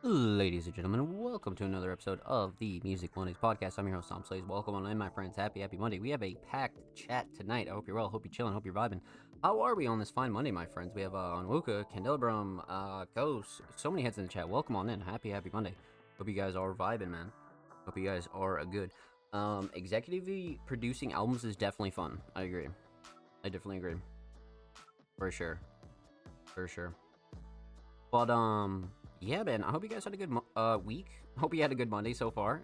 Ladies and gentlemen, welcome to another episode of the Music Mondays podcast. I'm your host, Tom Slays. Welcome on in, my friends. Happy Monday. We have a packed chat tonight. I hope you're well. Hope you're chilling. Hope you're vibing. How are we on this fine Monday, my friends? We have Onwuka, Candelabrum, Ghost. So many heads in the chat. Welcome on in. Happy Monday. Hope you guys are vibing, man. Hope you guys are good. Executively producing albums is definitely fun. I agree. I definitely agree. For sure. For sure. But yeah, man. I hope you guys had a good week. Hope you had a good Monday so far.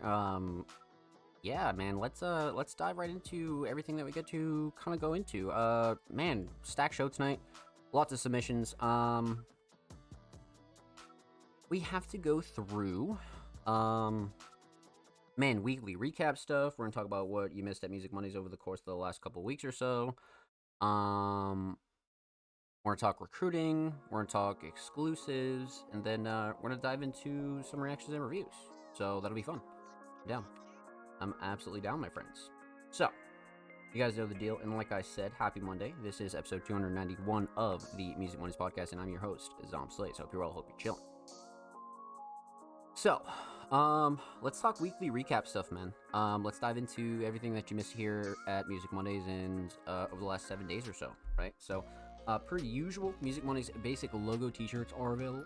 Yeah, man. Let's dive right into everything that we get to kind of go into. Man, stack show tonight. Lots of submissions. We have to go through. Um, man, weekly recap stuff. We're gonna talk about what you missed at Music Mondays over the course of the last couple weeks or so. Um, We're gonna talk recruiting, we're gonna talk exclusives, and then we're gonna dive into some reactions and reviews. So that'll be fun. I'm down. I'm absolutely down, my friends. So, you guys know the deal, and like I said, happy Monday. This is episode 291 of the Music Mondays podcast, and I'm your host, Zom Slays. Hope you're well, hope you're chilling. So, let's talk weekly recap stuff, man. Let's dive into everything that you missed here at Music Mondays and over the last 7 days or so, right? So, per usual, Music Mondays basic logo t-shirts are available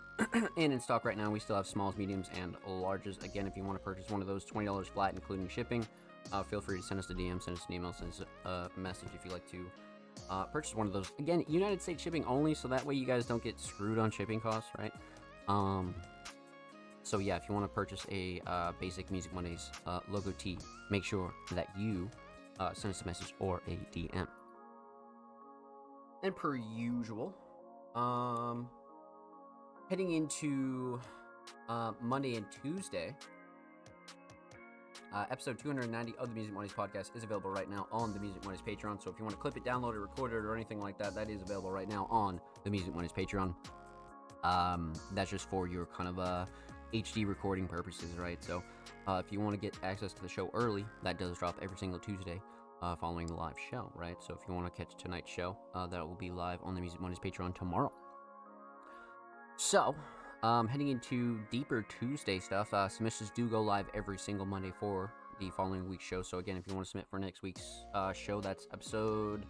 and in stock right now. We still have smalls, mediums, and larges. Again, if you want to purchase one of those, $20 flat, including shipping. Feel free to send us a DM, send us an email, send us a message if you'd like to purchase one of those. Again, United States shipping only, so that way you guys don't get screwed on shipping costs, right? So yeah, if you want to purchase a basic Music Mondays logo tee, make sure that you send us a message or a DM. And per usual, heading into Monday and Tuesday, episode 290 of the Music Mondays podcast is available right now on the Music Mondays Patreon. So if you want to clip it, download it, record it, or anything like that, that is available right now on the Music Mondays Patreon. That's just for your kind of HD recording purposes, right? So if you want to get access to the show early, that does drop every single Tuesday following the live show, right? So if you want to catch tonight's show, that will be live on the Music Mondays Patreon tomorrow. So, heading into deeper Tuesday stuff, submissions do go live every single Monday for the following week's show. So again, if you want to submit for next week's show, that's episode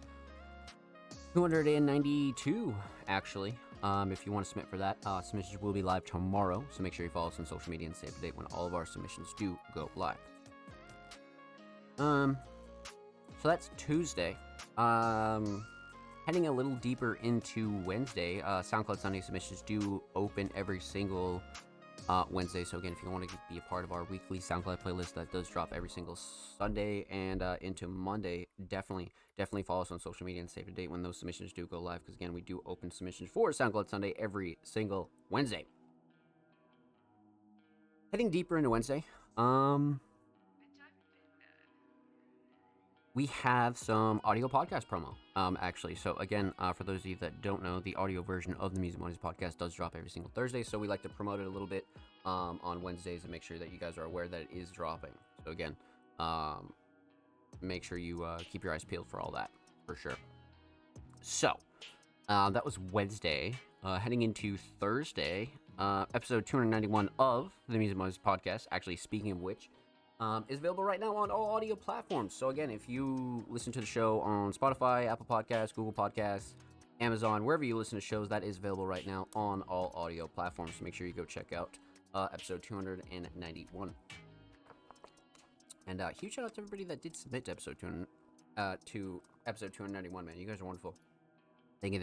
292, actually. If you want to submit for that, submissions will be live tomorrow, so make sure you follow us on social media and stay up to date when all of our submissions do go live. So that's Tuesday. Heading a little deeper into Wednesday, SoundCloud Sunday submissions do open every single Wednesday. So again, if you want to be a part of our weekly SoundCloud playlist that does drop every single Sunday and into Monday, definitely follow us on social media and stay up to date when those submissions do go live. Because again, we do open submissions for SoundCloud Sunday every single Wednesday. Heading deeper into Wednesday, we have some audio podcast promo, actually. So again, for those of you that don't know, the audio version of the Music Mondays podcast does drop every single Thursday. So we like to promote it a little bit on Wednesdays and make sure that you guys are aware that it is dropping. So again, make sure you keep your eyes peeled for all that, for sure. So that was Wednesday. Heading into Thursday, episode 291 of the Music Mondays podcast. Actually, speaking of which, is available right now on all audio platforms. So again, if you listen to the show on Spotify, Apple Podcasts, Google Podcasts, Amazon, wherever you listen to shows, that is available right now on all audio platforms. So make sure you go check out episode 291. And huge shout out to everybody that did submit to episode 291, man. You guys are wonderful. Thank you.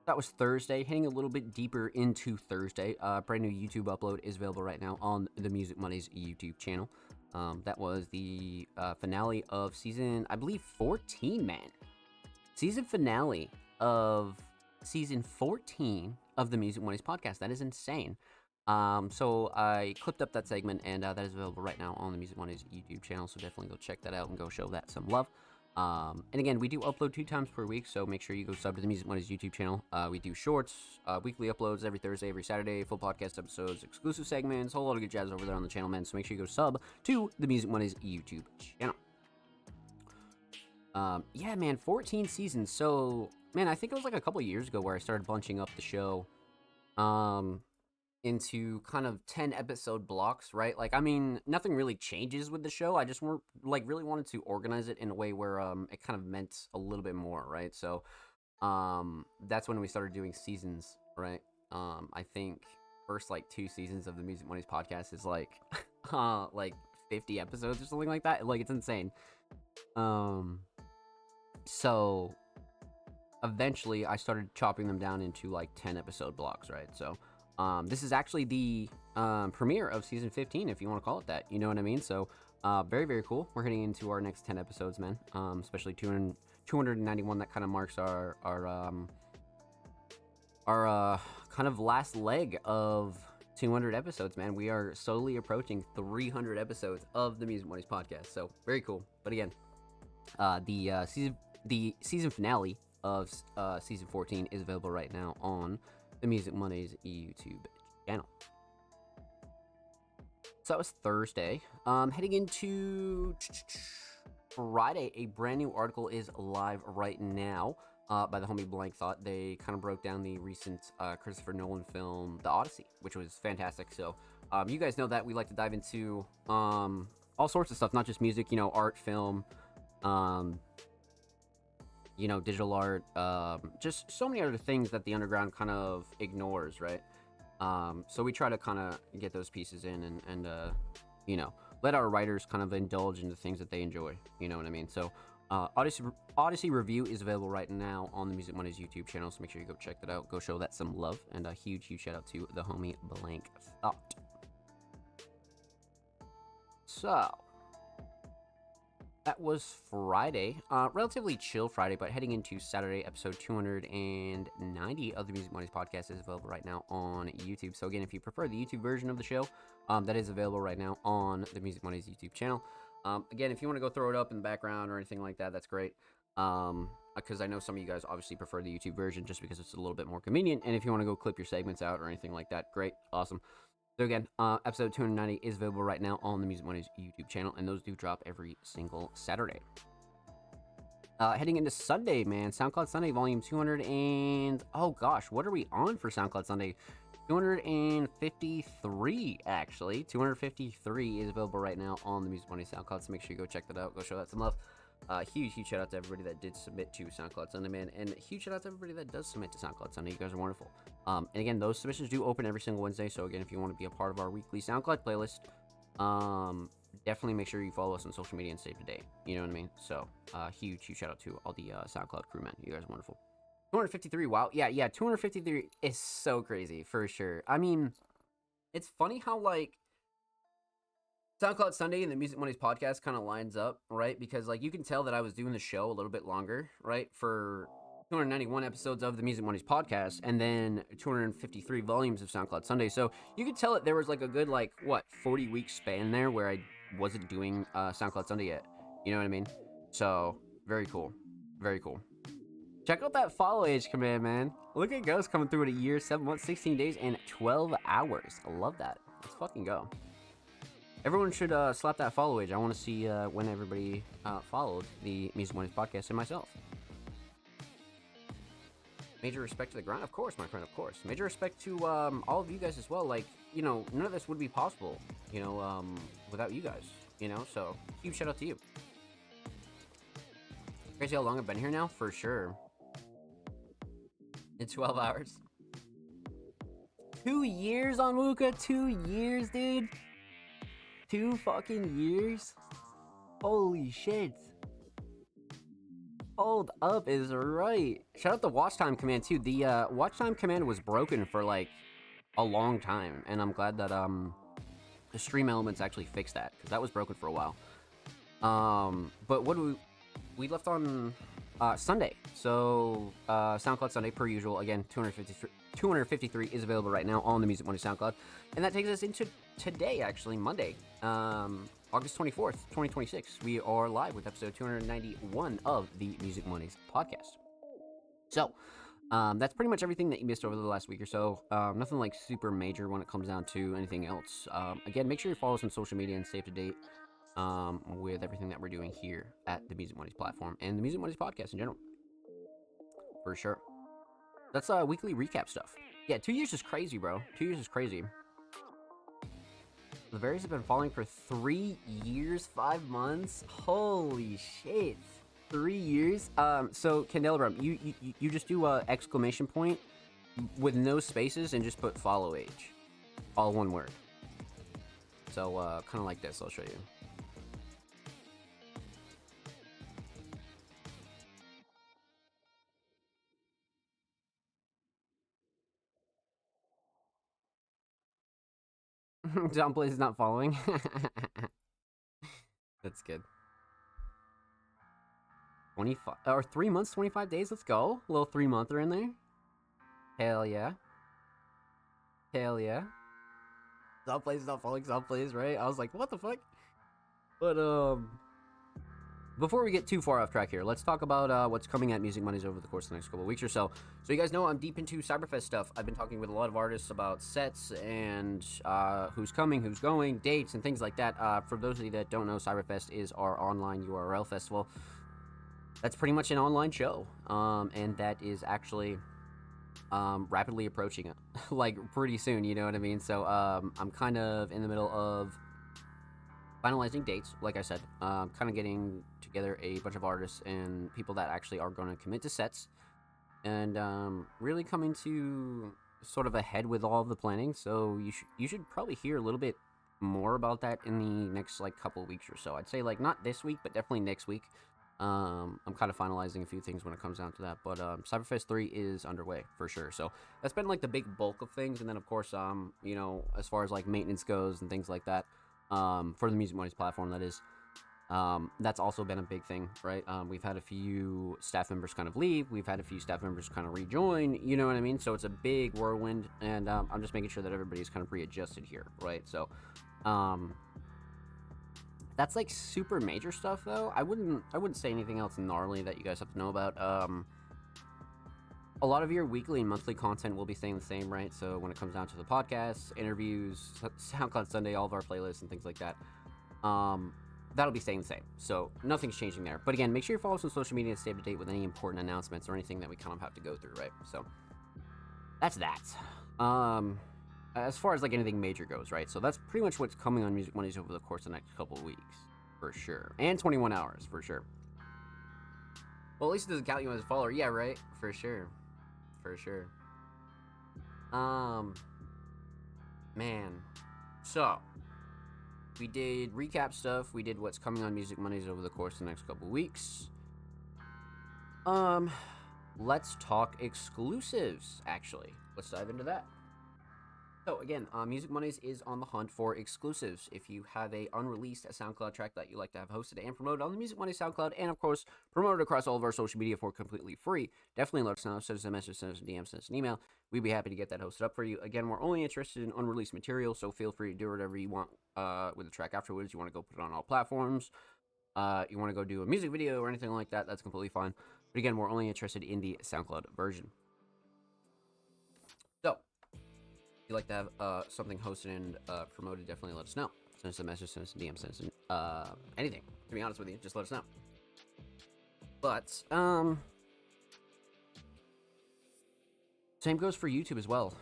That was Thursday. Heading a little bit deeper into Thursday, brand new YouTube upload is available right now on the Music Mondays YouTube channel. That was the finale of season, I believe, 14, man. Season finale of season 14 of the Music Mondays podcast. That is insane. So I clipped up that segment, and that is available right now on the Music Mondays YouTube channel. So definitely go check that out and go show that some love. And again, we do upload 2 times per week, so make sure you go sub to the Music Mondays YouTube channel. We do shorts, weekly uploads every Thursday, every Saturday, full podcast episodes, exclusive segments, whole lot of good jazz over there on the channel, man. So make sure you go sub to the Music Mondays YouTube channel. Yeah, man, 14 seasons. So, man, I think it was like a couple years ago where I started bunching up the show um, into kind of 10 episode blocks, right? Like, I mean, nothing really changes with the show. I just really wanted to organize it in a way where it kind of meant a little bit more, right? So that's when we started doing seasons, right? I think first like 2 seasons of the Music Mondays podcast is like like 50 episodes or something like that. Like, it's insane. Um so eventually I started chopping them down into like 10 episode blocks, right? So this is actually the premiere of season 15, if you want to call it that. You know what I mean? So very, very cool. We're heading into our next 10 episodes, man. Especially 291. That kind of marks our kind of last leg of 200 episodes, man. We are slowly approaching 300 episodes of the Music Mondays podcast. So very cool. But again, the season finale of season 14 is available right now on the Music Mondays YouTube channel. So that was Thursday. Heading into Friday, a brand new article is live right now by the homie Blank Thought. They kind of broke down the recent Christopher Nolan film, The Odyssey, which was fantastic. So you guys know that we like to dive into all sorts of stuff, not just music, art, film, digital art, just so many other things that the underground kind of ignores, right? So we try to kind of get those pieces in and let our writers kind of indulge in the things that they enjoy. You know what I mean? So Odyssey review is available right now on the Music Mondays YouTube channel, so make sure you go check that out. Go show that some love, and a huge shout out to the homie Blank Thought. So that was Friday. Relatively chill Friday, but heading into Saturday, episode 290 of the Music Mondays podcast is available right now on YouTube. So again, if you prefer the YouTube version of the show, that is available right now on the Music Mondays YouTube channel. Again, if you want to go throw it up in the background or anything like that, that's great. Because I know some of you guys obviously prefer the YouTube version just because it's a little bit more convenient. And if you want to go clip your segments out or anything like that, great, awesome. So again, episode 290 is available right now on the Music Mondays YouTube channel, and those do drop every single Saturday. Heading into Sunday, man, SoundCloud Sunday, volume 200 and... oh gosh, what are we on for SoundCloud Sunday? 253, actually. 253 is available right now on the Music Mondays SoundCloud, so make sure you go check that out. Go show that some love. Huge shout out to everybody that did submit to SoundCloud Sunday, man, and huge shout out to everybody that does submit to SoundCloud Sunday. You guys are wonderful. And again, those submissions do open every single Wednesday, so again, if you want to be a part of our weekly SoundCloud playlist, definitely make sure you follow us on social media and stay up to date. You know what I mean? So, huge shout out to all the SoundCloud crew, man. You guys are wonderful. 253, wow. Yeah, 253 is so crazy, for sure. I mean, it's funny how, like, SoundCloud Sunday and the Music Mondays podcast kind of lines up, right? Because, like, you can tell that I was doing the show a little bit longer, right? For 291 episodes of the Music Mondays podcast, and then 253 volumes of SoundCloud Sunday. So you could tell that there was, like, a good, 40-week span there where I wasn't doing SoundCloud Sunday yet. You know what I mean? So, very cool. Very cool. Check out that follow age command, man. Look at Ghost coming through in a year, 7 months, 16 days, and 12 hours. I love that. Let's fucking go. Everyone should slap that follow age. I want to see when everybody followed the Music Mondays podcast and myself. Major respect to the grind, of course, my friend, of course. Major respect to all of you guys as well. Like, none of this would be possible, without you guys, So, huge shout out to you. Crazy how long I've been here now, for sure. In 12 hours. 2 years on Wooka? 2 years, dude? 2 fucking years? Holy shit. Hold up is right. Shout out the watch time command too. The watch time command was broken for like a long time, and I'm glad that the Stream Elements actually fixed that, because that was broken for a while. But what do we left on Sunday. So SoundCloud Sunday per usual. Again, 253 is available right now on the Music Mondays SoundCloud. And that takes us into today, actually, Monday, August 24th, 2026. We are live with episode 291 of the Music Mondays podcast. So, that's pretty much everything that you missed over the last week or so. Nothing like super major when it comes down to anything else. Again, make sure you follow us on social media and stay up to date with everything that we're doing here at the Music Mondays platform and the Music Mondays podcast in general. For sure. That's weekly recap stuff. Yeah, 2 years is crazy, bro. 2 years is crazy. The Berries have been falling for 3 years, 5 months. Holy shit. 3 years. So Candelabrum, you just do a exclamation point with no spaces and just put follow age, all one word. So kind of like this. I'll show you. John Blaze is not following. That's good. 25 or 3 months, 25 days. Let's go. A little 3-monther in there. Hell yeah. Hell yeah. John Blaze is not following John Blaze, right? I was like, what the fuck? But before we get too far off track here, let's talk about what's coming at Music Mondays over the course of the next couple of weeks or so. So you guys know I'm deep into Cyberfest stuff. I've been talking with a lot of artists about sets and who's coming, who's going, dates, and things like that. For those of you that don't know, Cyberfest is our online URL festival. That's pretty much an online show, and that is actually rapidly approaching it, like pretty soon, you know what I mean? So I'm kind of in the middle of finalizing dates, like I said, kind of getting together a bunch of artists and people that actually are going to commit to sets, and really coming to sort of ahead with all of the planning. So you should probably hear a little bit more about that in the next like couple of weeks or so. I'd say like not this week, but definitely next week. I'm kind of finalizing a few things when it comes down to that, but Cyberfest 3 is underway for sure. So that's been like the big bulk of things, and then of course, you know, as far as like maintenance goes and things like that, for the Music Mondays platform, that is, that's also been a big thing, right? We've had a few staff members kind of leave, we've had a few staff members kind of rejoin, you know what I mean? So it's a big whirlwind, and I'm just making sure that everybody's kind of readjusted here, right? So, that's like super major stuff though. I wouldn't say anything else gnarly that you guys have to know about. A lot of your weekly and monthly content will be staying the same, right? So when it comes down to the podcasts, interviews, SoundCloud Sunday, all of our playlists and things like that, that'll be staying the same. So nothing's changing there. But again, make sure you follow us on social media to stay up to date with any important announcements or anything that we kind of have to go through, right? So that's that. As far as like anything major goes, right? So that's pretty much what's coming on Music Mondays over the course of the next couple of weeks, for sure. And 21 hours, for sure. Well, at least it doesn't count you as a follower. Yeah, right? For sure. For sure. Man. So, we did recap stuff. We did what's coming on Music Mondays over the course of the next couple of weeks. Let's talk exclusives, actually. Let's dive into that. So again, Music Mondays is on the hunt for exclusives. If you have a unreleased SoundCloud track that you like to have hosted and promoted on the Music Mondays SoundCloud, and of course promoted across all of our social media for completely free, definitely let us know. Send us a message, send us a DM, send us an email. We'd be happy to get that hosted up for you. Again, we're only interested in unreleased material, so feel free to do whatever you want with the track afterwards. You want to go put it on all platforms, you want to go do a music video or anything like that, that's completely fine. But again, we're only interested in the SoundCloud version. So, if you'd like to have something hosted and promoted, definitely let us know. Send us a message, send us a DM, send us anything. To be honest with you, just let us know. But same goes for YouTube as well.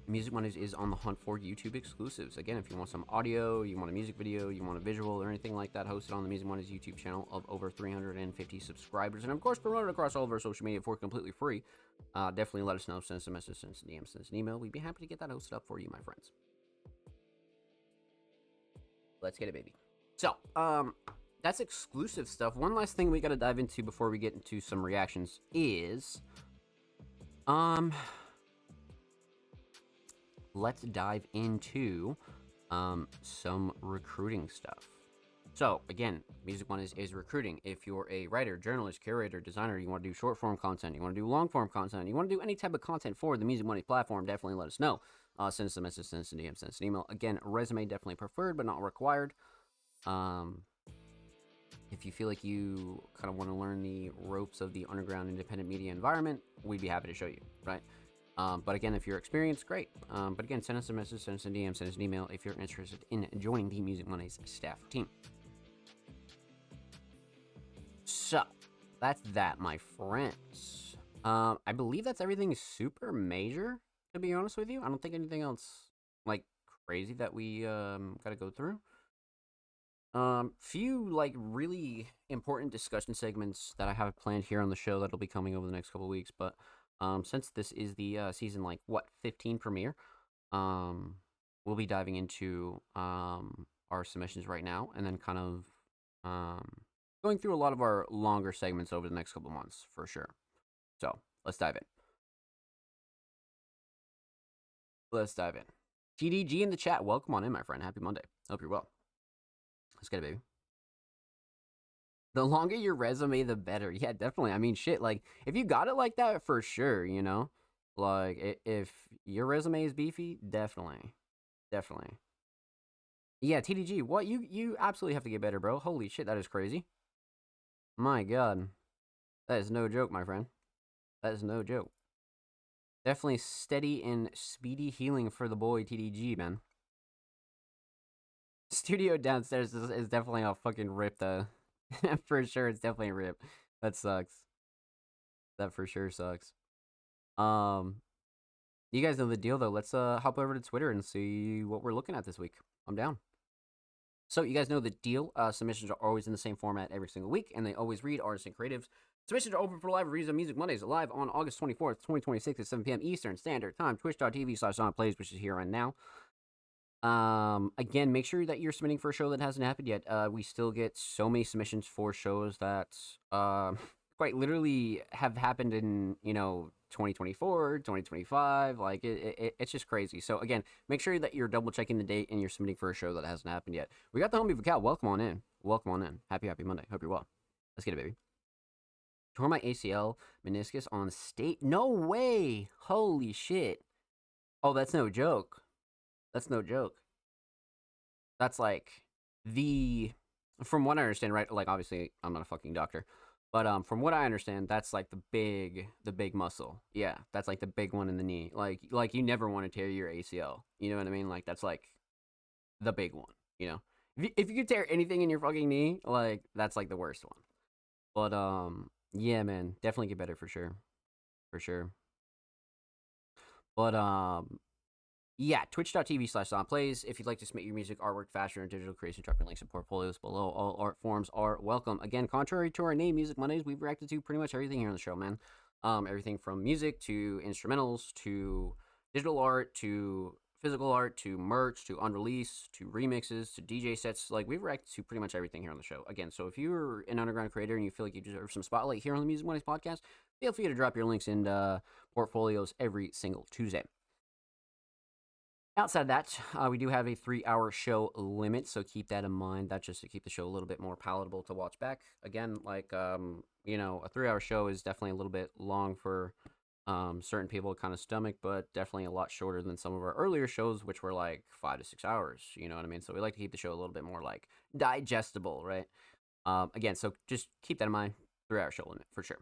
Music Mondays is on the hunt for YouTube exclusives. Again, if you want some audio, you want a music video, you want a visual or anything like that, hosted on the Music Mondays YouTube channel of over 350 subscribers, and of course promoted across all of our social media for completely free, definitely let us know. Send us a message, send us a DM, send us an email. We'd be happy to get that hosted up for you, my friends. Let's get it, baby. So, that's exclusive stuff. One last thing we got to dive into before we get into some reactions is, let's dive into some recruiting stuff. So again, Music Mondays is recruiting. If you're a writer, journalist, curator, designer, you want to do short form content, you want to do long form content, you want to do any type of content for the Music Mondays platform, definitely let us know. Send us a message, send us a DM, send us an email. Again, resume definitely preferred, but not required. If you feel like you kind of want to learn the ropes of the underground independent media environment, we'd be happy to show you, right? But again, if you're experienced, great. But again, send us a message, send us a DM, send us an email if you're interested in joining the Music Mondays staff team. So, that's that, my friends. I believe that's everything super major, to be honest with you. I don't think anything else, like, crazy that we, gotta go through. Few, like, really important discussion segments that I have planned here on the show that'll be coming over the next couple weeks, but, since this is the, season, like, what, 15 premiere, um, we'll be diving into, our submissions right now, and then kind of, going through a lot of our longer segments over the next couple months, for sure. So, let's dive in. Let's dive in. TDG in the chat. Welcome on in, my friend. Happy Monday. Hope you're well. Let's get it, baby. The longer your resume, the better. Yeah, definitely. I mean, shit. Like, if you got it like that, for sure, you know? Like, if your resume is beefy, definitely. Definitely. Yeah, TDG. What? You absolutely have to get better, bro. Holy shit, that is crazy. My god. That is no joke, my friend. That is no joke. Definitely steady and speedy healing for the boy TDG, man. Studio downstairs is definitely a fucking rip, though. For sure, it's definitely a rip. That sucks. That for sure sucks. Um, you guys know the deal, though. Let's hop over to Twitter and see what we're looking at this week. I'm down. So you guys know the deal. Submissions are always in the same format every single week, and they always read Artists and Creatives. Submissions are open for live reviews on Music Mondays, live on August 24th, 2026 at 7 p.m. Eastern Standard Time, twitch.tv/SonPlays, which is here and now. Again, make sure that you're submitting for a show that hasn't happened yet. We still get so many submissions for shows that, quite literally have happened in, 2024, 2025. Like, it's just crazy. So, again, make sure that you're double checking the date and you're submitting for a show that hasn't happened yet. We got the homie Cal. Welcome on in. Welcome on in. Happy Monday. Hope you're well. Let's get it, baby. Tore my ACL meniscus on state. No way. Holy shit. Oh, that's no joke. That's no joke. That's like from what I understand, right? Like, obviously, I'm not a fucking doctor, but from what I understand, that's like the big muscle. Yeah, that's like the big one in the knee. Like you never want to tear your ACL. You know what I mean? Like, that's like the big one. You know, if you could tear anything in your fucking knee, like, that's like the worst one. But yeah, man, definitely get better for sure, for sure. But yeah, twitch.tv/sonplays. If you'd like to submit your music, artwork, fashion, or digital creation, drop your links and portfolios below. All art forms are welcome. Again, contrary to our name, Music Mondays, we've reacted to pretty much everything here on the show, man. Everything from music to instrumentals to digital art to physical art to merch to unreleased to remixes to DJ sets. Like, we've reacted to pretty much everything here on the show. Again, so if you're an underground creator and you feel like you deserve some spotlight here on the Music Mondays podcast, feel free to drop your links and portfolios every single Tuesday. Outside of that, we do have a 3-hour show limit, so keep that in mind. That's just to keep the show a little bit more palatable to watch back. Again, like, a 3-hour show is definitely a little bit long for certain people to kind of stomach, but definitely a lot shorter than some of our earlier shows, which were like 5 to 6 hours. You know what I mean? So we like to keep the show a little bit more, like, digestible, right? Again, so just keep that in mind. 3-hour show limit, for sure.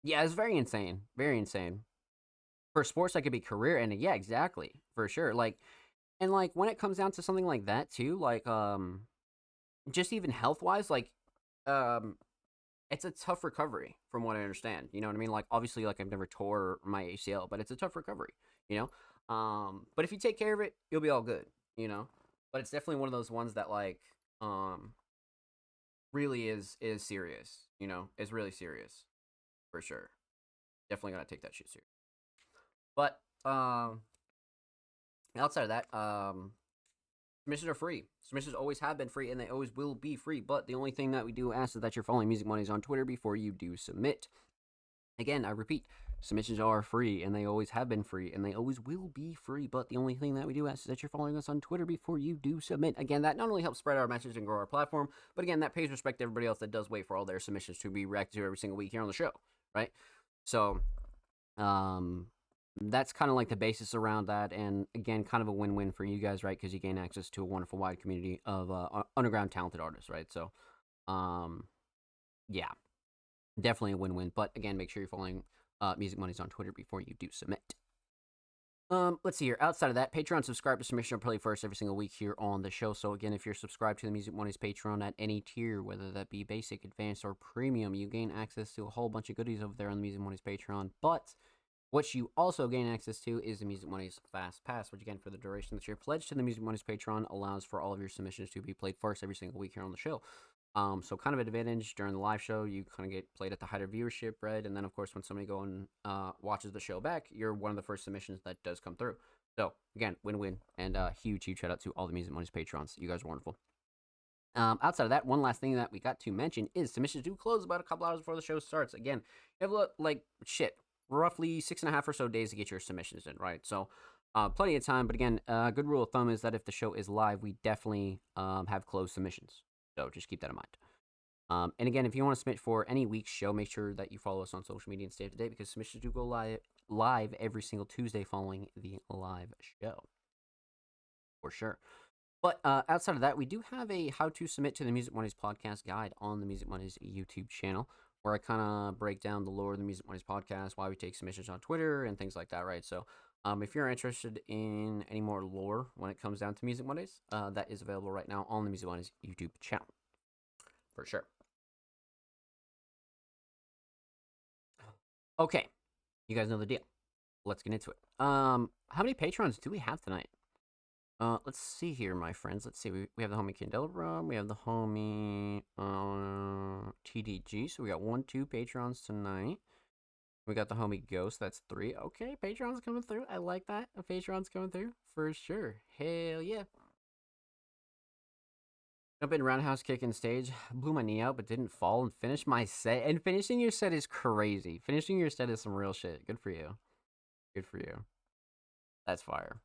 Yeah, it's very insane. Very insane. For sports, that could be career ending. Yeah, exactly. For sure. Like, and like when it comes down to something like that too, like, just even health wise, like, um it's a tough recovery from what I understand. You know what I mean? Like, obviously, like, I've never tore my ACL, but it's a tough recovery, you know? But if you take care of it, you'll be all good, you know? But it's definitely one of those ones that, like, really is serious, you know? Is really serious. For sure. Definitely gotta take that shit serious. But outside of that, submissions are free. Submissions always have been free, and they always will be free. But the only thing that we do ask is that you're following Music Mondays on Twitter before you do submit. Again, I repeat, submissions are free, and they always have been free, and they always will be free. But the only thing that we do ask is that you're following us on Twitter before you do submit. Again, that not only helps spread our message and grow our platform, but again, that pays respect to everybody else that does wait for all their submissions to be reacted to every single week here on the show, right? So, that's kind of like the basis around that, and again, kind of a win-win for you guys, right? Because you gain access to a wonderful wide community of underground talented artists, right? So, yeah, definitely a win-win. But again, make sure you're following Music Mondays on Twitter before you do submit. Let's see here. Outside of that, Patreon subscribers submission are play first every single week here on the show. So again, if you're subscribed to the Music Money's Patreon at any tier, whether that be basic, advanced, or premium, you gain access to a whole bunch of goodies over there on the Music Money's Patreon. But what you also gain access to is the Music Money's Fast Pass, which again, for the duration that you're pledged to the Music Money's Patreon, allows for all of your submissions to be played first every single week here on the show. So kind of an advantage during the live show, you kind of get played at the height of viewership, right? And then of course, when somebody go and watches the show back, you're one of the first submissions that does come through. So again, win-win, and huge shout out to all the Music Money's patrons. You guys are wonderful. Outside of that, one last thing that we got to mention is submissions do close about a couple hours before the show starts. Again, you have roughly 6.5 or so days to get your submissions in, right? So plenty of time. But again, a good rule of thumb is that if the show is live, we definitely have closed submissions. So just keep that in mind. And again, if you want to submit for any week's show, make sure that you follow us on social media and stay up to date, because submissions do go live every single Tuesday following the live show. For sure. But outside of that, we do have a how to submit to the Music Money's podcast guide on the Music Money's YouTube channel, where I kind of break down the lore of the Music Money's podcast, why we take submissions on Twitter, and things like that, right? So if you're interested in any more lore when it comes down to Music Mondays, that is available right now on the Music Mondays YouTube channel. For sure. Okay. You guys know the deal. Let's get into it. How many patrons do we have tonight? Let's see here, my friends. Let's see. We have the homie Candela. We have the homie TDG. So we got 2 patrons tonight. We got the homie Ghost. That's 3. Okay, patrons coming through. I like that. A patron's coming through for sure. Hell yeah. Jump in roundhouse kick in stage. Blew my knee out, but didn't fall and finished my set. And finishing your set is crazy. Finishing your set is some real shit. Good for you. Good for you. That's fire.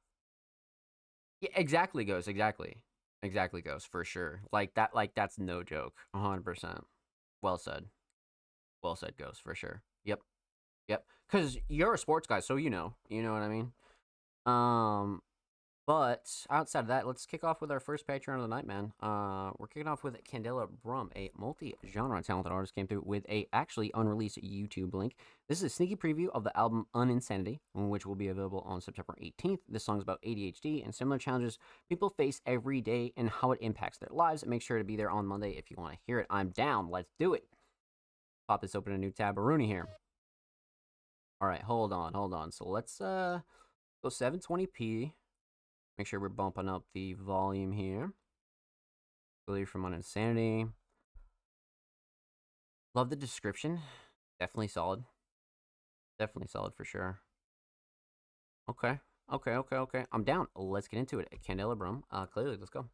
Yeah, exactly, Ghost. Exactly, Ghost, for sure. Like that's no joke. 100%. Well said. Well said, Ghost, for sure. Yep. Because you're a sports guy, so you know what I mean. But outside of that, let's kick off with our first Patreon of the night, man. We're kicking off with Candela Brum, a multi-genre talented artist, came through with a actually unreleased YouTube link. This is a sneaky preview of the album Uninsanity, which will be available on September 18th. This song is about ADHD and similar challenges people face every day and how it impacts their lives. Make sure to be there on Monday if you want to hear it. I'm down. Let's do it. Pop this open a new tab. Rooney here. All right, hold on. So let's go 720p. Make sure we're bumping up the volume here. Believe from Uninsanity. Love the description. Definitely solid. Definitely solid for sure. Okay. I'm down. Let's get into it. Candela Brum. Clearly, let's go.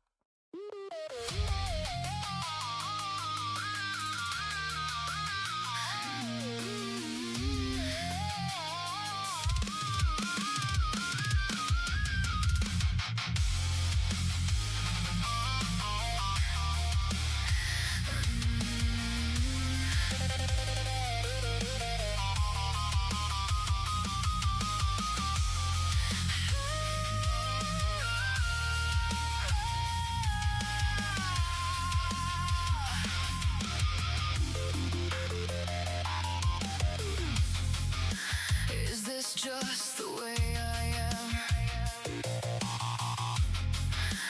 Just the way I am.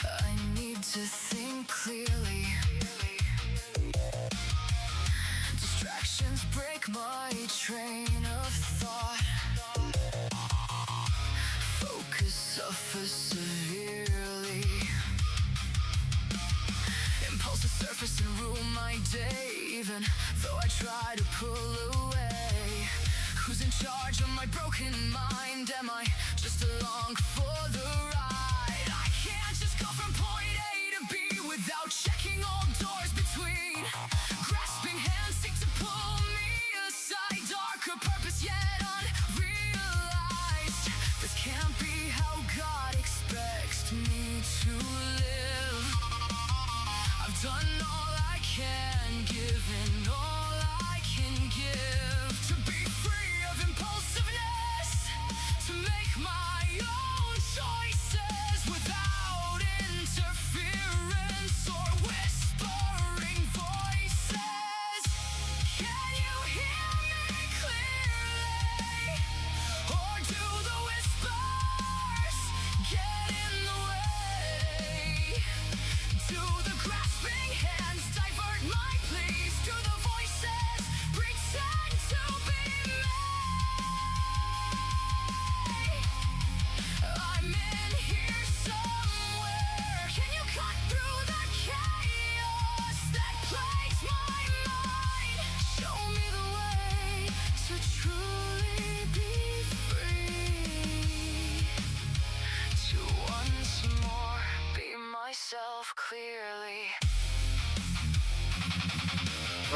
I need to think clearly. Distractions break my train of thought. Focus suffers severely. Impulses surface and rule my day, even though I try to pull away. Who's in charge of my broken mind? Am I just along for the ride? I can't just go from point A to B without checking all doors between. Grasping hands seek to pull me aside. Darker purpose yet unrealized. This can't be how God expects me to live. I've done all I can, given all I can give. To be free of impulsiveness, to make my own choices without interference or whispering voices. Can you hear me clearly? Or do the whispers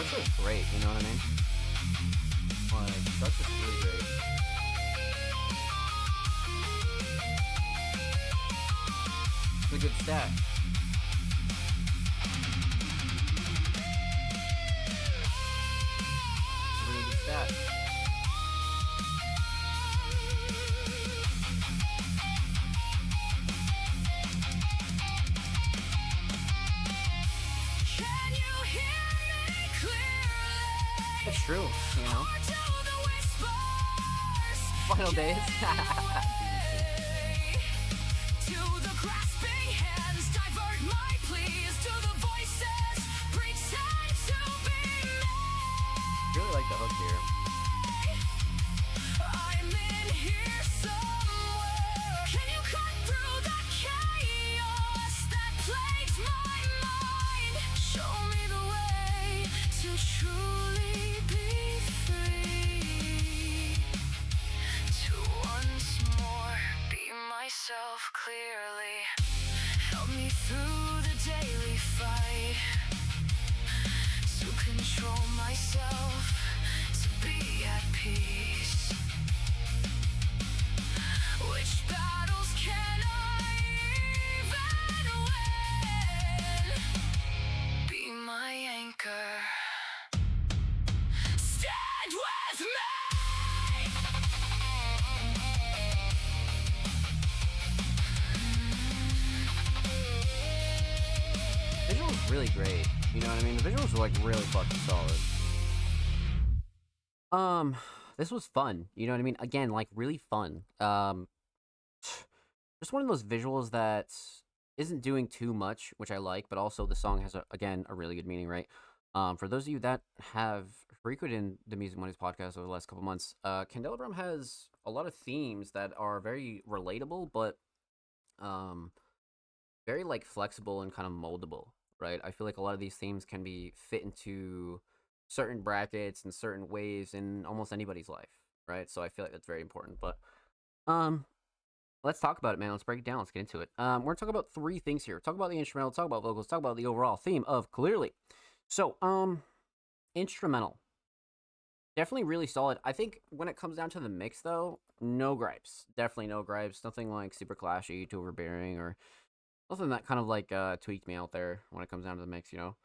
Structure is great, you know what I mean? Like, structure's really great. It's a good stat. It's a really good stat. Can you hear me clearly? It's true, you know? Or do the whispers Final days. to the grasping hands divert my pleas to the voices pretend to be me. Really like the hook here. I'm in here somewhere. Can you cut through the chaos that plagues my mind? Show me the way to truly be free. To once more be myself clearly. Help me through the daily fight. To control myself, to be at peace. Which battles can I even win? Be my anchor. Stand with me! Visuals really great. You know what I mean? The visuals are like really fucking solid. This was fun. You know what I mean? Again, like really fun. Just one of those visuals that isn't doing too much, which I like, but also the song has again a really good meaning, right? For those of you that have frequented the Music Mondays podcast over the last couple months, Candelabrum has a lot of themes that are very relatable, but very like flexible and kind of moldable, right? I feel like a lot of these themes can be fit into certain brackets and certain ways in almost anybody's life, right? So I feel like that's very important. But let's talk about it, man. Let's break it down. Let's get into it. We're gonna talk about three things here. Talk about the instrumental, talk about vocals, talk about the overall theme of Clearly. So, instrumental. Definitely really solid. I think when it comes down to the mix, though, no gripes. Definitely no gripes. Nothing like super clashy, too overbearing, or nothing that kind of like tweaked me out there when it comes down to the mix, you know?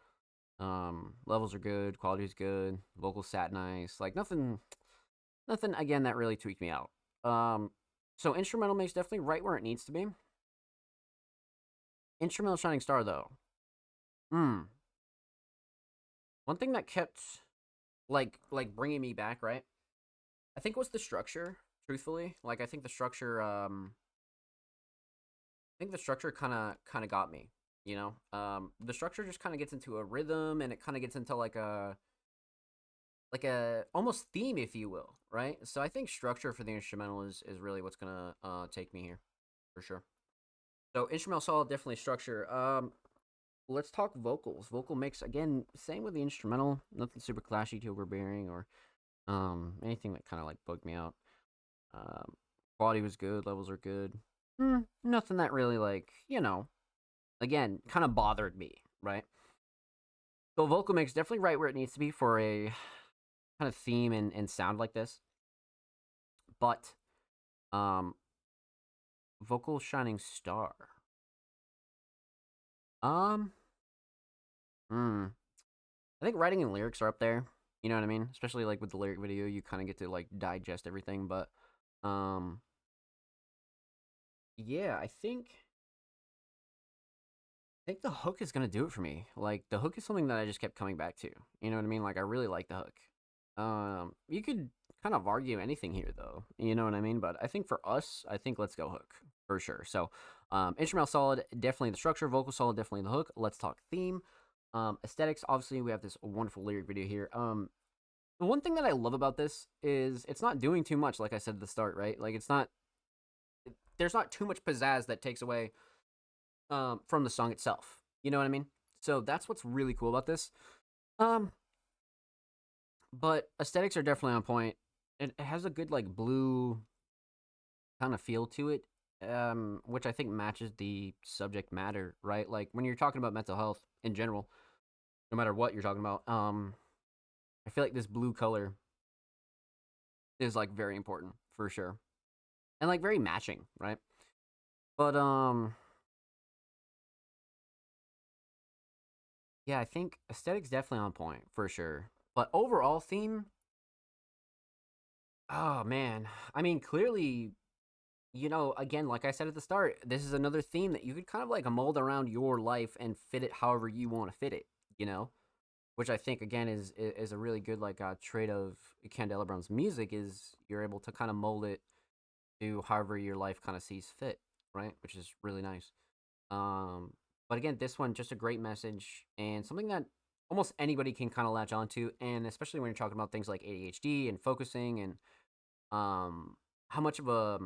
Levels are good, quality's good, vocals sat nice. Like nothing again that really tweaked me out. So instrumental mix definitely right where it needs to be. Instrumental Shining Star though. One thing that kept like bringing me back, right? I think was the structure, truthfully. Like I think the structure kind of got me, you know. The structure just kind of gets into a rhythm, and it kind of gets into like a almost theme, if you will, right? So I think structure for the instrumental is really what's gonna take me here, for sure. So instrumental solid, definitely structure. Let's talk vocals. Vocal mix again, same with the instrumental. Nothing super clashy, too overbearing, or anything that kind of like bugged me out. Quality was good, levels are good. Nothing that really like, you know, again, kind of bothered me, right? So vocal mix definitely right where it needs to be for a kind of theme and sound like this. But vocal Shining Star. I think writing and lyrics are up there. You know what I mean? Especially like with the lyric video, you kind of get to like digest everything. But yeah, I think the hook is gonna do it for me. Like the hook is something that I just kept coming back to. You know what I mean? Like I really like the hook. You could kind of argue anything here though. You know what I mean? But I think for us, I think let's go hook for sure. So, instrumental solid, definitely the structure. Vocal solid, definitely the hook. Let's talk theme. Aesthetics. Obviously, we have this wonderful lyric video here. The one thing that I love about this is it's not doing too much. Like I said at the start, right? Like it's not. There's not too much pizzazz that takes away from the song itself. You know what I mean? So that's what's really cool about this. But aesthetics are definitely on point. It has a good like blue kind of feel to it, which I think matches the subject matter, right? Like when you're talking about mental health in general, no matter what you're talking about, I feel like this blue color is like very important for sure, and like very matching, right? But yeah, I think aesthetics definitely on point for sure. But overall theme, oh man, I mean, clearly, again, like I said at the start, this is another theme that you could kind of like mold around your life and fit it however you want to fit it, you know? Which I think again is a really good like trait of Candela Brown's music is you're able to kind of mold it to however your life kind of sees fit, right? Which is really nice. Um, but again, this one just a great message and something that almost anybody can kind of latch onto, and especially when you're talking about things like ADHD and focusing and um how much of a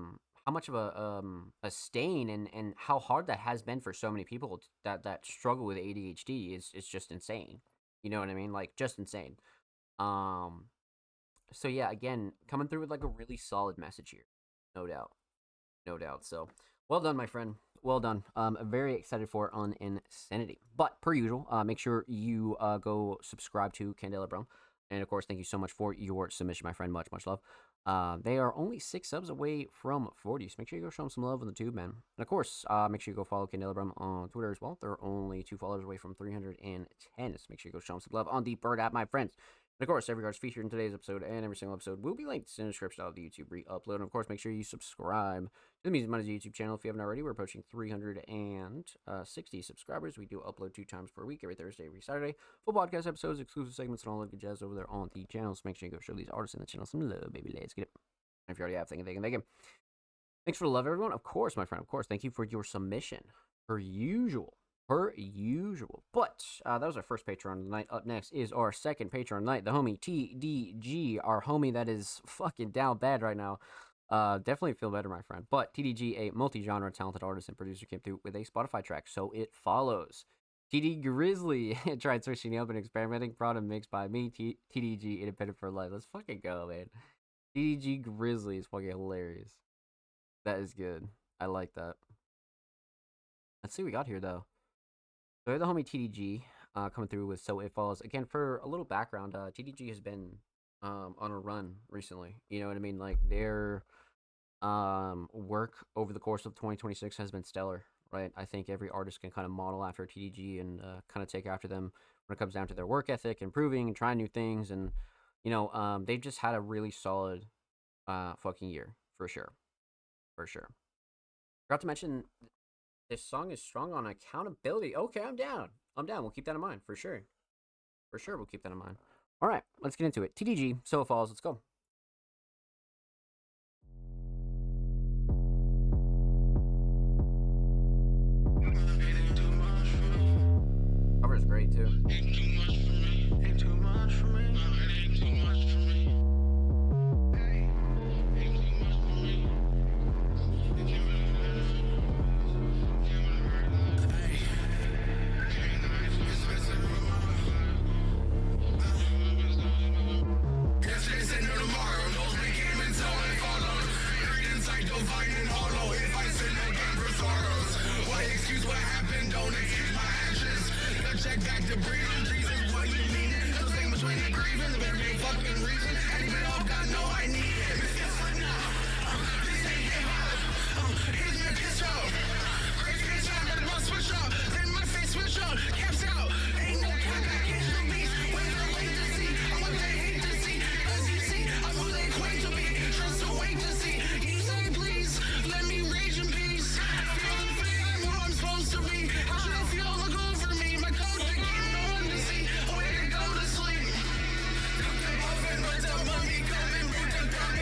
stain and how hard that has been for so many people that struggle with ADHD is just insane. You know what I mean? Like just insane. Um so yeah, again, coming through with like a really solid message here. No doubt. No doubt. So well done, my friend. Well done. Very excited for on Insanity. But per usual, make sure you go subscribe to Candela Brown. And of course, thank you so much for your submission, my friend. Much, much love. They are only 6 subs away from 40, so make sure you go show them some love on the tube, man. And of course, make sure you go follow Candela Brown on Twitter as well. They're only 2 followers away from 310, so make sure you go show them some love on the Bird app, my friends. And of course, every card's featured in today's episode and every single episode will be linked in the description of the YouTube re-upload. And of course, make sure you subscribe to the Music Mondays YouTube channel if you haven't already. We're approaching 360 subscribers. We do upload 2 times per week, every Thursday, every Saturday. Full podcast episodes, exclusive segments, and all that good jazz over there on the channel. So make sure you go show these artists in the channel some love, baby. Let's get it. And if you already have, thank you. Thanks for the love, everyone. Of course, my friend. Of course, thank you for your submission. Per usual. But that was our first Patreon of the night. Up next is our second Patreon of the night, the homie TDG, our homie that is fucking down bad right now. Definitely feel better, my friend. But TDG, a multi-genre talented artist and producer, came through with a Spotify track, so it follows. TD Grizzly tried switching up and experimenting, brought a mix by me, TDG, independent for life. Let's fucking go, man. TDG Grizzly is fucking hilarious. That is good. I like that. Let's see what we got here, though. So the homie TDG coming through with So It Follows. Again, for a little background, TDG has been on a run recently. You know what I mean? Like, their work over the course of 2026 has been stellar, right? I think every artist can kind of model after TDG and kind of take after them when it comes down to their work ethic, improving and trying new things. And, they've just had a really solid fucking year, for sure. For sure. Forgot to mention, this song is strong on accountability. Okay, I'm down. We'll keep that in mind, for sure. For sure, we'll keep that in mind. All right, let's get into it. TDG, So It Falls. Let's go. Cover is great, too. Ain't too much for me. Ain't too much for me. It ain't too much for me. Ain't too much for me. Check back to breathing, Jesus, what you mean? No thing between the grieving, the very fucking reason. Ain't been off, God, no, I need it. Guess what now? This ain't hip hop. Here's my piss out. Crazy bitch out, let my switch up. Then my face switch up, caps out. Ain't no cap, I can't show beats. When they're wait to see, I'm what they hate to see. As you see, I'm who they claim to be. Trust to wait to see. You say, please, let me rage in peace. Feel the pain, I'm who I'm supposed to be. How should I feel? Look over me. My coach to keep no one to see. A way to go to sleep. Come to open, but the money coming, root the gun.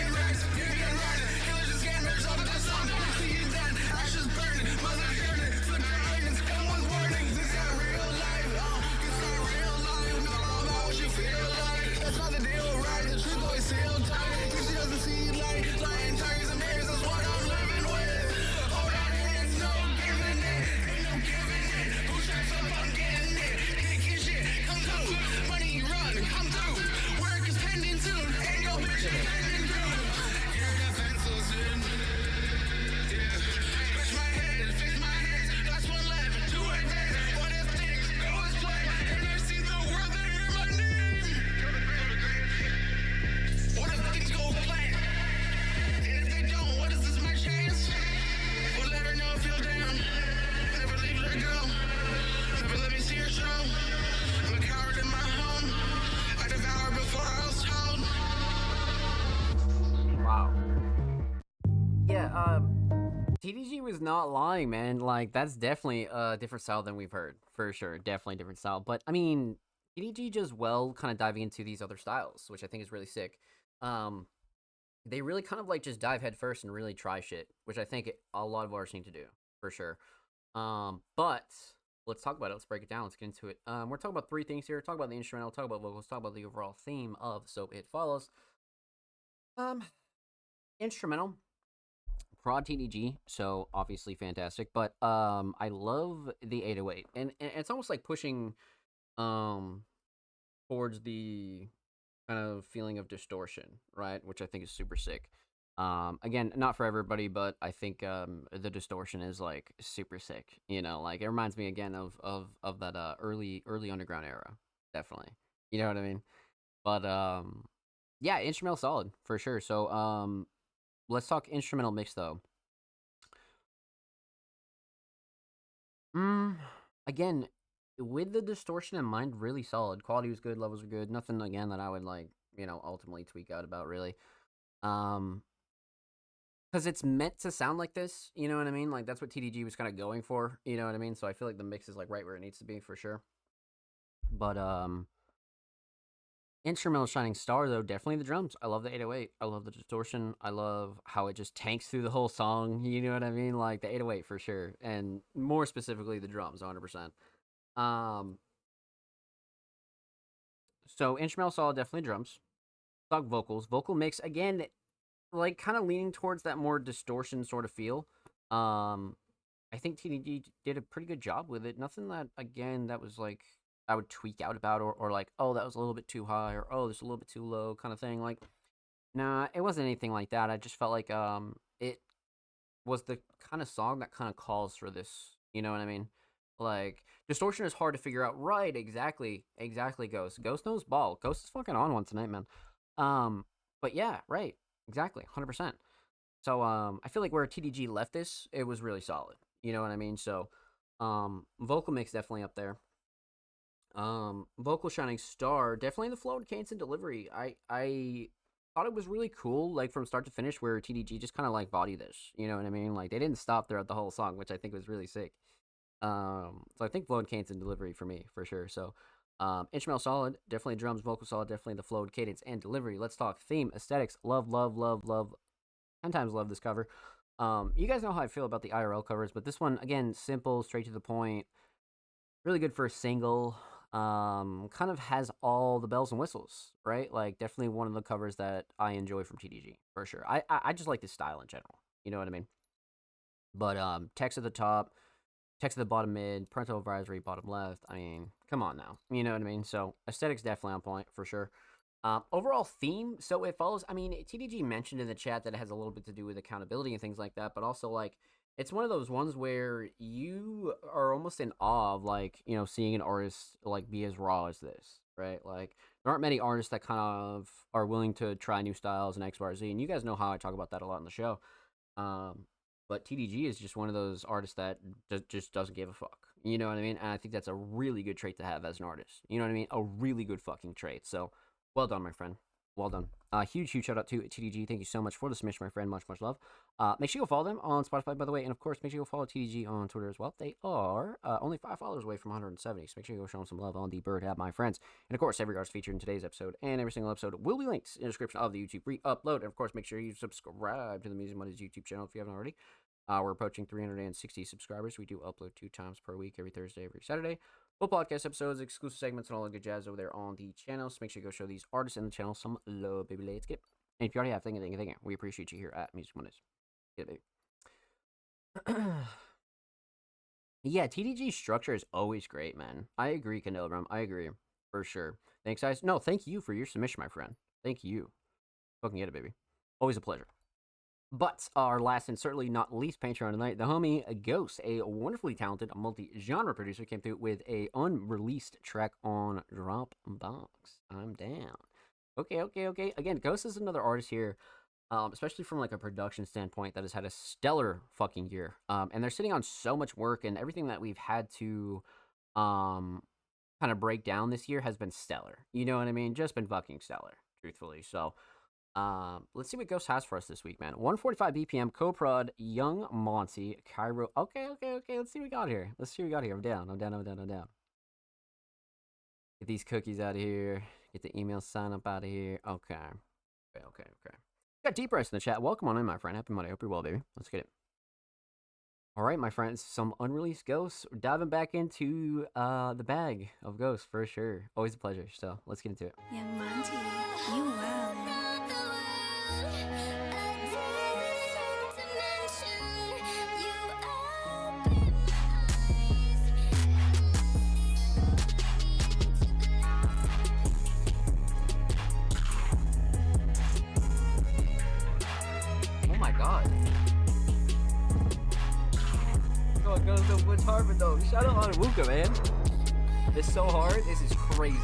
TDG was not lying, man. Like, that's definitely a different style than we've heard, for sure. Definitely a different style. But I mean, TDG just kind of diving into these other styles, which I think is really sick. Um, they really kind of like just dive head first and really try shit, which I think a lot of artists need to do, for sure. But let's talk about it. Let's break it down. Let's get into it. We're talking about three things here. Talk about the instrumental, talk about vocals, talk about the overall theme of So It Follows. Um, Instrumental, Prod TDG, so obviously fantastic. But I love the 808, and it's almost like pushing um towards the kind of feeling of distortion, right? Which I think is super sick. Again, not for everybody, but I think the distortion is like super sick. You know, like it reminds me again of that early underground era, definitely. You know what I mean? But yeah, instrumental solid for sure. So let's talk instrumental mix though. Mm, Again, with the distortion in mind, really solid. Quality was good, levels were good. Nothing again that I would like, ultimately tweak out about really. Um, because it's meant to sound like this, you know what I mean? Like that's what TDG was kind of going for, you know what I mean? So I feel like the mix is like right where it needs to be for sure. But instrumental shining star though, definitely the drums. I love the 808. I love the distortion. I love how it just tanks through the whole song. You know what I mean? Like the 808 for sure, and more specifically the drums, 100%. Um, so instrumental solid, definitely drums. Talk vocals, vocal mix again, like kind of leaning towards that more distortion sort of feel. Um, I think TDD did a pretty good job with it. Nothing that again that was like I would tweak out about or like, oh, that was a little bit too high or oh, this a little bit too low kind of thing. Like, nah, it wasn't anything like that. I just felt like it was the kind of song that kind of calls for this. You know what I mean? Like distortion is hard to figure out. Right, exactly. Ghost knows ball. Ghost is fucking on one tonight, man. Um, but yeah, right, exactly, 100%. So I feel like where TDG left this, it was really solid. You know what I mean? So vocal mix definitely up there. Vocal shining star, definitely the flow and cadence and delivery. I thought it was really cool, like from start to finish, where TDG just kind of like body this. You know what I mean? Like they didn't stop throughout the whole song, which I think was really sick. So I think flow and cadence and delivery for me for sure. So instrumental solid, definitely drums, vocal solid, definitely the flow, cadence, and delivery. Let's talk theme, aesthetics. Love, 10 times love this cover. You guys know how I feel about the IRL covers, but this one again, simple, straight to the point, really good for a single. Kind of has all the bells and whistles, right? Like definitely one of the covers that I enjoy from TDG for sure. I just like this style in general. You know what I mean? But text at the top, text at the bottom mid, parental advisory bottom left. I mean, come on now. You know what I mean? So aesthetics definitely on point for sure. Overall theme, so it follows. I mean, TDG mentioned in the chat that it has a little bit to do with accountability and things like that, but also like it's one of those ones where you are almost in awe of like seeing an artist like be as raw as this, right? Like there aren't many artists that kind of are willing to try new styles and X, Y, or Z, and you guys know how I talk about that a lot on the show. Um, but TDG is just one of those artists that just doesn't give a fuck. You know what I mean? And I think that's a really good trait to have as an artist. You know what I mean? A really good fucking trait. So well done, my friend. Well done. Huge shout out to TDG. Thank you so much for the submission, my friend. Much love. Make sure you go follow them on Spotify, by the way. And of course, make sure you go follow TDG on Twitter as well. They are only 5 followers away from 170. So make sure you go show them some love on the Bird app, my friends. And of course, every artist featured in today's episode and every single episode will be linked in the description of the YouTube re-upload. And of course, make sure you subscribe to the Music Mondays YouTube channel if you haven't already. We're approaching 360 subscribers. We do upload 2 times per week, every Thursday, every Saturday. Full podcast episodes, exclusive segments, and all the good jazz over there on the channel. So make sure you go show these artists in the channel some love, baby. Let's get it. And if you already have, thank you. We appreciate you here at Music Mondays. Get it, baby. Yeah, TDG structure is always great, man. I agree, Candelabrum. I agree. For sure. Thanks, guys. No, thank you for your submission, my friend. Thank you. Fucking get it, baby. Always a pleasure. But our last and certainly not least Patreon tonight, the homie Ghost, a wonderfully talented multi-genre producer, came through with a unreleased track on Dropbox. I'm down. Okay. Again, Ghost is another artist here, especially from like a production standpoint, that has had a stellar fucking year. And they're sitting on so much work, and everything that we've had to kind of break down this year has been stellar. You know what I mean? Just been fucking stellar, truthfully. So Let's see what Ghost has for us this week, man. 145 BPM, Coprod, Young Monty, Cairo. Okay. Let's see what we got here. I'm down. Get these cookies out of here. Get the email sign up out of here. Okay. Got Deep Rice in the chat. Welcome on in, my friend. Happy Monday. Hope you're well, baby. Let's get it. All right, my friends. Some unreleased ghosts. We're diving back into the bag of ghosts for sure. Always a pleasure. So let's get into it. Young Monty, you wow. Oh my god. Oh, goes to Woods Harvard though. Shout out on Wuka, man. It's so hard. This is crazy.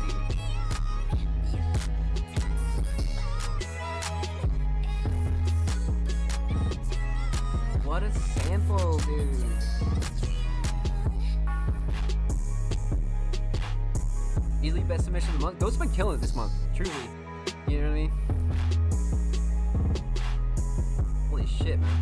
What a sample, dude. Easily best submission of the month. Ghost's been killing it this month. Truly. You know what I mean? Holy shit, man.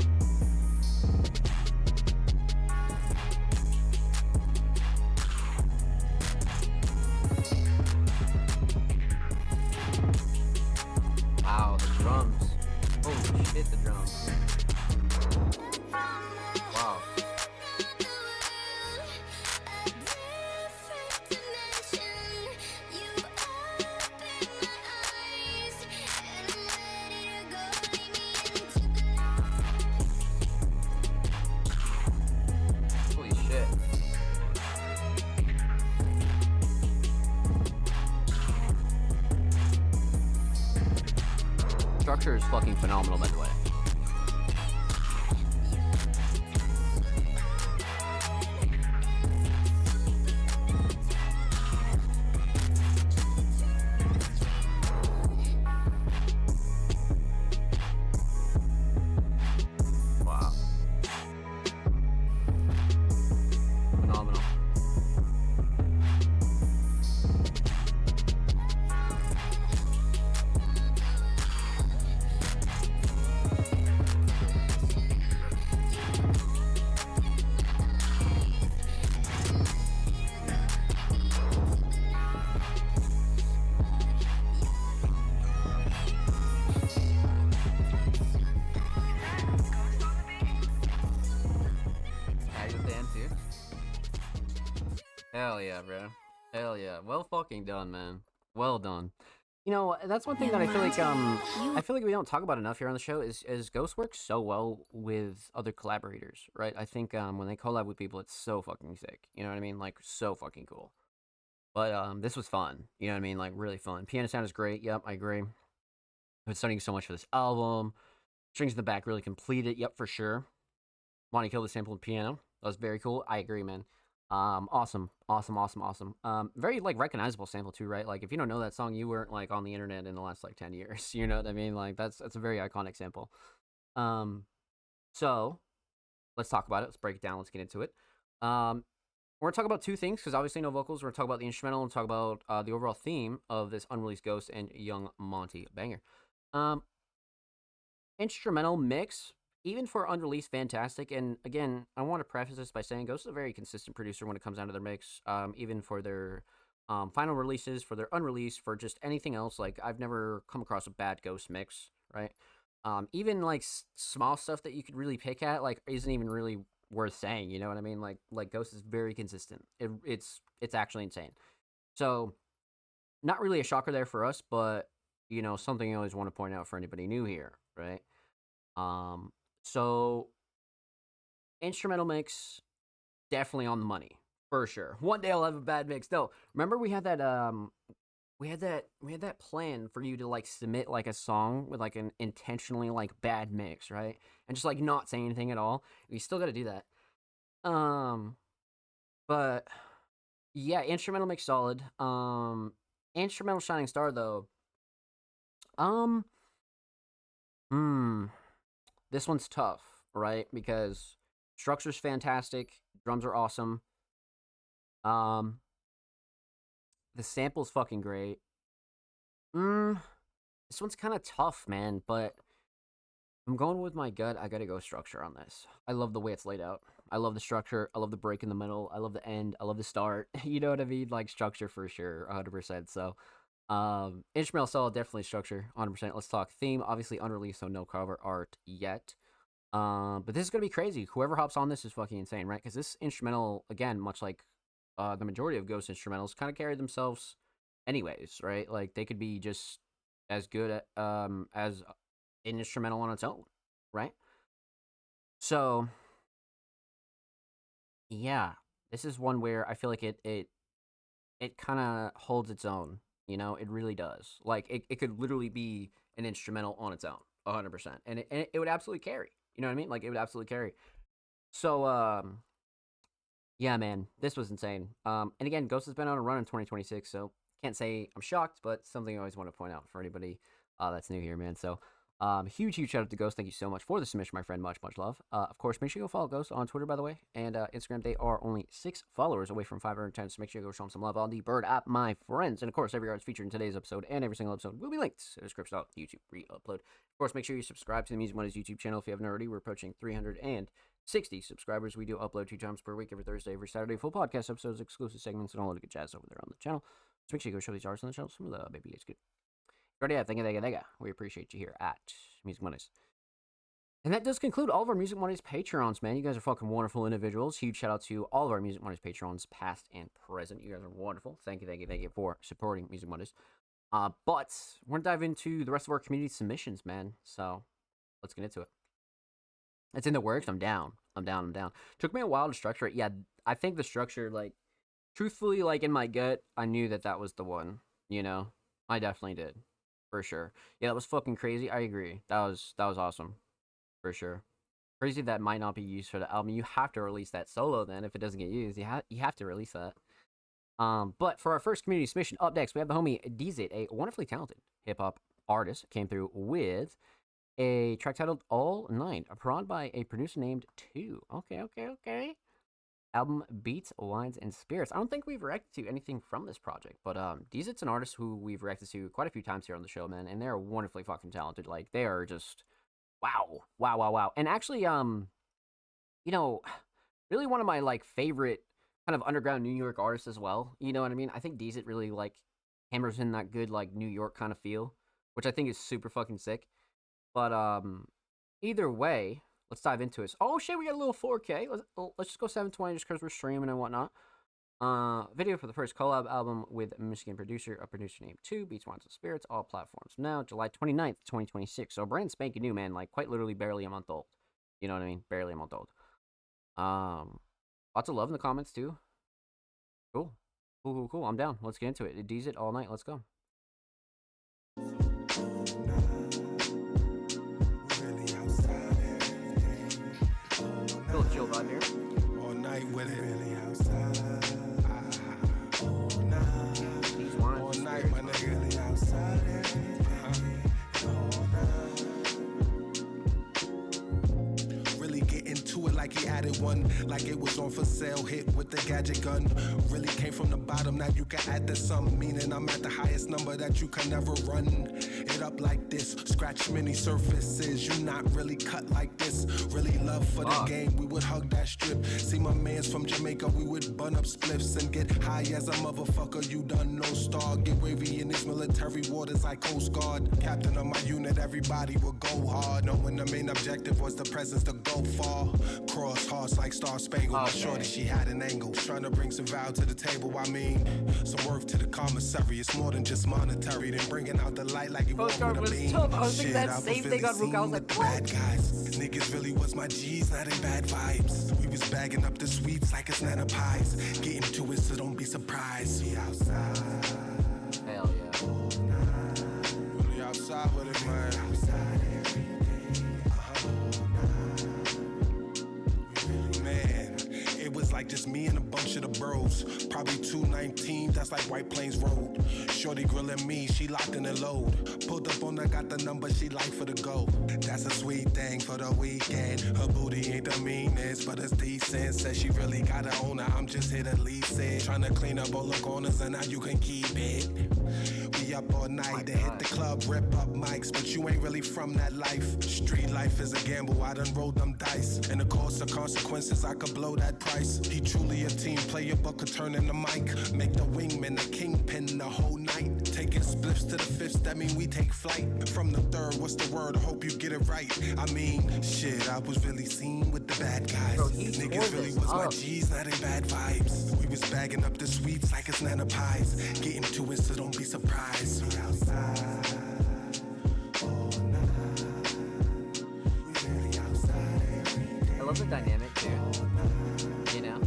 Wow, the drums. Holy shit, the drums. Wow. Holy shit. Structure is fucking phenomenal, by the way. Wow. Phenomenal. Yeah, you Dan too. Hell yeah, bro. Hell yeah. Well fucking done, man. Well done. You know, that's one thing that I feel like I feel like we don't talk about enough here on the show is Ghost works so well with other collaborators, right? I think when they collab with people, it's so fucking sick. You know what I mean? Like so fucking cool. But this was fun. You know what I mean? Like really fun. Piano sound is great. Yep, I agree. Been studying so much for this album. Strings in the back really complete it. Yep, for sure. Monty killed the sample and piano. That was very cool. I agree, man. Awesome. Very like recognizable sample too, right? Like if you don't know that song, you weren't like on the internet in the last like 10 years. You know what I mean? Like that's a very iconic sample. So let's talk about it. Let's break it down. Let's get into it. We're gonna talk about two things because obviously no vocals. We're gonna talk about the instrumental and talk about the overall theme of this unreleased Ghost and Young Monty banger. Instrumental mix, even for unreleased, fantastic. And again, I want to preface this by saying Ghost is a very consistent producer when it comes down to their mix. Even for their final releases, for their unreleased, for just anything else. Like I've never come across a bad Ghost mix, right? Even like small stuff that you could really pick at, like isn't even really worth saying. You know what I mean? Like Ghost is very consistent. It's actually insane. So not really a shocker there for us, but you know something I always want to point out for anybody new here, right? So instrumental mix definitely on the money for sure. One day I'll have a bad mix. No, remember we had that we had that plan for you to like submit like a song with like an intentionally like bad mix, right? And just like not say anything at all. We still got to do that. But yeah, instrumental mix solid. Instrumental shining star though. This one's tough, right? Because structure's fantastic, drums are awesome. The sample's fucking great. The This one's kind of tough, man, but I'm going with my gut. I gotta go structure on this. I love the way it's laid out. I love the structure. I love the break in the middle. I love the end. I love the start. You know what I mean? Like structure for sure, 100%. So, instrumental solo, definitely structure, 100%. Let's talk theme. Obviously unreleased, so no cover art yet. But this is gonna be crazy. Whoever hops on this is fucking insane, right? Because this instrumental, again, much like the majority of Ghost instrumentals, kind of carry themselves anyways, right? Like they could be just as good at, as an instrumental on its own, right? So yeah, this is one where I feel like it kind of holds its own. You know, it really does. Like it could literally be an instrumental on its own, 100%, and it would absolutely carry. You know what I mean? Like it would absolutely carry. So yeah, man, this was insane. And again, Ghost has been on a run in 2026, so can't say I'm shocked, but something I always want to point out for anybody that's new here, man. So huge shout out to Ghost. Thank you so much for the submission, my friend. Much love. Of course, make sure you go follow Ghost on Twitter, by the way, and Instagram. They are only 6 followers away from 510, so make sure you go show them some love on the Bird app, my friends. And of course, every artist featured in today's episode and every single episode will be linked in the description of the YouTube re-upload. Of course, make sure you subscribe to the Music Mondays YouTube channel if you haven't already. We're approaching 360 subscribers. We do upload 2 times per week, every Thursday, every Saturday, full podcast episodes, exclusive segments, and all the good jazz over there on the channel. So make sure you go show these artists on the channel some of the baby. It's good. Already have, thank you. We appreciate you here at Music Mondays. And that does conclude all of our Music Mondays Patrons, man. You guys are fucking wonderful individuals. Huge shout out to all of our Music Mondays Patrons, past and present. You guys are wonderful. Thank you for supporting Music Mondays. But we're gonna dive into the rest of our community submissions, man. So let's get into it. It's in the works. I'm down. Took me a while to structure it. Yeah, I think the structure, like, truthfully, like in my gut, I knew that was the one. You know, I definitely did. For sure. Yeah, that was fucking crazy. I agree. That was awesome. For sure. Crazy that might not be used for the album. You have to release that solo then. If it doesn't get used, you have to release that. But for our first community submission, up next, we have the homie Dizit, a wonderfully talented hip-hop artist, came through with a track titled All Night, prod by a producer named 2. Okay. Album Beats, Wines, and Spirits. I don't think we've reacted to anything from this project, but Dizit's an artist who we've reacted to quite a few times here on the show, man, and they're wonderfully fucking talented. Like, they are just wow. And actually, you know, really one of my, like, favorite kind of underground New York artists as well. You know what I mean? I think Dizit really, like, hammers in that good, like, New York kind of feel, which I think is super fucking sick. But either way, let's dive into it. Oh shit, we got a little 4K. Let's just go 720 just because we're streaming and whatnot. Video for the first collab album with Michigan producer, a producer named 2, Beats, Wines, and Spirits, all platforms now, July 29th, 2026. So brand spanking new, man. Like, quite literally barely a month old. You know what I mean? Barely a month old. Lots of love in the comments too. Cool. I'm down. Let's get into it. It D's it all night. Let's go. Little chill vibe here. All night with it. Really These wines, all night, my nigga. Really outside. Really get into it like he added one, like it was on for sale. Hit with the gadget gun. Really came from the bottom. Now you can add the sum, meaning I'm at the highest number that you can never run. It up like this, scratch many surfaces. You not really cut like this. Really love for the game, we would hug that strip. See my mans from Jamaica, we would bun up spliffs and get high as a motherfucker. You done no star, get wavy in these military waters like Coast Guard. Captain of my unit, everybody would go hard, knowing the main objective was the presence to go far. Cross hearts like Star Spangled. My shorty, she had an angle, trying to bring some value to the table. I mean, some worth to the commissary. It's more than just monetary. Then bringing out the light like it Coast Guard was tough. I was thinking that same thing on Rook. I was like, bad guys. Niggas really was my G's, now they bad vibes. We was bagging up the sweets like it's nana pies. Getting to it, so don't be surprised. We outside. Hell yeah. Really outside with it, man. Man, it was like just me and a bunch of the bros. Probably 219, that's like White Plains Road. Shorty grilling me, she locked in the load. Pulled up on her, got the number, she like for the go. That's a sweet thing for the weekend. Her booty ain't the meanest, but it's decent. Says she really got her own, I'm just here to lease it. Tryna clean up all the corners and now you can keep it. We stay up all night and hit the club, rip up mics, but you ain't really from that life. Street life is a gamble, I done rolled them dice. In the course of consequences, I could blow that price. He truly a team player, but could turn in the mic. Make the wingman a kingpin the whole night. Taking spliffs to the fifths, that mean we take flight. From the third, what's the word? I hope you get it right. I mean, shit, I was really seen with the bad guys. Bro, he Niggas really was my G's, now they bad vibes. We was bagging up the sweets like it's nana pies. Getting to it, so don't be surprised. We outside all night. We really outside every day. I love the dynamic too. You know?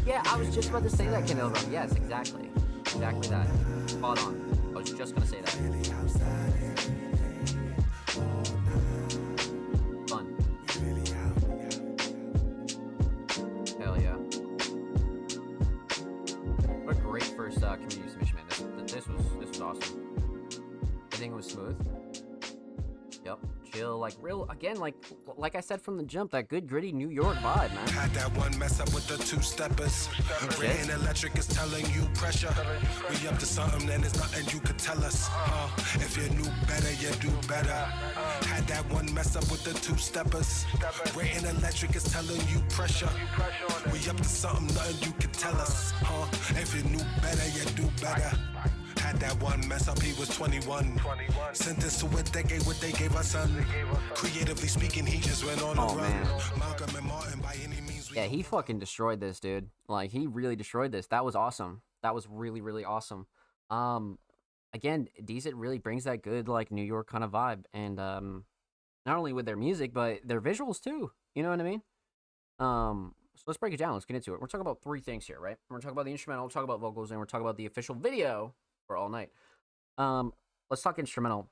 Yeah, I was just about to say that, Kendall Rum. Yes, exactly. Exactly that. Spot on. I was just gonna say that. Really outside every day. All night. Fun. We really out. Hell yeah. What a great first community submission, man. This was awesome. Everything was smooth. Yep. Chill, like real, again, like I said from the jump, that good gritty New York vibe, man. Had that one mess up with the two-steppers. Rain electric is telling you pressure. We up to something, then there's nothing you could tell us. If you knew better, you do better. Had that one mess up with the two-steppers. Rain electric is telling you pressure. We up to something, nothing you could tell us. If you knew better, you do better. Had that one mess up, he was 21. Sentenced to a decade, what they gave us, son. Creatively speaking, he just went on a run. Man. Malcolm and Martin, by any means. Yeah, he fucking destroyed this, dude. Like, he really destroyed this. That was awesome. That was really, really awesome. Again, Decent really brings that good, like, New York kind of vibe. And, not only with their music, but their visuals, too. You know what I mean? So let's break it down. Let's get into it. We're talking about three things here, right? We're talking about the instrumental, we're talking about vocals, and we're talking about the official video for All Night. Let's talk instrumental.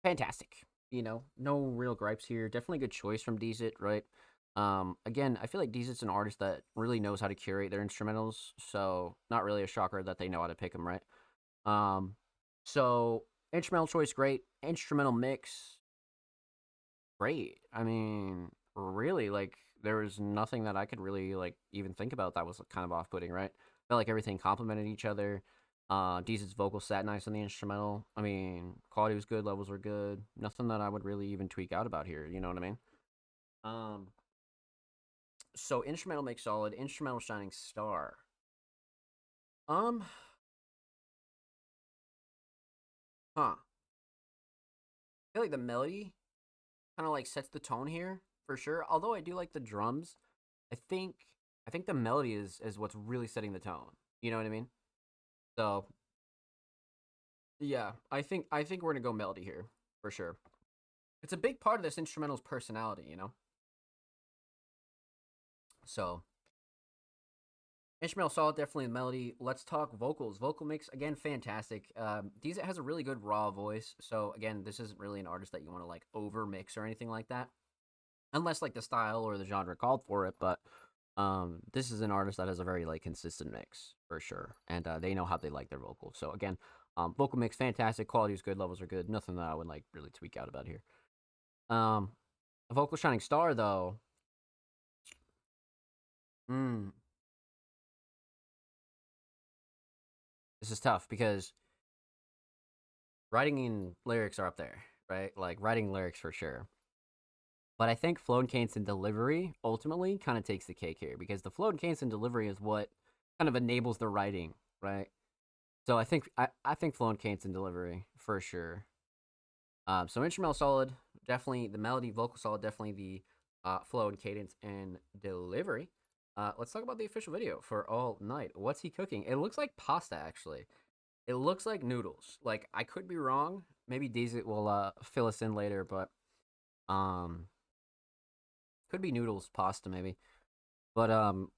Fantastic. You know, no real gripes here. Definitely good choice from Deezit, right? Again, I feel like Deezit's an artist that really knows how to curate their instrumentals, so not really a shocker that they know how to pick them, right? So instrumental choice, great. Instrumental mix, great. I mean, really, like, there was nothing that I could really, like, even think about that was kind of off-putting, right? Felt like everything complemented each other. Deezit's vocals sat nice on the instrumental. I mean, quality was good, levels were good. Nothing that I would really even tweak out about here, you know what I mean? So instrumental makes solid, instrumental shining star. I feel like the melody kind of like sets the tone here for sure. Although I do like the drums, I think the melody is what's really setting the tone. You know what I mean? So yeah, I think we're gonna go melody here for sure. It's a big part of this instrumental's personality, you know. So instrumental solid, definitely the melody. Let's talk vocals. Vocal mix, again, fantastic. Deezit has a really good raw voice. So again, this isn't really an artist that you want to like over mix or anything like that, unless like the style or the genre called for it. But this is an artist that has a very like consistent mix for sure, and they know how they like their vocals. So again, vocal mix fantastic, quality is good, levels are good. Nothing that I would like really tweak out about here. A vocal shining star though. This is tough because writing and lyrics are up there, right? Like writing lyrics for sure. But I think flow and cadence and delivery ultimately kind of takes the cake here because the flow and cadence and delivery is what kind of enables the writing, right? So I think flow and cadence and delivery for sure. So instrumental solid, definitely the melody, vocal solid, definitely the flow and cadence and delivery. Let's talk about the official video for All Night. What's he cooking? It looks like pasta, actually. It looks like noodles. Like, I could be wrong. Maybe Deezit will fill us in later, but could be noodles, pasta, maybe. But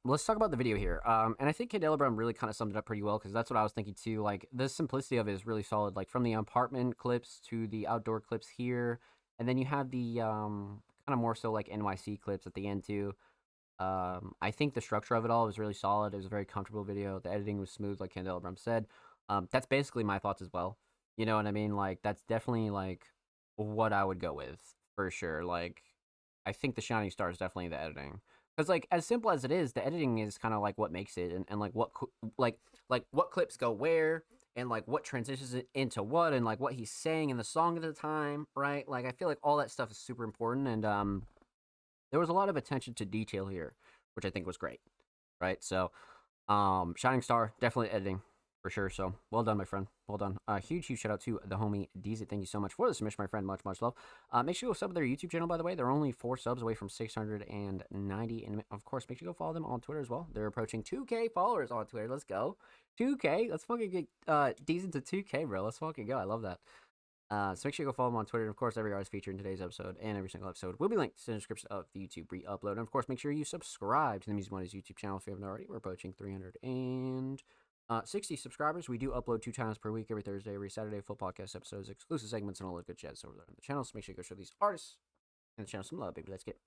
let's talk about the video here. And I think Kid Elebrum really kind of summed it up pretty well because that's what I was thinking too. Like, the simplicity of it is really solid. Like, from the apartment clips to the outdoor clips here, and then you have the kind of more so like NYC clips at the end too. I think the structure of it all was really solid. It was a very comfortable video. The editing was smooth, like Kendall Abram said. That's basically my thoughts as well. You know what I mean? Like, that's definitely, like, what I would go with, for sure. Like, I think the shining star is definitely the editing. Because, like, as simple as it is, the editing is kind of, like, what makes it. And like, what clips go where. and like what transitions it into what, and like what he's saying in the song at the time, right? Like I feel like all that stuff is super important, and there was a lot of attention to detail here, which I think was great, right? So Shining Star, definitely editing for sure. So well done, my friend. Well done. Huge shout out to the homie Deezy. Thank you so much for the submission, my friend. Much love. Make sure you go sub to their YouTube channel, by the way. They're only 4 subs away from 690. And of course, make sure you go follow them on Twitter as well. They're approaching 2K followers on Twitter. Let's go. 2K. Let's fucking get Deezy to 2K, bro. Let's fucking go. I love that. So make sure you go follow them on Twitter. And of course, every artist featured in today's episode and every single episode will be linked in the description of the YouTube re-upload. And of course, make sure you subscribe to the Music Mondays YouTube channel if you haven't already. We're approaching 360 subscribers. We do upload 2 times per week, every Thursday, every Saturday, full podcast episodes, exclusive segments, and all that good jazz over there on the channel. So make sure you go show these artists and the channel some love, baby. Let's get.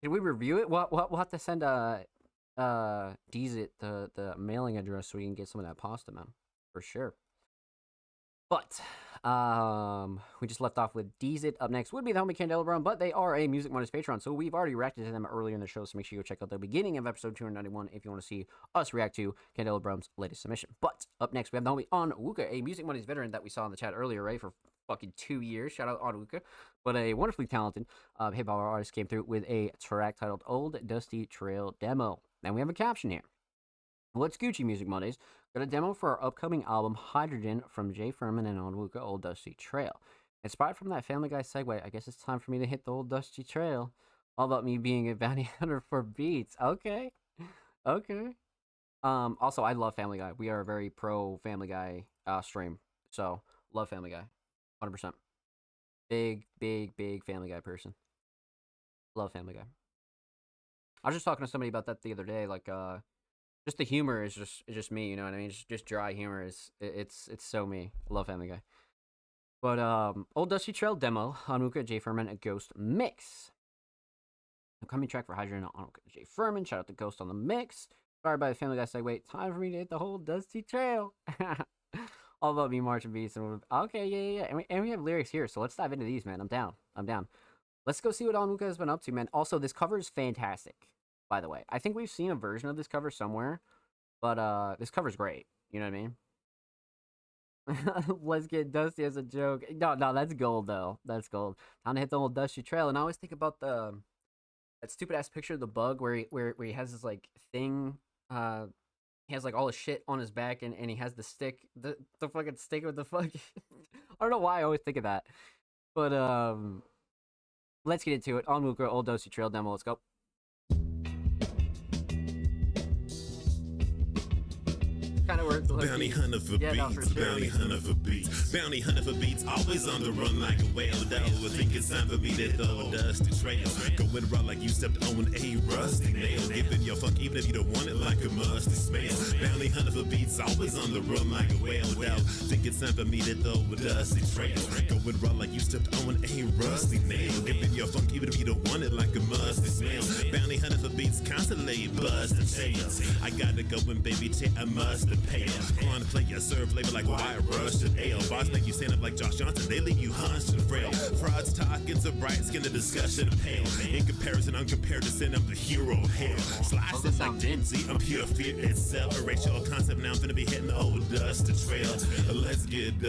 Did we review it? We'll have to send Deezit the mailing address so we can get some of that pasta, man, for sure. But we just left off with Deezit. Up next would be the homie Candela Brown, but they are a Music Mondays Patreon, so we've already reacted to them earlier in the show, so make sure you go check out the beginning of episode 291 if you want to see us react to Candela Brown's latest submission. But up next, we have the homie Onwuka, a Music Mondays veteran that we saw in the chat earlier, right, for fucking 2 years. Shout out Onwuka. But a wonderfully talented hip-hop artist came through with a track titled Old Dusty Trail Demo. And we have a caption here. What's Gucci, Music Mondays? Got a demo for our upcoming album, Hydrogen, from Jay Furman and Onwuka, Old Dusty Trail. Inspired from that Family Guy segue, I guess it's time for me to hit the Old Dusty Trail. All about me being a bounty hunter for beats. Okay. Also, I love Family Guy. We are a very pro Family Guy stream. So, love Family Guy. 100%. Big Family Guy person. Love Family Guy. I was just talking to somebody about that the other day, like, just the humor is just me, you know what I mean? Just dry humor it's so me. Love Family Guy. But Old Dusty Trail demo, Onwuka, Jay Furman, a Ghost mix. Upcoming track for Hydrogen, Onwuka, Jay Furman. Shout out to Ghost on the mix. Inspired by the Family Guy segue. Time for me to hit the whole Dusty Trail. All about me marching beats and okay, yeah. And we have lyrics here, so let's dive into these, man. I'm down. Let's go see what Onwuka has been up to, man. Also, this cover is fantastic. By the way, I think we've seen a version of this cover somewhere, but this cover's great. You know what I mean? Let's get Dusty as a joke. No, that's gold though. That's gold. Time to hit the old Dusty Trail. And I always think about that stupid ass picture of the bug where he has this like thing. He has like all his shit on his back, and he has the stick, the fucking stick with the fucking. I don't know why I always think of that, but let's get into it. Onwuka, Old Dusty Trail demo. Let's go. Bounty hunter for beats, bounty hunter for beats, bounty hunter for beats, always on the run like a whale. Though I think it's time for me to throw a dusty trail. Going raw like you stepped on a rusty nail. Giving your funk even if you don't want it like a musty smell. Bounty hunter for beats, always on the run like a whale. Though I think it's time for me to throw a dusty trail. Going raw like you stepped on a rusty nail. Giving your funk even if you don't want it like a musty smell. Bounty hunter for beats, constantly busting tails. I gotta go and baby take a mustard pale. On to play your serve labor like wire rush and ale. Boss make you stand up like Josh Johnson, they leave you hunched and frail. Frauds talking so bright skin, the discussion pale. In comparison, uncompared to sin, I'm the hero of hell. Slicing like Denzi, I'm pure fear itself. A racial concept, now I'm finna be hitting the old dusty trail. Let's get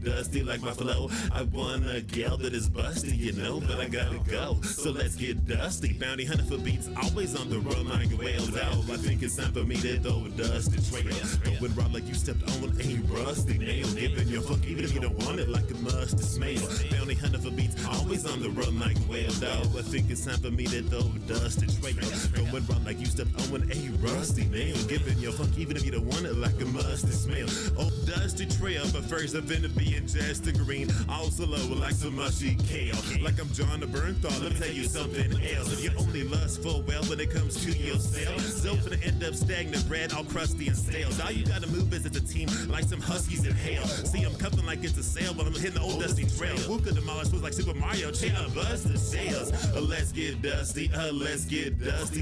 dusty like my flow. I want a gal that is busty, you know, but I gotta go. So let's get dusty. Bounty hunter for beats, always on the run like a whale. I think it's time for me to throw a dusty trail. Going raw like you stepped on a rusty nail. Giving your fuck even if you don't want it like a musty smell. Bounty hunter for beats, always on the run like a whale. I think it's time for me to throw a dusty trail. Going raw like you stepped on a rusty nail. Giving your fuck even if you don't want it like a musty smell. Oh, dusty trail, but first I'm finna be in just the green. Also low like some mushy kale. Like I'm John the Bernthal, let me tell you something else. If you only lust for well when it comes to yourself, so finna end up stagnant, red, all crusty and stale. All you gotta move is as a team, like some huskies in hell. See, I'm cuffing like it's a sale, but I'm hitting the old dusty trail. Wooka demolish was like Super Mario, China busted sales. Let's get dusty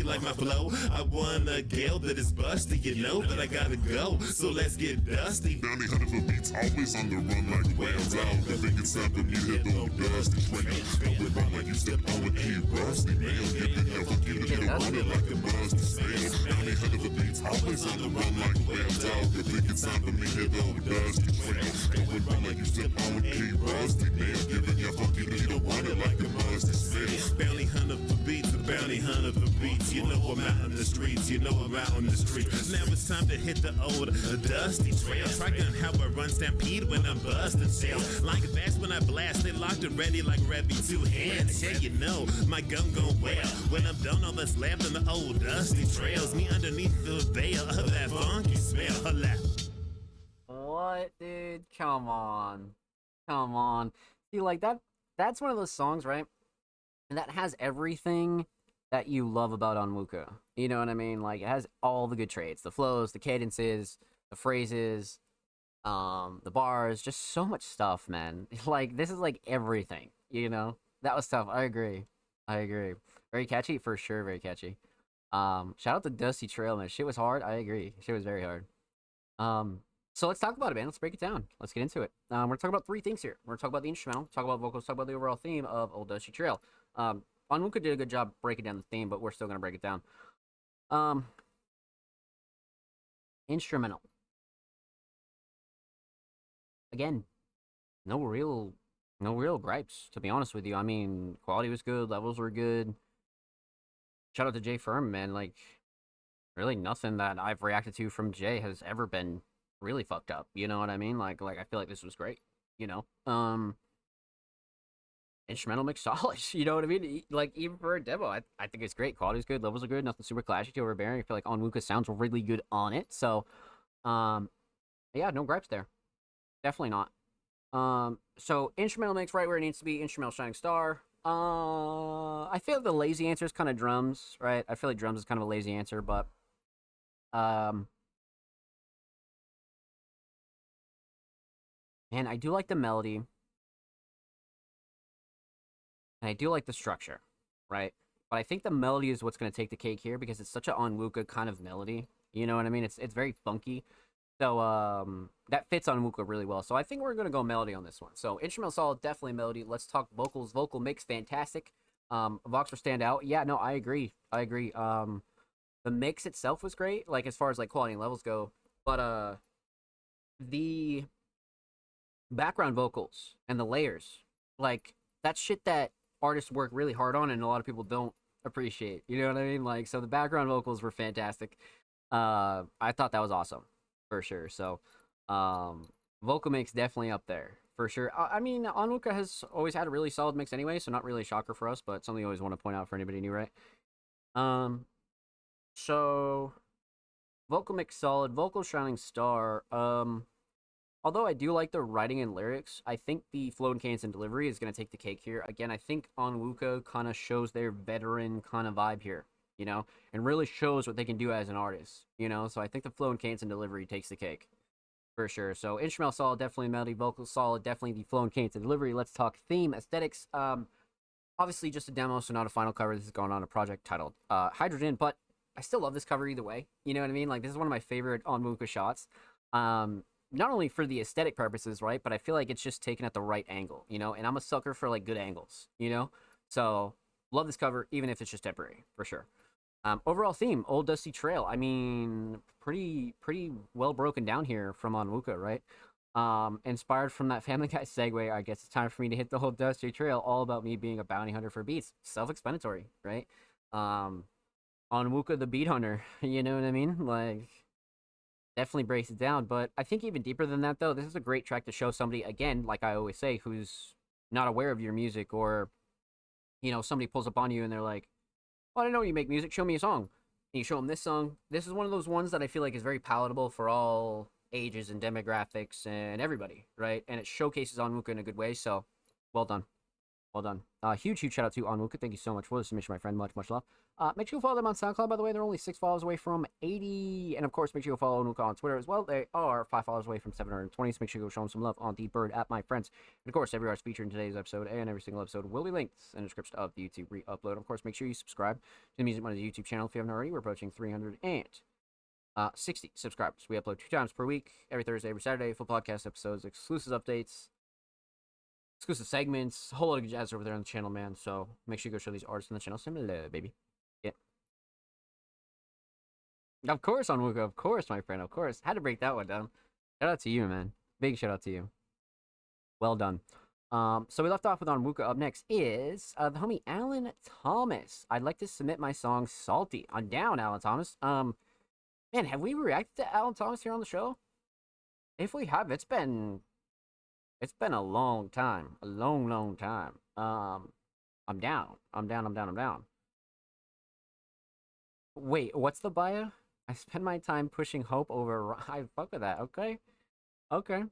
like my flow. I want a gal that is busty, you know, but I gotta go. So let's get dusty. Bounty hunter for beats, always on the run like whales out. I think it's time for me to hit the old dusty trail. Going wrong like you stepped on a rusty nail. Giving your fuck funky, the beat run it like a buzz to space. Bounty hunter for beats, always on the run like a whale dog. You think it's time for me to go dusty trail? Going wrong like you step on a rusty nail. Giving your funky beat a run it like a buzz to space. Bounty hunter for beats, a bounty hunter for beats. You know I'm out in the streets, you know I'm out on the streets. Now it's time to hit the old dusty trail. Try gun how I run stampede when I'm busting shells. Like that's when I blast, they locked and ready like Revy 2 hands. Yeah, you know, my gun gon' well. When I'm done, all that's left in the old dusty trails. Me underneath the veil of that funky smell. Hola. What, dude? Come on. Come on. See, like, that's one of those songs, right? And that has everything that you love about Onwuka. You know what I mean? Like, it has all the good traits. The flows, the cadences, the phrases, the bars, just so much stuff, man. Like, this is, like, everything, you know? That was tough. I agree. Very catchy, for sure, very catchy. Shout out to Dusty Trail, man. Shit was hard. I agree. Shit was very hard. So let's talk about it, man. Let's break it down. Let's get into it. We're gonna talk about three things here. We're gonna talk about the instrumental, talk about vocals, talk about the overall theme of Old Dusty Trail. Onwuka did a good job breaking down the theme, but we're still gonna break it down. Instrumental. Again, no real gripes, to be honest with you. I mean, quality was good, levels were good. Shout out to Jay Firm, man. Like, really nothing that I've reacted to from Jay has ever been really fucked up. You know what I mean? Like I feel like this was great, you know? Instrumental mix solid, you know what I mean? Like, even for a demo, I think it's great. Quality's good, levels are good, nothing super clashy, too overbearing. I feel like Onwuka sounds really good on it. So, yeah, no gripes there. Definitely not. So instrumental mix right where it needs to be. Instrumental Shining Star. I feel like the lazy answer is kind of drums, right? I feel like drums is kind of a lazy answer, but man, I do like the melody, and I do like the structure, right? But I think the melody is what's going to take the cake here because it's such an Onwuka kind of melody. You know what I mean? It's very funky. So that fits Onwuka really well. So I think we're going to go melody on this one. So instrumental solid, definitely melody. Let's talk vocals. Vocal mix, fantastic. Voxer stand out. Yeah, no, I agree. The mix itself was great, like as far as like quality and levels go. But the background vocals and the layers, like that's shit that artists work really hard on and a lot of people don't appreciate. You know what I mean? Like, so the background vocals were fantastic. I thought that was awesome. For sure. So, vocal mix definitely up there for sure. I mean, Onwuka has always had a really solid mix anyway, so not really a shocker for us, but something you always want to point out for anybody new, right? So vocal mix solid, vocal Shining Star. Although I do like the writing and lyrics, I think the flow and cadence and delivery is going to take the cake here. Again, I think Onwuka kind of shows their veteran kind of vibe here, you know, and really shows what they can do as an artist, you know? So I think the flow and cadence and delivery takes the cake, for sure. So instrumental solid, definitely melody, vocal solid, definitely the flow and cadence and delivery. Let's talk theme, aesthetics. Obviously just a demo, so not a final cover. This is going on a project titled Hydrogen, but I still love this cover either way, you know what I mean? Like, this is one of my favorite Onwuka shots. Not only for the aesthetic purposes, right, but I feel like it's just taken at the right angle, you know? And I'm a sucker for, like, good angles, you know? So love this cover, even if it's just temporary, for sure. Overall theme, Old Dusty Trail. I mean, pretty well broken down here from Onwuka, right? Inspired from that Family Guy segue, I guess it's time for me to hit the whole Dusty Trail, all about me being a bounty hunter for beats. Self-explanatory, right? Onwuka the beat hunter, you know what I mean? Like, definitely breaks it down. But I think even deeper than that, though, this is a great track to show somebody, again, like I always say, who's not aware of your music, or, you know, somebody pulls up on you and they're like, well, I didn't know you make music. Show me a song. And you show them this song. This is one of those ones that I feel like is very palatable for all ages and demographics and everybody, right? And it showcases Onwuka in a good way. So, well done. Well done. Huge shout out to Onwuka. Thank you so much for the submission, my friend. Much love. Make sure you follow them on SoundCloud, by the way. They're only 6 followers away from 80. And, of course, make sure you follow Onwuka on Twitter as well. They are 5 followers away from 720. So make sure you go show them some love on the Bird app, my friends. And, of course, every artist featured in today's episode and every single episode will be linked in the description of the YouTube re-upload. Of course, make sure you subscribe to the Music Money's YouTube channel if you haven't already. We're approaching 360 subscribers. We upload 2 times per week, every Thursday, every Saturday, full podcast episodes, exclusive updates, exclusive segments, a whole lot of jazz over there on the channel, man. So make sure you go show these artists on the channel some love, baby. Yeah. Of course, Onwuka. Of course, my friend. Of course. Had to break that one down. Shout out to you, man. Big shout out to you. Well done. So we left off with Onwuka. Up next is the homie Alan Thomas. I'd like to submit my song "Salty." I'm down, Alan Thomas. Man, have we reacted to Alan Thomas here on the show? If we have, it's been a long time. A long, long time. I'm down. I'm down. I'm down. I'm down. Wait, what's the bio? I spend my time pushing hope over. I fuck with that. Okay. Okay.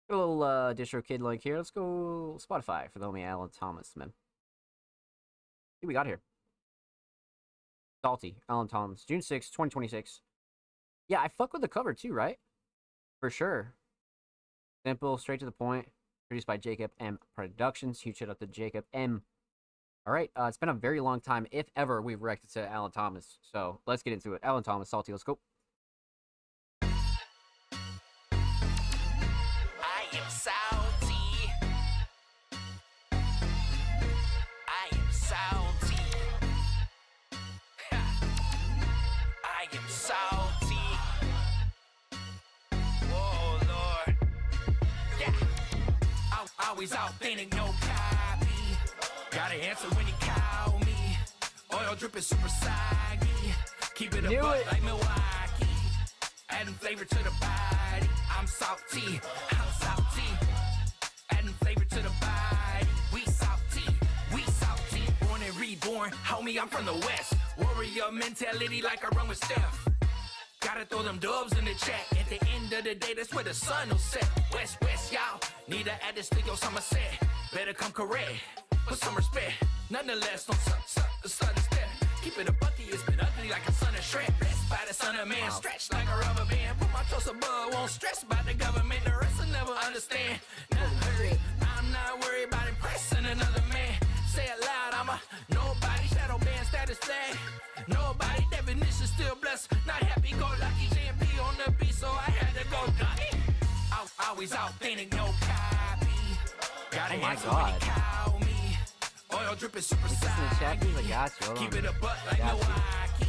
A little distro kid like here. Let's go Spotify for the homie Alan Thomas, man. What we got here? Salty, Alan Thomas, June 6, 2026. Yeah, I fuck with the cover too, right? For sure. Simple, straight to the point. Produced by Jacob M Productions. Huge shout out to Jacob M. All right, it's been a very long time, if ever, we've reacted to Alan Thomas. So let's get into it. Alan Thomas, Salty, let's go. I am salty. I am salty. I am salty. Whoa, Lord. Yeah. Always authentic, no copy. Gotta answer when you call me. Oil dripping super saggy. Keep it a buck like Milwaukee. Adding flavor to the body. I'm salty. I'm salty. Adding flavor to the body. We salty. We salty. Born and reborn. Homie, I'm from the West. Warrior mentality like I run with Steph. Gotta throw them dubs in the chat. At the end of the day, that's where the sun will set. West, West, y'all. Need to add this to your summer set. Better come correct. Put some respect. Nonetheless, don't suck step. Keep it a bucky, it's been ugly like a son of Shrek. Blessed by the son of man, stretched like a rubber band. Put my toes above, won't stress about the government. The rest will never understand. Not hurry, I'm not worried about impressing another man. Say it loud, I'm a nobody, shadow band status flag. Nobody, definition still blessed. Not happy, go lucky, JMP on the beat, so I had to go dummy. Always authentic, no copy. Gotta answer when you call me. Oil dripping super saggy. Keep it a butt like Milwaukee.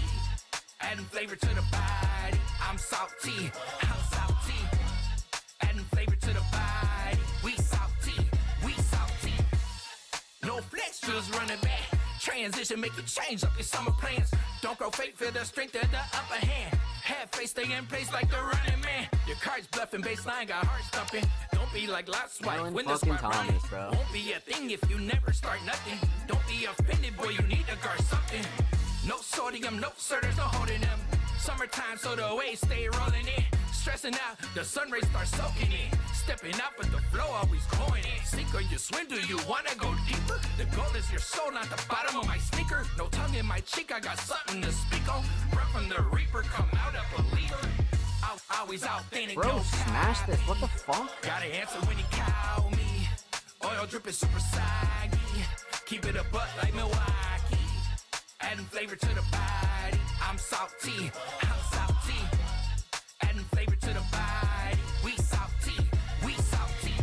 Adding flavor to the body. I'm salty. I'm salty. Adding flavor to the body. We salty. We salty. No flex, just running back. Transition, make you change up your summer plans. Don't grow fake, feel the strength of the upper hand. Half face, stay in place like the running man. Your cards bluffing, baseline got heart stumping. Don't be like Lot's wife when the spot running. Won't be a thing if you never start nothing. Don't be offended, boy, you need to guard something. No sodium, no sir, there's no holding them. Summertime, so the waves stay rolling in. Stressing out, the sun rays start soaking in. Stepping out, but the flow always going in. Sink or you swim, do you wanna go deeper? The goal is your soul, not the bottom of my sneaker. No tongue in my cheek, I got something to speak on. Run from the reaper, come out a believer. Always authentic, bro, smash this, what the fuck? Gotta answer when you call me. Oil dripping super saggy. Keep it a butt like Milwaukee. Adding flavor to the body. I'm salty. I'm salty. Adding flavor to the body. We salty. We salty.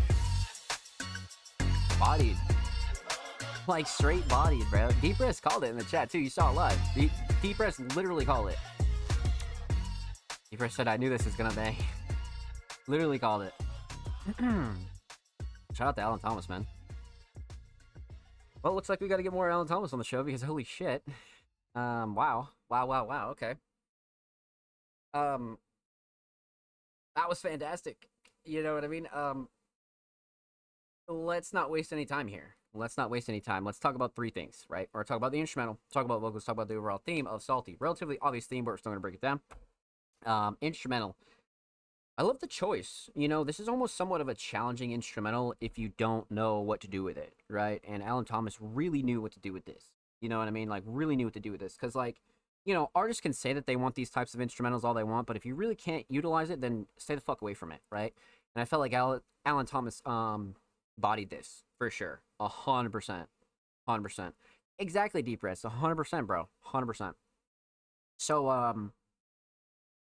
Bodied. Like straight bodied, bro. Deep Press called it in the chat too. You saw it live. Deep Press literally called it. Deep Press said, I knew this was gonna bang. Literally called it. Shout out to Alan Thomas, man. Well, it looks like we gotta get more Alan Thomas on the show because holy shit. Wow. Wow. Okay. That was fantastic. You know what I mean? Let's not waste any time here. Let's talk about three things, right? Or talk about the instrumental, talk about vocals, talk about the overall theme of Salty. Relatively obvious theme, but we're still gonna break it down. Instrumental. I love the choice. You know, this is almost somewhat of a challenging instrumental if you don't know what to do with it, right? And Alan Thomas really knew what to do with this. You know what I mean? Like, really knew what to do with this. Because, like, you know, artists can say that they want these types of instrumentals all they want, but if you really can't utilize it, then stay the fuck away from it, right? And I felt like Alan Thomas bodied this, for sure. 100%. 100%. Exactly, Deep Press. 100%, bro. 100%. So,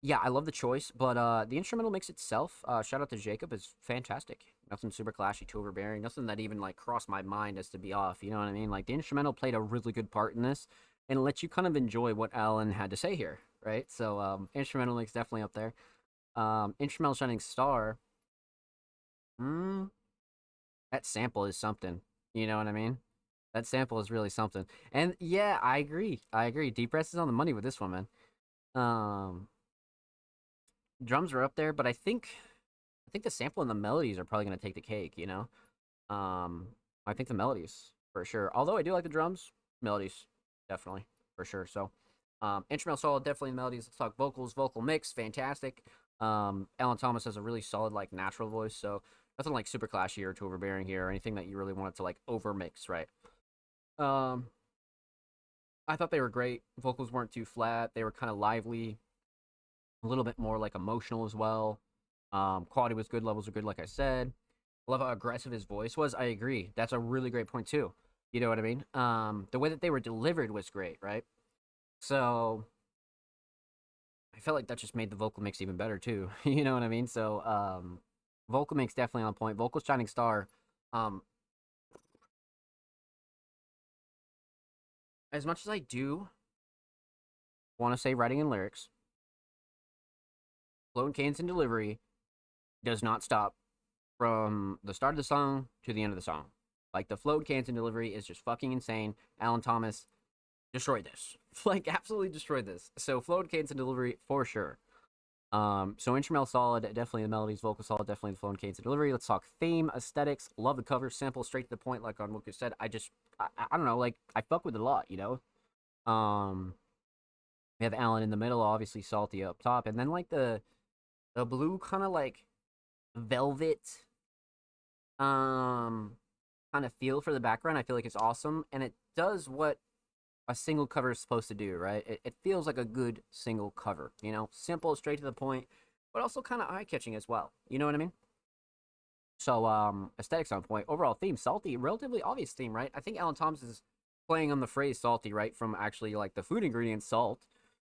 yeah, I love the choice, but the instrumental mix itself, shout out to Jacob, is fantastic. Nothing super clashy, too overbearing, nothing that even, like, crossed my mind as to be off, you know what I mean? Like, the instrumental played a really good part in this, and let you kind of enjoy what Alan had to say here, right? So instrumental mix definitely up there. Instrumental shining star. Mm, that sample is something. You know what I mean? That sample is really something. And yeah, I agree. I agree. Deep Press is on the money with this one, man. Um, drums are up there, but I think the sample and the melodies are probably gonna take the cake. Um, I think the melodies for sure. Although I do like the drums, melodies definitely for sure. So, instrumental solid, definitely the melodies. Let's talk vocals. Vocal mix, fantastic. Alan Thomas has a really solid like natural voice, so nothing like super clashy or too overbearing here, or anything that you really wanted to like overmix, right? Um, I thought they were great. Vocals weren't too flat. They were kind of lively, a little bit more like emotional as well. Quality was good. Levels were good, like I said. I love how aggressive his voice was. I agree. That's a really great point too. You know what I mean? The way that they were delivered was great, right? So I felt like that just made the vocal mix even better too. You know what I mean? So vocal mix definitely on point. Vocal shining star. Um, as much as I do want to say writing and lyrics, flow and cadence and delivery does not stop from the start of the song to the end of the song. Like the flow and cadence and delivery is just fucking insane. Alan Thomas destroyed this. Like absolutely destroyed this. So flow and cadence and delivery for sure. So instrumental solid, definitely the melodies, vocal solid, definitely the flow and cadence and delivery. Let's talk theme, aesthetics. Love the cover, simple, straight to the point, like on Lukas said. I don't know, like I fuck with it a lot, We have Alan in the middle, obviously salty up top, and then like the blue kind of like velvet kind of feel for the background. I feel like it's awesome, and it does what a single cover is supposed to do, right? It feels like a good single cover, simple, straight to the point, but also kind of eye catching as well. You know what I mean? So aesthetics on point. Overall theme, salty, relatively obvious theme, right? I think Alan Thomas is playing on the phrase salty, right? From actually like the food ingredient salt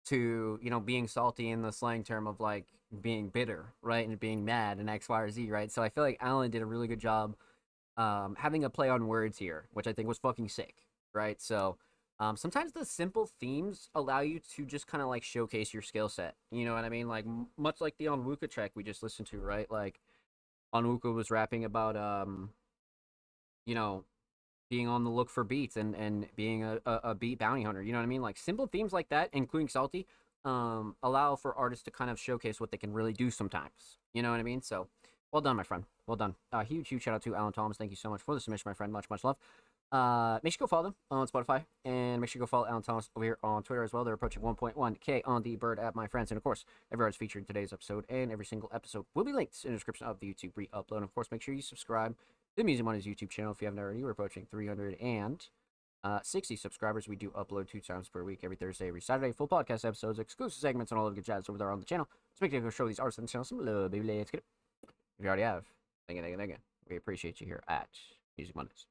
to, being salty in the slang term of like being bitter, right? And being mad and X, Y, or Z, right? So I feel like Alan did a really good job having a play on words here, which I think was fucking sick, right? So sometimes the simple themes allow you to just kind of like showcase your skill set. You know what I mean? Like much like the Onwuka track we just listened to, right? Like Onwuka was rapping about you know, being on the look for beats and being a beat bounty hunter. You know what I mean? Like simple themes like that, including salty, allow for artists to kind of showcase what they can really do sometimes. You know what I mean? So well done, my friend. Well done. Huge shout out to Alan Thomas. Thank you so much for the submission, my friend. Much love. Make sure you go follow them on Spotify, and make sure you go follow Alan Thomas over here on Twitter as well. They're approaching 1.1K on the Bird app, my friends. And of course, every artist featured in today's episode and every single episode will be linked in the description of the YouTube re-upload. And of course, make sure you subscribe to the Music Money's YouTube channel if you haven't already. We're approaching 360 subscribers. We do upload 2 times per week, every Thursday, every Saturday. Full podcast episodes, exclusive segments, and all of the good jazz over there on the channel. So make sure you go show these artists on the channel some love, baby. Let's get it. If you already have, thank you. We appreciate you here at Music Mondays.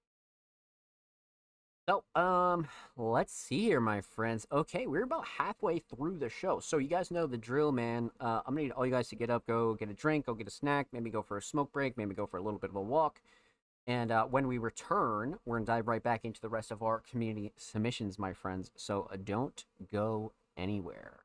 So, let's see here, my friends. Okay, we're about halfway through the show. So you guys know the drill, man. I'm gonna need all you guys to get up, go get a drink, go get a snack, maybe go for a smoke break, maybe go for a little bit of a walk. And when we return, we're gonna dive right back into the rest of our community submissions, my friends. So don't go anywhere.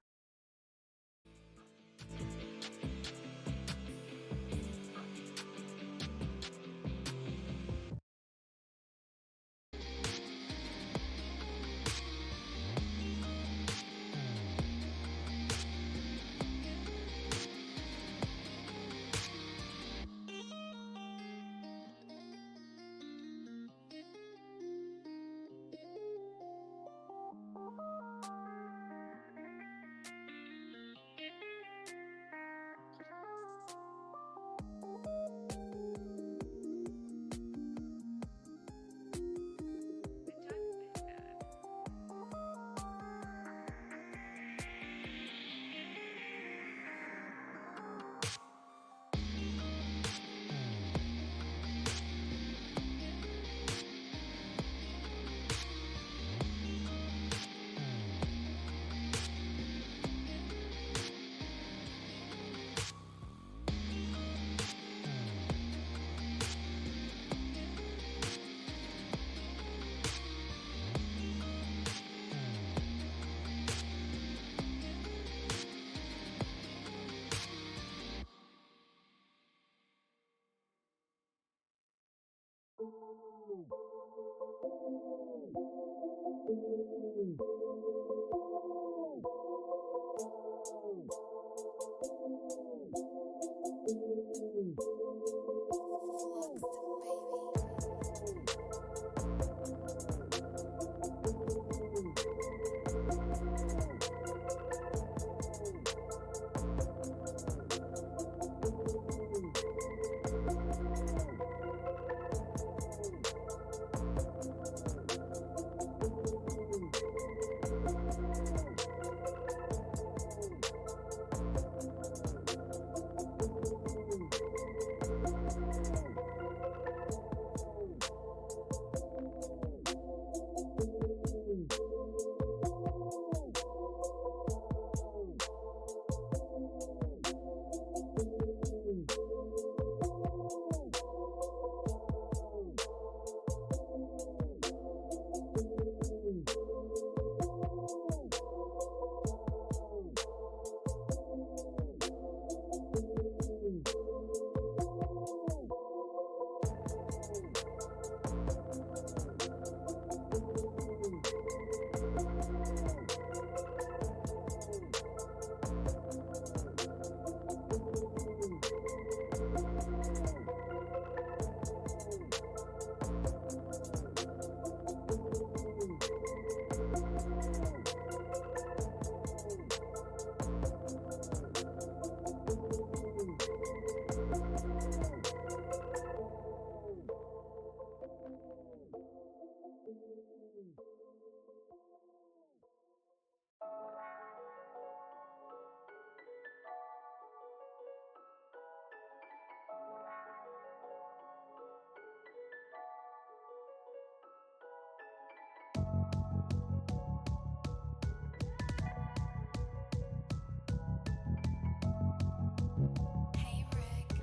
Hey, Rick.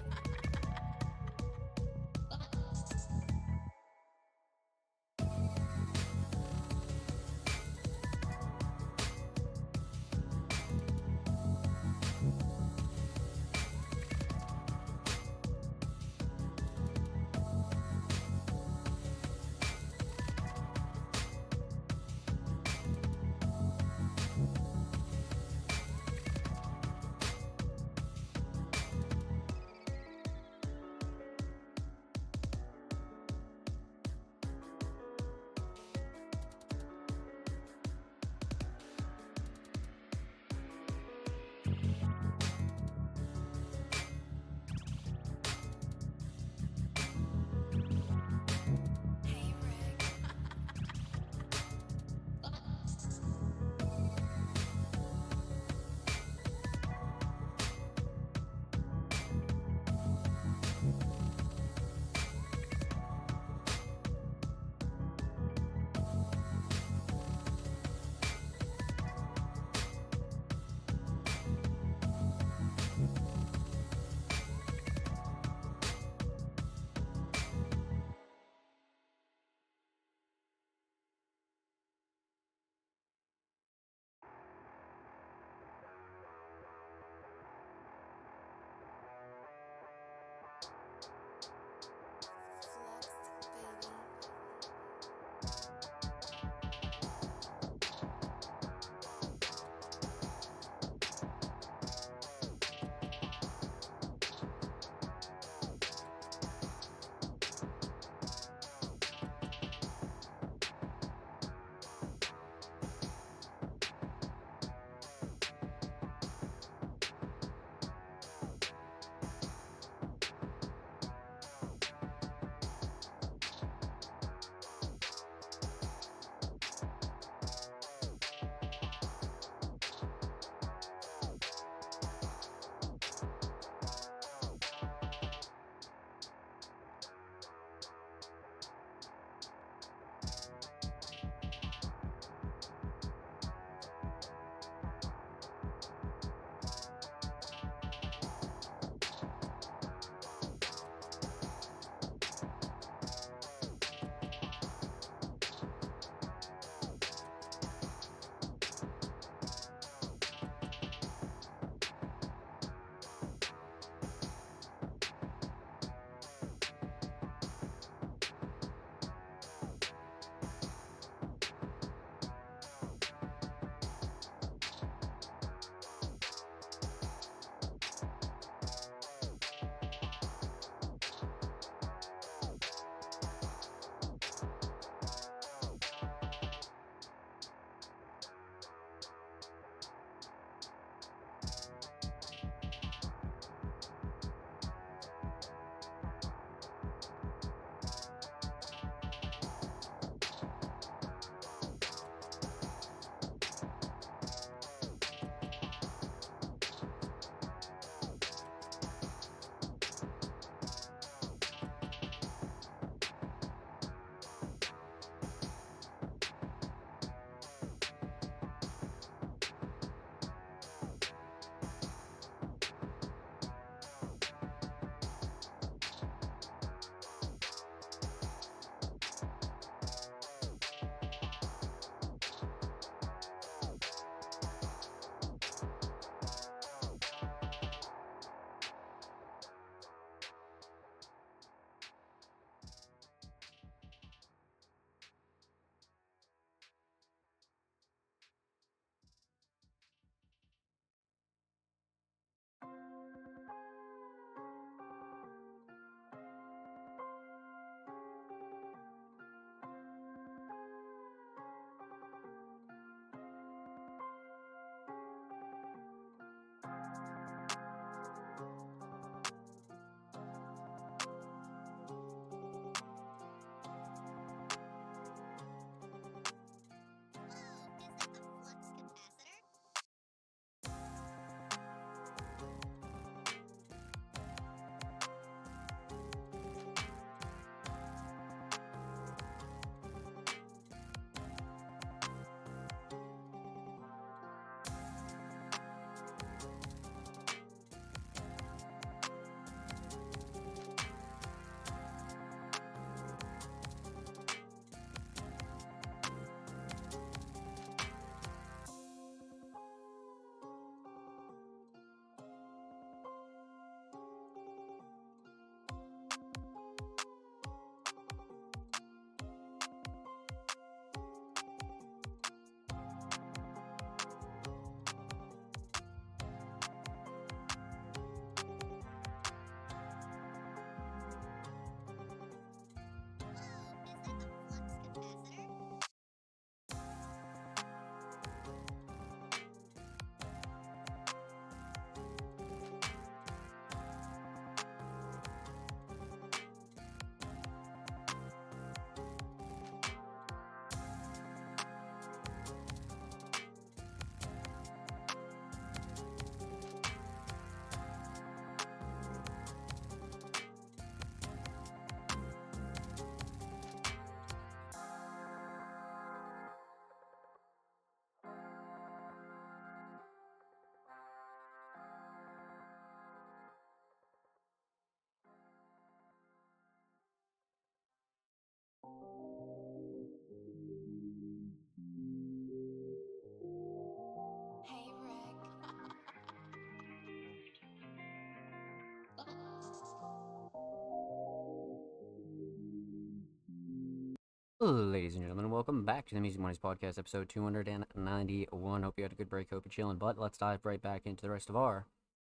Ladies and gentlemen, welcome back to the Music Mondays Podcast, episode 291. Hope you had a good break, hope you're chilling, but let's dive right back into the rest of our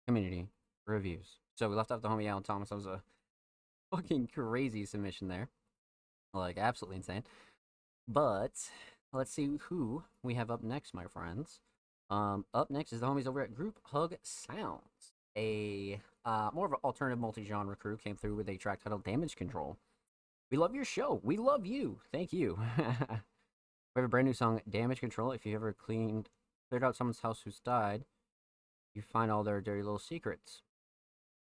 community reviews. So we left off the homie Alan Thomas. That was a fucking crazy submission there. Like, absolutely insane. But let's see who we have up next, my friends. Up next is the homies over at Group Hug Sounds. A more of an alternative multi-genre crew came through with a track titled Damage Control. We love your show. We love you. Thank you. We have a brand new song, Damage Control. If you ever cleared out someone's house who's died, you find all their dirty little secrets.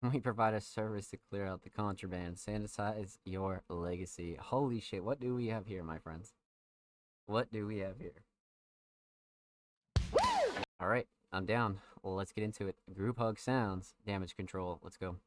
We provide a service to clear out the contraband. Sanitize your legacy. Holy shit. What do we have here, my friends? What do we have here? All right, I'm down. Well, let's get into it. Group Hug Sounds, Damage Control. Let's go.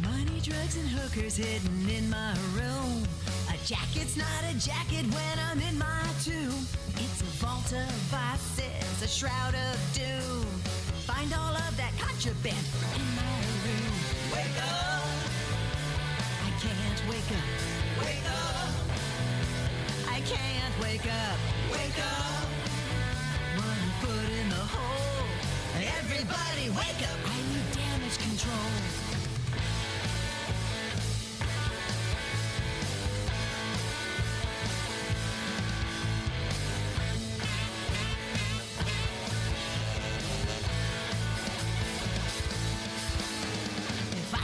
Money, drugs, and hookers hidden in my room. A jacket's not a jacket when I'm in my tomb. It's a vault of vices, a shroud of doom. Find all of that contraband in my room. Wake up! I can't wake up. Wake up! I can't wake up. Wake up! 1 foot in the hole. Everybody wake up! I need damage control.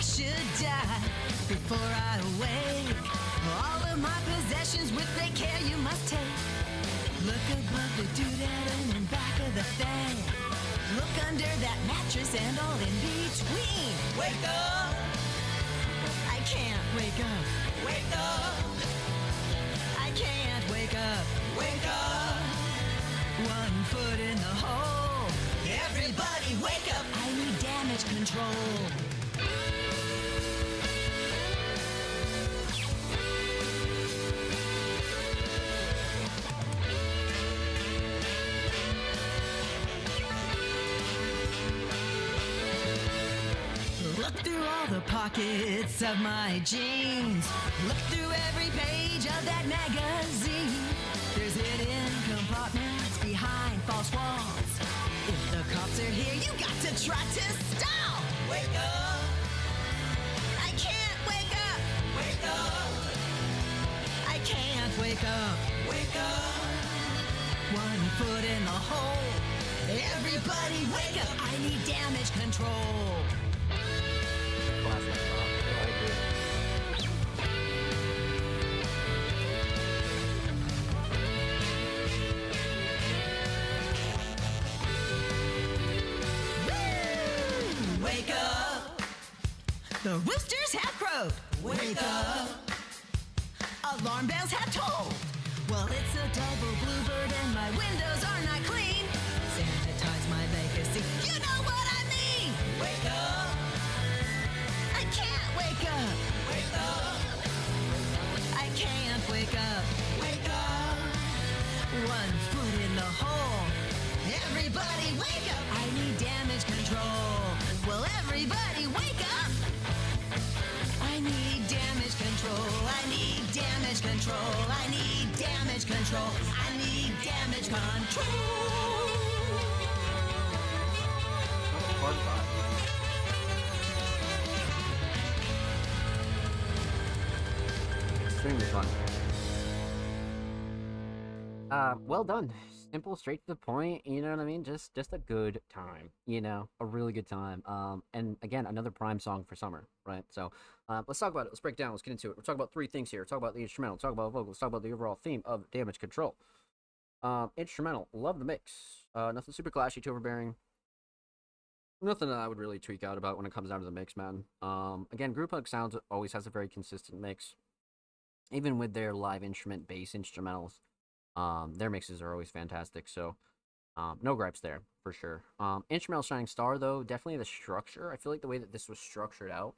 Should die before I awake. All of my possessions with great care you must take. Look above the doodad and back of the fan. Look under that mattress and all in between. Wake up! I can't wake up. Wake up! I can't wake up. Wake up! 1 foot in the hole. Everybody wake up! I need damage control. Look through all the pockets of my jeans. Look through every page of that magazine. There's hidden compartments behind false walls. If the cops are here, you got to try to stall. Wake up! I can't wake up. Wake up! I can't wake up. Wake up! 1 foot in the hole. Everybody wake up. I need damage control. Classic rock. I agree. Woo! Wake up! The roosters have crowed. Wake up! Alarm bells have tolled. Well, it's a double bluebird and my windows are not clean. Sanitize my legacy. You know what I mean! Wake up! I can't wake up! Wake up! I can't wake up! Wake up! 1 foot in the hole. Everybody wake up! I need damage control. Well, everybody wake up! I need damage control. I need damage control. I need damage control. I need damage control. Hard spot. Extremely fun. Well done. Simple, straight to the point, you know what I mean? Just a good time, you know, a really good time. And again, another prime song for summer, right? So, let's talk about it. Let's break it down. Let's get into it. We're talking about 3 things here. Talk about the instrumental, talk about vocals, talk about the overall theme of Damage Control. Instrumental, love the mix. Nothing super clashy, too overbearing. Nothing that I would really tweak out about when it comes down to the mix, man. Again, Group Hug Sounds always has a very consistent mix. Even with their live instrument bass instrumentals, their mixes are always fantastic. So, no gripes there for sure. Instrumental Shining Star, though, definitely the structure. I feel like the way that this was structured out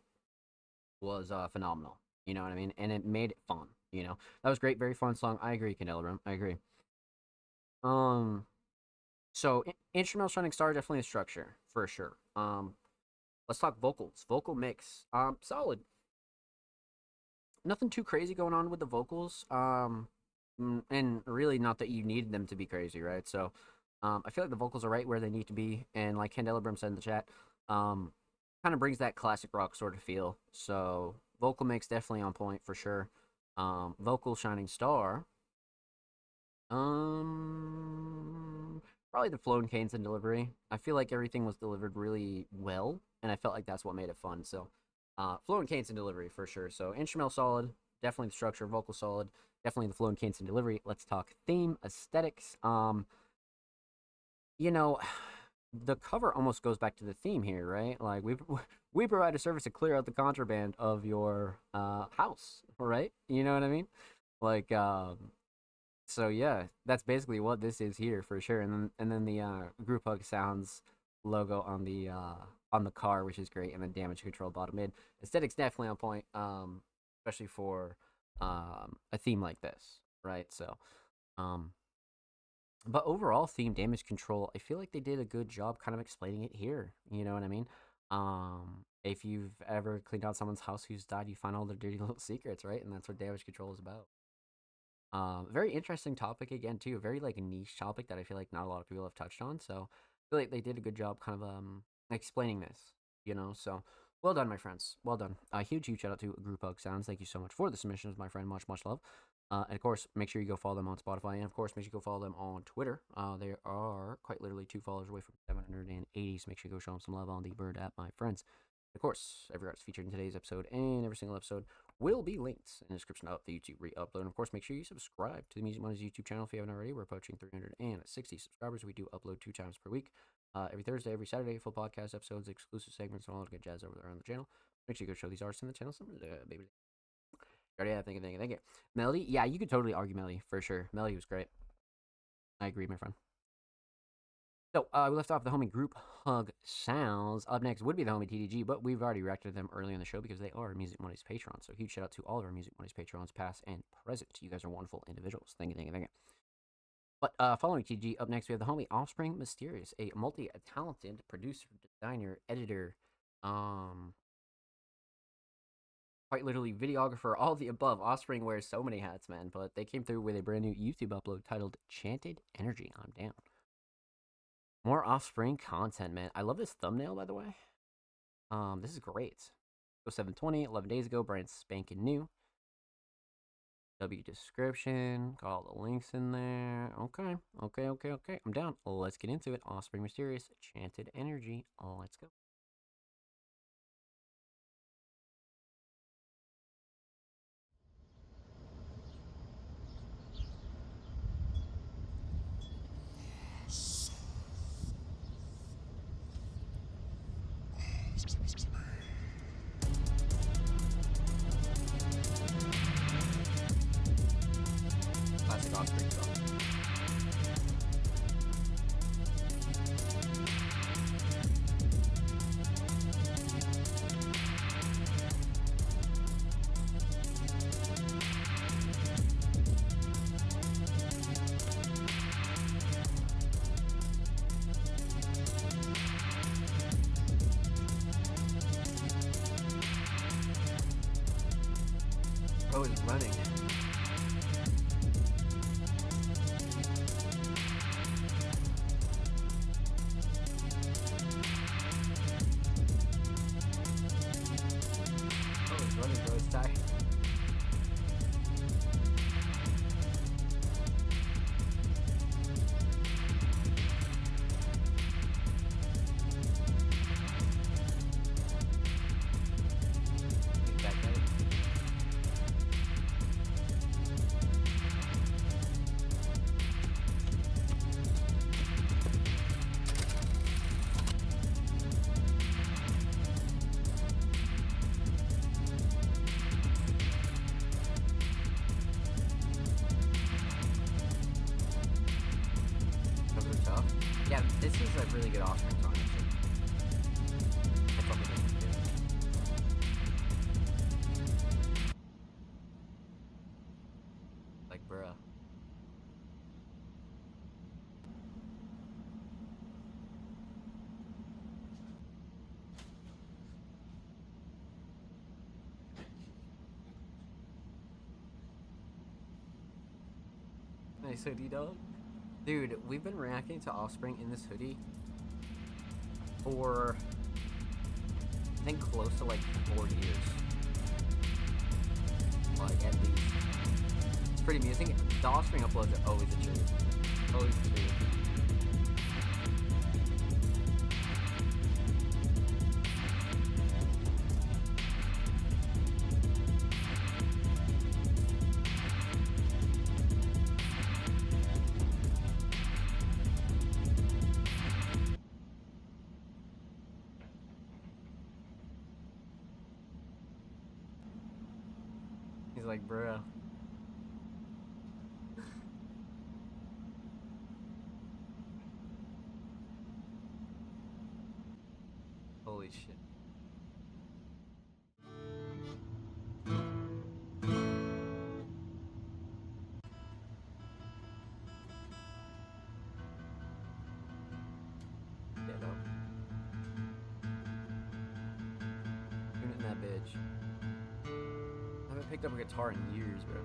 was phenomenal. You know what I mean? And it made it fun. You know, that was great, very fun song. I agree, Candelabrum. I agree. Um, so instrumental shining star, definitely a structure for sure. Let's talk vocals. Vocal mix, solid. Nothing too crazy going on with the vocals. And really not that you needed them to be crazy, right? So, I feel like the vocals are right where they need to be, and like Candelabrum said in the chat, kind of brings that classic rock sort of feel. So, vocal mix definitely on point for sure. Vocal shining star. Probably the flow and cadence and delivery. I feel like everything was delivered really well, and I felt like that's what made it fun. So, flow and cadence and delivery for sure. So, instrumental solid, definitely the structure. Vocal solid, definitely the flow and cadence and delivery. Let's talk theme, aesthetics. You know, the cover almost goes back to the theme here, right? Like we provide a service to clear out the contraband of your house, right? You know what I mean? Like so yeah, that's basically what this is here for sure. And then the group hug sounds logo on the car, which is great, and then damage control bottom mid. Aesthetics definitely on point, especially for a theme like this, right? So but overall theme damage control, I feel like they did a good job kind of explaining it here. You know what I mean? If you've ever cleaned out someone's house who's died, you find all their dirty little secrets, right? And that's what damage control is about. Very interesting topic again too. A very like niche topic that I feel like not a lot of people have touched on. So I feel like they did a good job kind of explaining this. You know, so well done, my friends. Well done. Huge shout out to Group Hug Sounds. Thank you so much for the submissions, my friend. Much love. And of course, make sure you go follow them on Spotify, and of course, make sure you go follow them on Twitter. They are quite literally 2 followers away from 780, so make sure you go show them some love on the Bird app, my friends. Of course, every artist featured in today's episode and every single episode will be linked in the description of the YouTube re-upload. And of course, make sure you subscribe to the Music Mondays YouTube channel if you haven't already. We're approaching 360 subscribers. We do upload 2 times per week, every Thursday, every Saturday, full podcast episodes, exclusive segments, and all that good jazz over there on the channel. Make sure you go show these artists in the channel some baby. Yeah, thank you. Melody, yeah, you could totally argue Melody for sure. Melody was great. I agree, my friend. So, we left off the homie Group Hug Sounds. Up next would be the homie TDG, but we've already reacted to them early in the show because they are Music Mondays patrons. So, huge shout out to all of our Music Mondays patrons, past and present. You guys are wonderful individuals. Thank you. But following TDG, up next we have the homie Offspring Mysterious, a multi-talented producer, designer, editor, quite literally videographer, all of the above. Offspring wears so many hats, man, but they came through with a brand new YouTube upload titled Chanted Energy. I'm down. More Offspring content, man. I love this thumbnail, by the way. This is great. So 720, 11 days ago, brand spanking new. W description, got all the links in there. Okay. I'm down. Let's get into it. Offspring Mysterious, Chanted Energy. Let's go. Classic Offspring song. Bro is running. Bro is tired. Get back at it. Those are tough. Yeah, this is a really good Offspring song, actually. I fuck with this one, too. Nice hoodie, dog. Dude, we've been reacting to Offspring in this hoodie for, I think, close to like 4 years. Like, at least. It's pretty amusing. The Offspring uploads are always a treat. Always a treat. He's like, bro. Holy shit. Get up. Tune in that bitch. I haven't picked up a guitar in years, bro.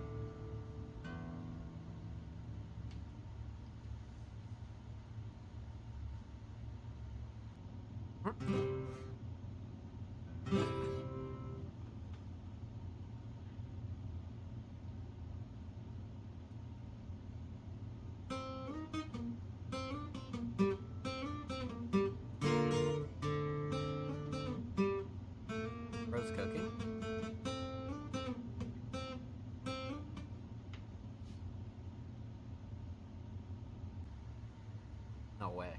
Bro's cooking. No way.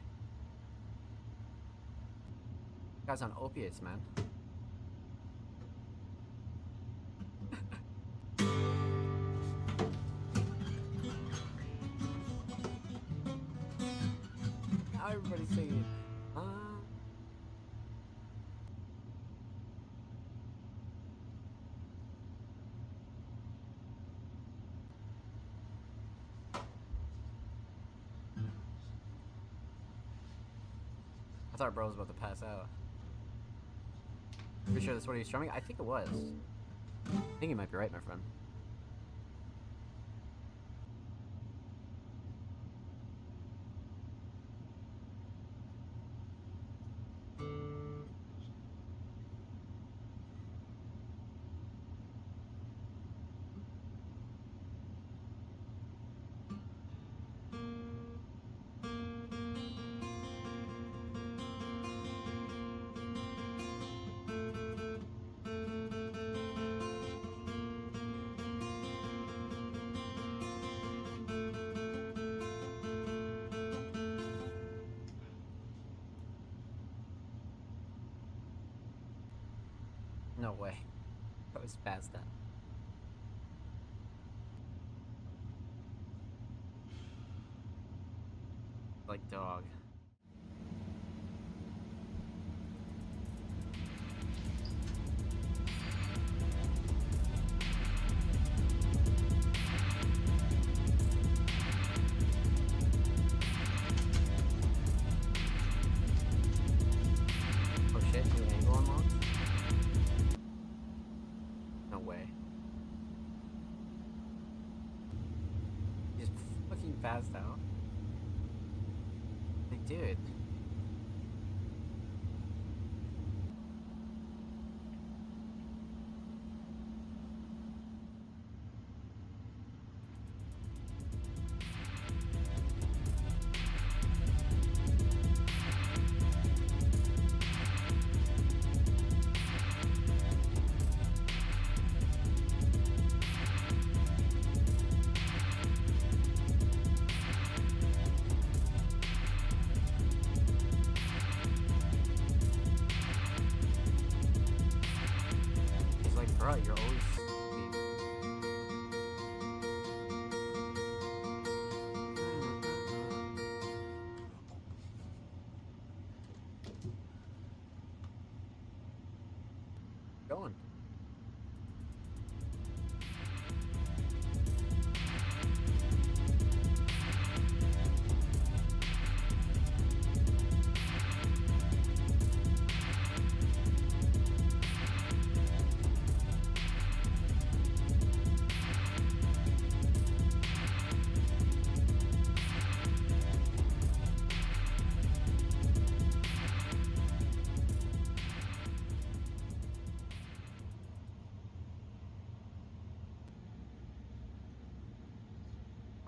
Guy's on opiates, man. Now everybody's singing. I thought bro was about to pass out. Pretty sure that's what he was strumming? I think it was. I think you might be right, my friend. No way. I was past that. Like dog. Oh shit, new angle unlocked? No way. He's fucking passed out. Like, dude. He's like, bro, you're always sleeping. Going.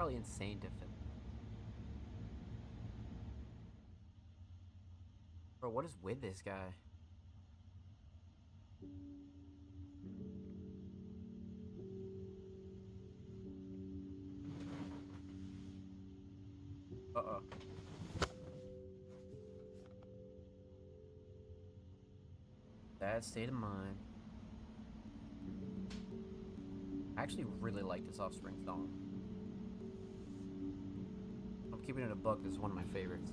Probably insane to film. Bro, what is with this guy? Uh-oh. Bad state of mind. I actually really like this Offspring song. I'm keeping it a buck. This is one of my favorites.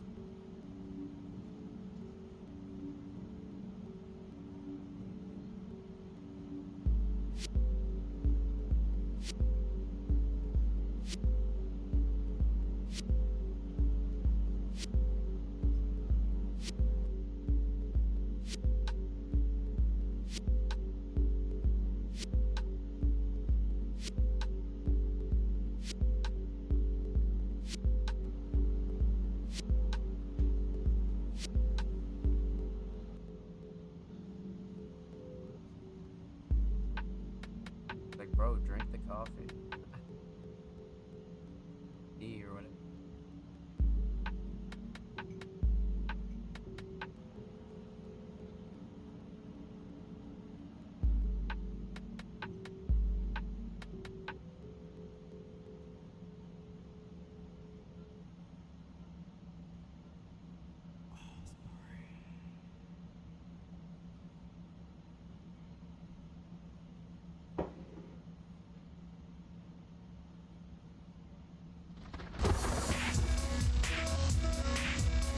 Like, bro, drink the coffee. Tea or whatever.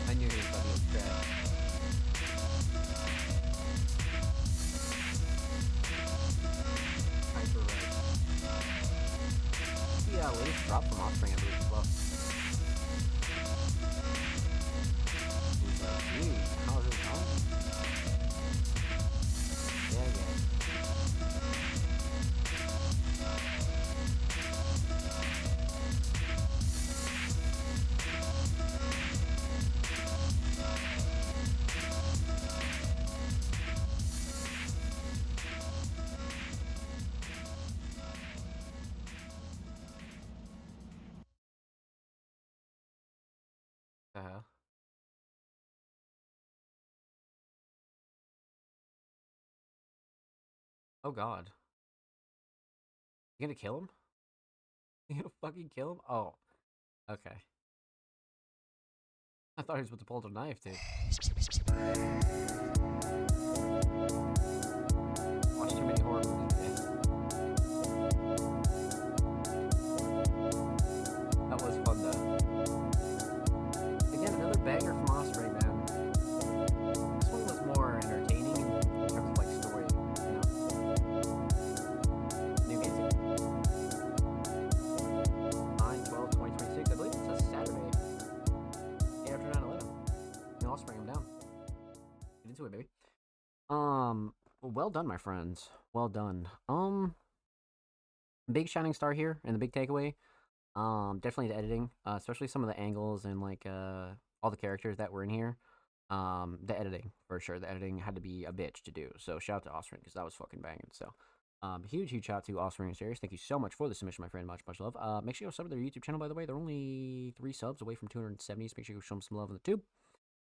I knew he was about to get trapped. Hyper right. Yeah, latest drop from Offspring, I believe, as well. He's like, dude, how's it going? Yeah. The hell? Oh god. You gonna kill him? You gonna fucking kill him? Oh. Okay. I thought he was about to pull the knife, dude. Watch too many horror movies today. That was fun though. Again, another banger from Offspring, man. This one was more entertaining in terms of like story, you know. New music. 9/12/2026. I believe it's a Saturday. Day after 9/11. No, I'll spring them down. Get into it, baby. Well done, my friends. Well done. Big shining star here, and the big takeaway. Definitely the editing, especially some of the angles and like all the characters that were in here. The editing for sure. The editing had to be a bitch to do. So shout out to Offspring because that was fucking banging. So, huge shout out to Offspring and Serious. Thank you so much for the submission, my friend. Much love. Make sure you go sub to their YouTube channel. By the way, they're only 3 subs away from 270. So make sure you go show them some love on the tube.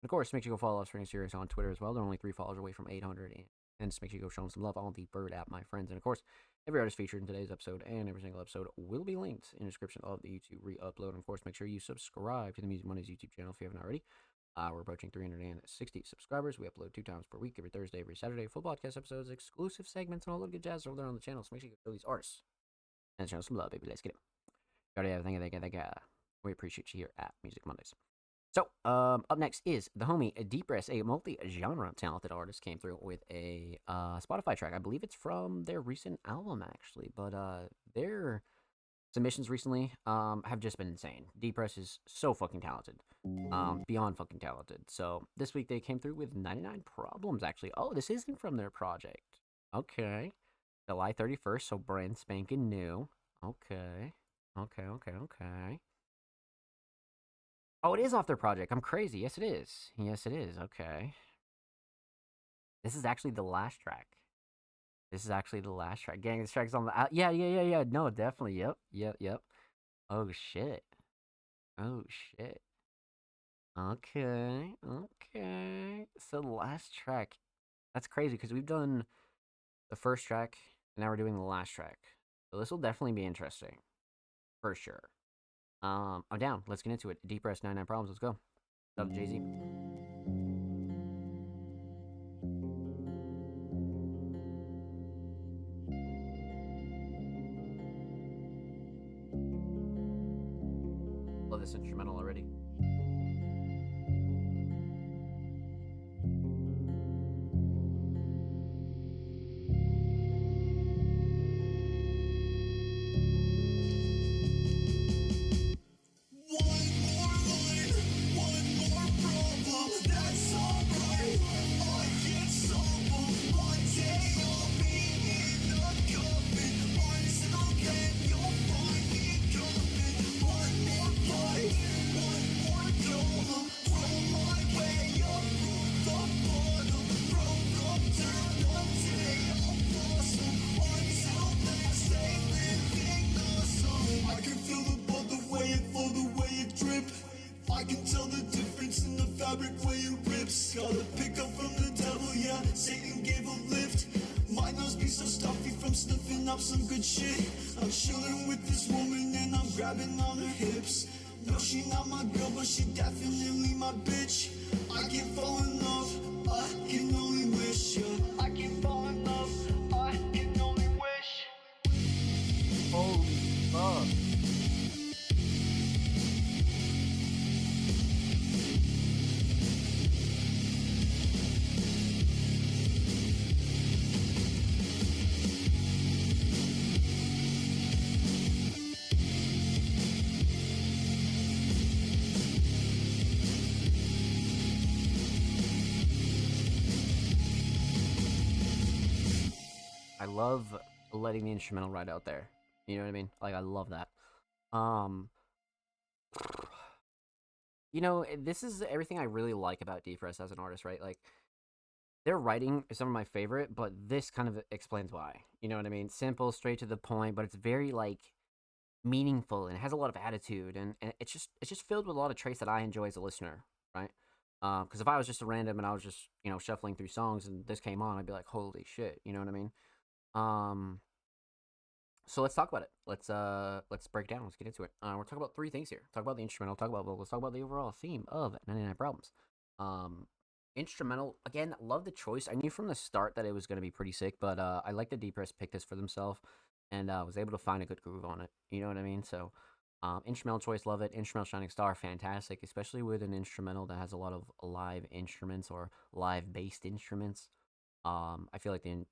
And of course, make sure you go follow Offspring and Serious on Twitter as well. They're only 3 followers away from 800. And just make sure you go show them some love on the Bird app, my friends. And of course, every artist featured in today's episode and every single episode will be linked in the description of the YouTube re-upload. And of course, make sure you subscribe to the Music Mondays YouTube channel if you haven't already. We're approaching 360 subscribers. We upload 2 times per week, every Thursday, every Saturday. Full podcast episodes, exclusive segments, and all the good jazz over there on the channel. So make sure you go show these artists and show some love, baby. Let's get it. You already have everything. We appreciate you here at Music Mondays. So, up next is the homie Deepress, a multi-genre talented artist, came through with a Spotify track. I believe it's from their recent album, actually, but their submissions recently have just been insane. Deepress is so fucking talented, beyond fucking talented. So this week they came through with 99 Problems, actually. Oh, this isn't from their project. Okay, July 31st, so brand spanking new. Okay. Oh, it is off their project. I'm crazy. Yes, it is. Okay. This is actually the last track. Gang, this track's on the... Yeah. No, definitely. Yep. Oh shit. Oh shit. Okay. Okay. So the last track. That's crazy because we've done the first track and now we're doing the last track. So this will definitely be interesting. For sure. I'm down. Let's get into it. Deep Press 99 Problems. Let's go. What's up, Jay Z? Love this instrumental already. I can feel the blood, the way it flow, the way it drip. I can tell the difference in the fabric where it rips. Got a pickup from the devil, yeah, Satan gave a lift. My nose be so stuffy from sniffing up some good shit. I'm chilling with this woman and I'm grabbing on her hips. No, she not my girl, but she definitely my bitch. I can fall in love, I can only wish, yeah. I can fall in love, I can only wish. Oh, fuck. I love letting the instrumental ride out there. You know what I mean? Like I love that. Um, this is everything I really like about Defrest as an artist, right? Like their writing is some of my favorite, but this kind of explains why. You know what I mean? Simple, straight to the point, but it's very like meaningful and it has a lot of attitude and it's just filled with a lot of traits that I enjoy as a listener, right? Because if I was just a random and I was just shuffling through songs and this came on, I'd be like, holy shit, you know what I mean? Um, so let's talk about it. Let's break down. Let's get into it. We're talking about three things here. Talk about the instrumental. Talk about vocals. Talk about the overall theme of 99 Problems. Um, Instrumental again. Love the choice. I knew from the start that it was going to be pretty sick, but I like the Depress pick this for themselves, and was able to find a good groove on it. You know what I mean? So, instrumental choice. Love it. Instrumental Shining Star. Fantastic, especially with an instrumental that has a lot of live instruments or live based instruments. I feel like the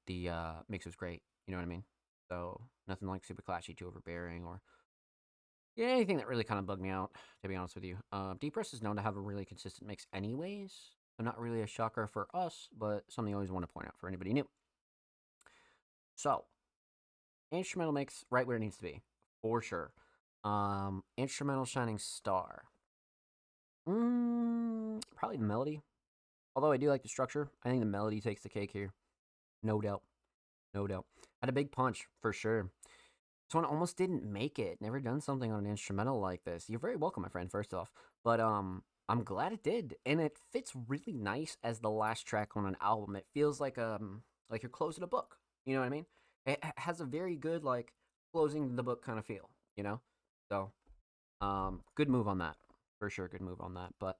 mix was great. You know what I mean? So nothing like super clashy, too overbearing, or yeah, anything that really kind of bugged me out. To be honest with you, Deep Press is known to have a really consistent mix, anyways. So not really a shocker for us, but something I always want to point out for anybody new. So instrumental mix right where it needs to be for sure. Instrumental Shining Star. Probably the melody. Although I do like the structure, I think the melody takes the cake here. No doubt. No doubt. Had a big punch, for sure. This one almost didn't make it. Never done something on an instrumental like this. You're very welcome, my friend, first off. But I'm glad it did. And it fits really nice as the last track on an album. It feels like you're closing a book. You know what I mean? Has a very good like closing the book kind of feel, you know? So good move on that. For sure, good move on that. But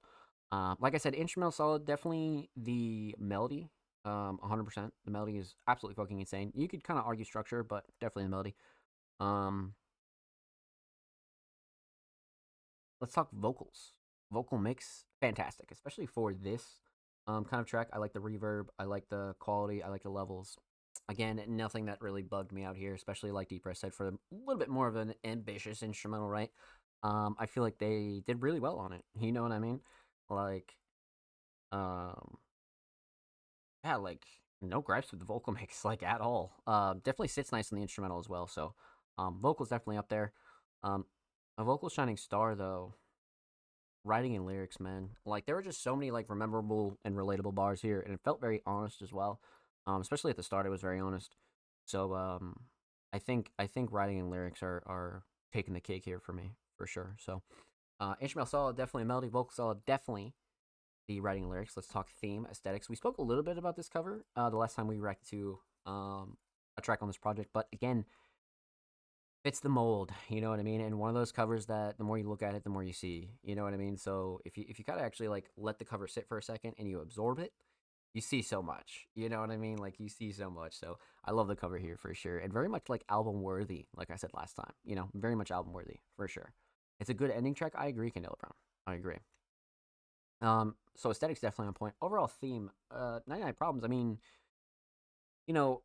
like I said, instrumental solid. Definitely the melody. 100%. The melody is absolutely fucking insane. You could kind of argue structure, but definitely the melody. Um, let's talk vocals. Vocal mix, fantastic, especially for this kind of track. I like the reverb. I like the quality. I like the levels. Again, nothing that really bugged me out here, especially like Deep Press said, for a little bit more of an ambitious instrumental, right? I feel like they did really well on it. You know what I mean? Like, um, yeah, like no gripes with the vocal mix, like at all. Definitely sits nice on the instrumental as well. So, vocals definitely up there. A vocal shining star though. Writing and lyrics, man. Like there were just so many like memorable and relatable bars here, and it felt very honest as well. Especially at the start, it was very honest. So, I think writing and lyrics are taking the cake here for me for sure. So, instrumental solid, definitely melody, vocal solid, definitely the writing and lyrics. Let's talk theme, aesthetics. We spoke a little bit about this cover the last time we reacted to a track on this project, but again, fits the mold, you know what I mean? And one of those covers that the more you look at it, the more you see, you know what I mean? So if you kind of actually like let the cover sit for a second and you absorb it, you see so much, you know what I mean? Like you see so much. So I love the cover here for sure, and very much like album worthy, like I said last time, you know, very much album worthy for sure. It's a good ending track. I agree, Candela Brown. I agree. So aesthetics definitely on point. Overall theme, 99 Problems. I mean, you know,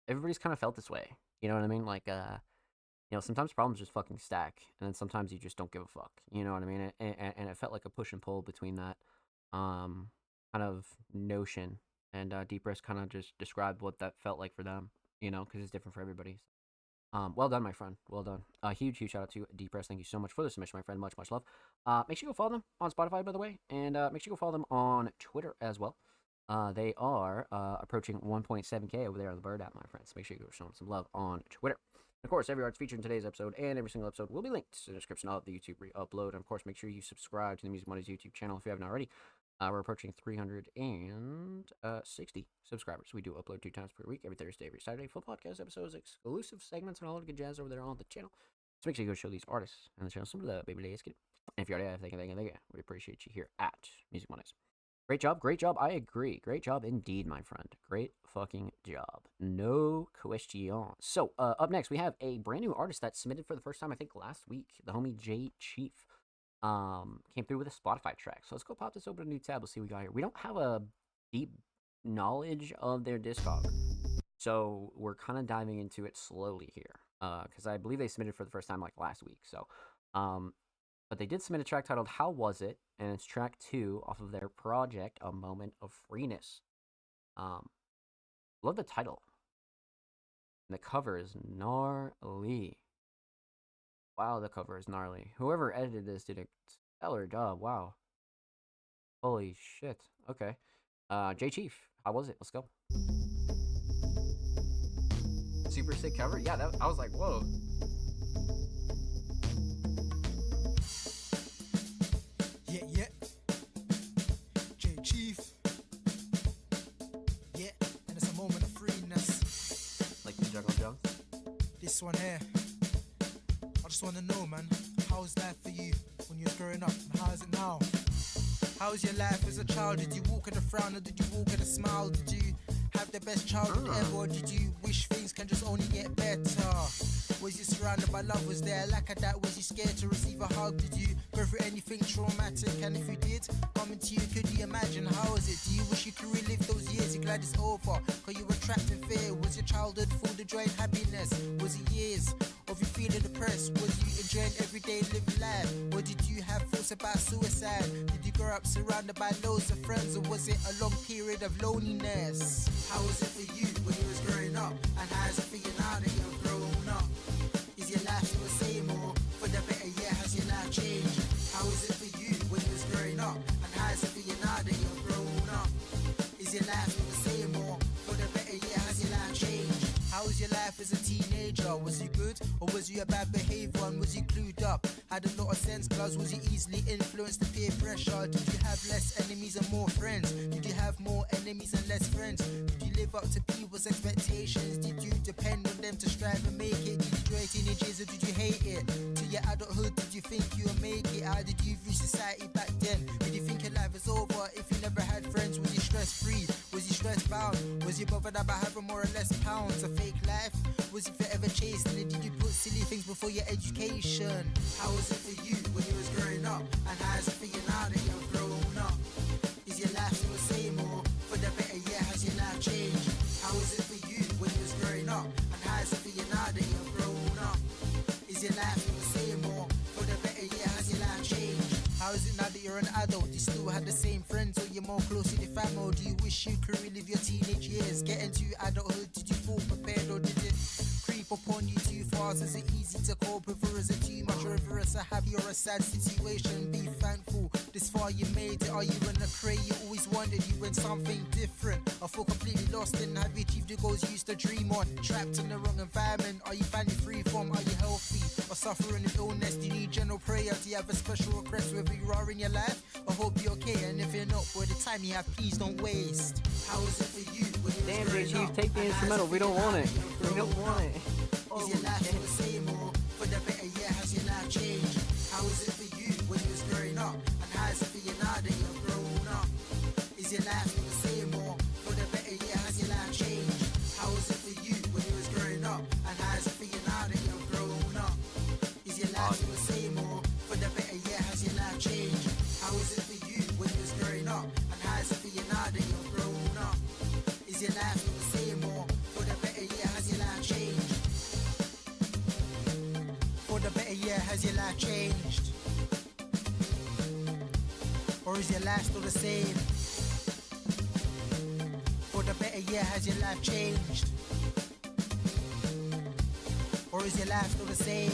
everybody's kind of felt this way. You know what I mean? Like, you know, sometimes problems just fucking stack, and then sometimes you just don't give a fuck. You know what I mean? And it felt like a push and pull between that, kind of notion. And Deep Rest kind of just described what that felt like for them. You know, because it's different for everybody. Well done, my friend. Well done. Huge shout out to Deep Press. Thank you so much for the submission, my friend. Much love. Make sure you go follow them on Spotify, by the way, and make sure you go follow them on Twitter as well. They are approaching 1.7K over there on the Bird app, my friends. Make sure you go show them some love on Twitter. And of course, every art's featured in today's episode and every single episode will be linked in the description of the YouTube re-upload. And of course, make sure you subscribe to the Music Mondays YouTube channel if you haven't already. We're approaching 360 subscribers. We do upload 2 times per week, every Thursday, every Saturday. Full podcast episodes, exclusive segments, and all the good jazz over there on the channel. So make sure you go show these artists and the channel some love, baby. Let's get it. And if you already have, thank you. We appreciate you here at Music Mondays. Great job. I agree. Great job indeed, my friend. Great fucking job. No question. So, up next, we have a brand new artist that submitted for the first time, I think, last week. The homie J Chief came through with a Spotify track. So let's go pop this open a new tab. Let's see what we got here. We don't have a deep knowledge of their discog, so we're kind of diving into it slowly here. Because I believe they submitted for the first time like last week. So, but they did submit a track titled "How Was It," and it's track 2 off of their project, A Moment of Freeness. Love the title. And the cover is gnarly. Wow, the cover is gnarly. Whoever edited this did a stellar job. Wow. Holy shit. Okay. J Chief, how was it? Let's go. Super sick cover? Yeah, I was like, whoa. Yeah. J Chief. Yeah, and it's a moment of freeness. Like the Jungle Jones? This one here. I just wanna know, man, how's life for you when you was growing up, and how is it now? How's your life as a child? Did you walk with a frown or did you walk with a smile? Did you have the best childhood ever, or did you wish things can just only get better? Was you surrounded by love? Was there a lack of that? Was you scared to receive a hug? Did you go through anything traumatic? And if you did, coming to you, could you imagine? How was it? Do you wish you could relive those years? You're glad it's over, cause you were trapped in fear. Was your childhood full of joy and happiness? Was it years of you feeling depressed? Was you enjoying everyday living life? Or did you have thoughts about suicide? Did you grow up surrounded by loads of friends? Or was it a long period of loneliness? How was it for you when you was growing up? And how is it for you now that you're grown up? Is your life still the same, or for the better, yeah, has your life changed? How is it for you when you was growing up? And how is it for you now that you're grown up? Is your life still the same, or for the better, yeah, has your life changed? How was your life as a teenager? Was you good, or was you a bad behaviour? And was you clued up? Had a lot of sense, cause was you easily influenced to peer pressure? Did you have less enemies and more friends? Did you have more enemies and less friends? Did you live up to people's expectations? Did you depend on them to strive and make it? Did you enjoy teenage years or did you hate it? To your adulthood, did you think you would make it? How did you view society back then? Did you think your life was over if you never had friends? Was you stress free? Was you stress bound? Was you bothered about having more or less pounds? A fake life? Was you forever chasing it? Did you put silly things before your education? How was it for you when you was growing up? And how is it for you now that you're grown up? Is your life still the same, or for the better, yeah, has your life changed? How is it for you when you was growing up? And how is it for you now that you're grown up? Is your life still the same, or for the better, yeah, has your life changed? How is it now that you're an adult? Do you still have the same friends, or you're more close to the family? Or do you wish you could relive your teenage years? Get into adulthood, did you feel prepared, or did it creep creep upon you too fast? Is it easy to cope with, or is it too much? Or if it's a happy or a sad situation, be thankful this far you made it. Are you in a crate? You always wondered you in something different. I feel completely lost, and have you achieved the goals you used to dream on? Trapped in the wrong environment. Are you finally free from? Are you healthy or suffering an illness? Do you need general prayer? Do you have a special request wherever you are in your life? I hope you're okay, and if you're not, boy, the time you have, please don't waste. How is it for you? Damn, J Chief, take the instrumental. We don't want it. We don't want it. Is your life still the same, or for the better, yeah, has your life changed? How is it for you when you was growing up? And how is it for you now that you've grown up? Is your life still the same, or for the better, yeah, has your life changed? How is it for you when you was growing up? And how is it for you now that you've grown up? Is your life still the same, or for the better, yeah, has your life changed? How is it for you when you was growing up? And how is it for you now that you've grown up? Is your life still the same, or for the better, yeah, has your life changed? For the better, yeah, has your life changed? Or is your life still the same? For the better, yeah, has your life changed? Or is your life still the same?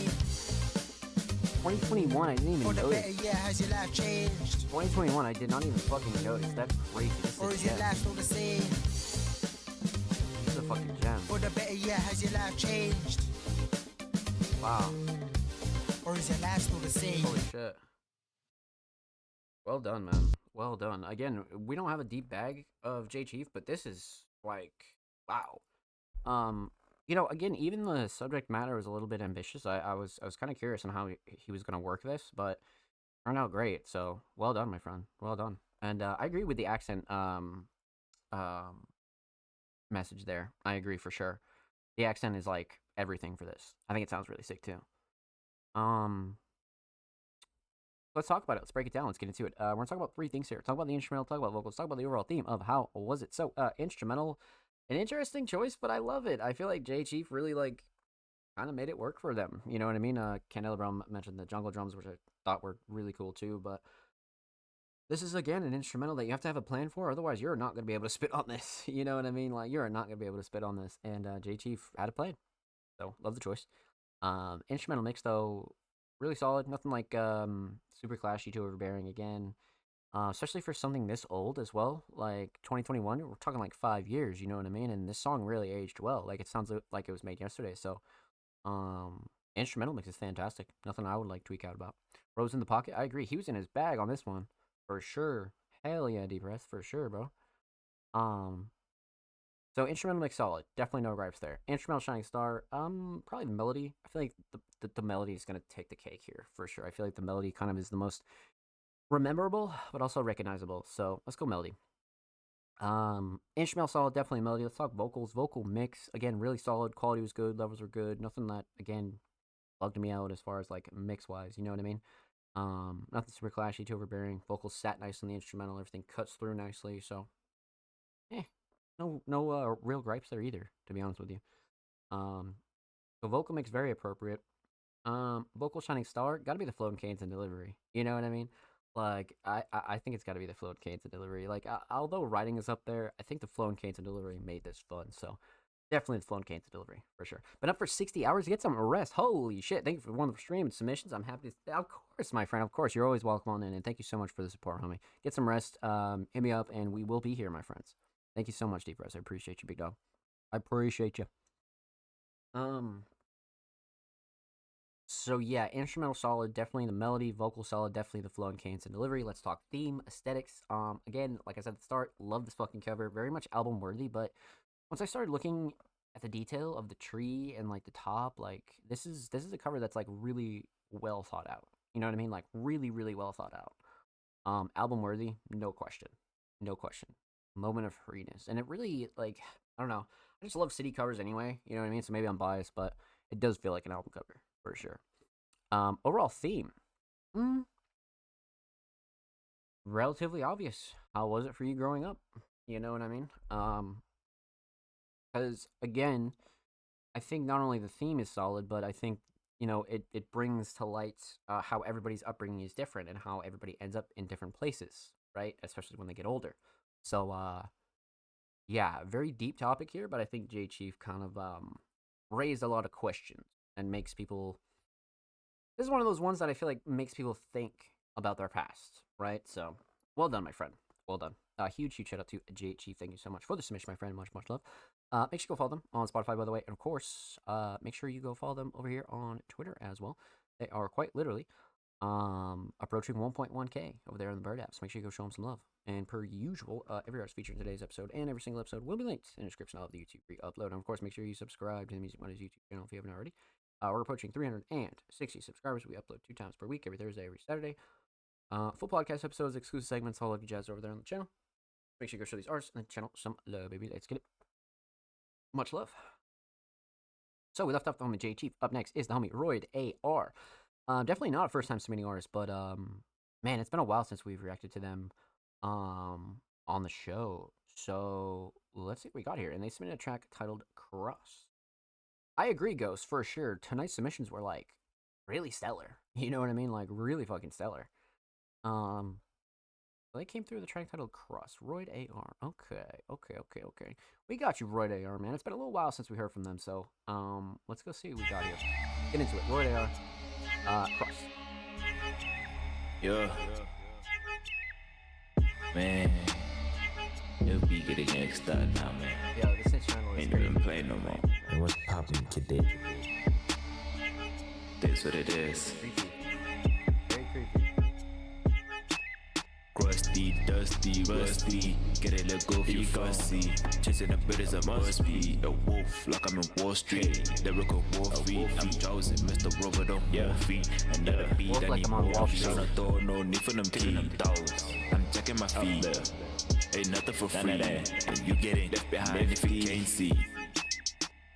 2021, I didn't even For the better, notice. yeah, has your life changed? 2021, I did not even fucking notice. That's crazy. This Or is is your life still the same? This is a fucking gem. For the better, yeah, has your life changed? Wow. Or is your life still the same? Holy shit. Well done, man. Well done. Again, we don't have a deep bag of J Chief, but this is like, wow. You know, again, even the subject matter was a little bit ambitious. I was kind of curious on how he was gonna work this, but turned out great. So well done, my friend. Well done. And I agree with the accent message there. I agree for sure. The accent is like everything for this. I think it sounds really sick too. Let's talk about it. Let's break it down. Let's get into it. We're gonna talk about three things here. Talk about the instrumental, talk about vocals, talk about the overall theme of how was it. So, instrumental, an interesting choice, but I love it. I feel like J Chief really like kind of made it work for them. You know what I mean? Candela Brown mentioned the jungle drums, which I thought were really cool too. But this is again an instrumental that you have to have a plan for. Otherwise, you're not gonna be able to spit on this. You know what I mean? Like you're not gonna be able to spit on this. And J Chief had a plan, so love the choice. Instrumental mix though, really solid. Nothing like super clashy, too overbearing again. Especially for something this old as well, like 2021. We're talking like 5 years, you know what I mean? And this song really aged well. Like it sounds like it was made yesterday. So, instrumental mix is fantastic. Nothing I would like tweak out about. Rose in the Pocket, I agree. He was in his bag on this one for sure. Hell yeah, Deep Breath for sure, bro. So instrumental mix solid. Definitely no gripes there. Instrumental Shining Star, probably the melody. I feel like the melody is gonna take the cake here for sure. I feel like the melody kind of is the most rememberable, but also recognizable. So let's go melody. Instrumental solid, definitely melody. Let's talk vocals. Vocal mix, again, really solid. Quality was good, levels were good. Nothing that again bugged me out as far as like mix wise, you know what I mean? Nothing super clashy, too overbearing. Vocals sat nice on the instrumental, everything cuts through nicely, so no real gripes there either, to be honest with you. So vocal mix very appropriate. Vocal Shining Star, gotta be the flow and cadence and delivery. You know what I mean? Like I think it's gotta be the flow and cadence and delivery. Like although writing is up there, I think the flow and cadence and delivery made this fun. So definitely the flow and cadence and delivery for sure. But up for 60 hours, get some rest. Holy shit! Thank you for one of the stream and submissions. I'm happy to. Of course, my friend. Of course, you're always welcome on in, and thank you so much for the support, homie. Get some rest. Hit me up, and we will be here, my friends. Thank you so much, Deep Rest. I appreciate you, big dog. I appreciate you. So yeah, instrumental solid, definitely the melody, vocal solid, definitely the flow and cadence and delivery. Let's talk theme, aesthetics. Again, like I said at the start, love this fucking cover, very much album worthy. But once I started looking at the detail of the tree and like the top, like this is a cover that's like really well thought out. You know what I mean? Like really, really well thought out. Album worthy, no question, no question. Moment of freeness, and it really like I don't know. I just love city covers anyway. You know what I mean? So maybe I'm biased, but it does feel like an album cover for sure. Overall theme, relatively obvious. How was it for you growing up? You know what I mean? Because again, I think not only the theme is solid, but I think it brings to light how everybody's upbringing is different and how everybody ends up in different places, right? Especially when they get older. So yeah, very deep topic here, but I think J Chief kind of raised a lot of questions and makes people. This is one of those ones that I feel like makes people think about their past, right? So, well done, my friend. Well done. Huge shout out to JHE. Thank you so much for the submission, my friend. Much love. Make sure you go follow them on Spotify, by the way. And of course, make sure you go follow them over here on Twitter as well. They are quite literally approaching 1.1K over there on the Bird app. So make sure you go show them some love. And per usual, every artist featured in today's episode and every single episode will be linked in the description of the YouTube re-upload. And of course, make sure you subscribe to the Music Mondays YouTube channel if you haven't already. We're approaching 360 subscribers. We upload 2 times per week, every Thursday, every Saturday. Full podcast episodes, exclusive segments, all of you jazz over there on the channel. Make sure you go show these artists and the channel some love, baby. Let's get it. Much love. So we left off the homie J Chief. Up next is the homie Royd AR. Definitely not a first time submitting artist, but man, it's been a while since we've reacted to them on the show. So let's see what we got here. And they submitted a track titled Cross. I agree, Ghost, for sure. Tonight's submissions were like really stellar. You know what I mean? Like really fucking stellar. They came through the track titled Cross. Royd AR. Okay. We got you, Royd AR, man. It's been a little while since we heard from them, so let's go see what we got here. Get into it. Royd AR. Cross. Yeah. Man. Your beat getting next up now, man. Yo, this instrumental is Ain't great. even play no more. And what's poppin', cadet? That's what it is. Creepy. Very creepy. Crusty, dusty, rusty. Get it, let go, you fussy. Chasing the bird is a must be. A wolf, like I'm in Wall Street. Lyrical warfare. I'm chosen, Mr. Robert on feet. Another beat, Wolf I like need I'm on more Wall feet. Street. Tryna throw no need for them kicking them dogs. I'm checking my feet. Ain't nothing for free. And you getting left behind if you can't see.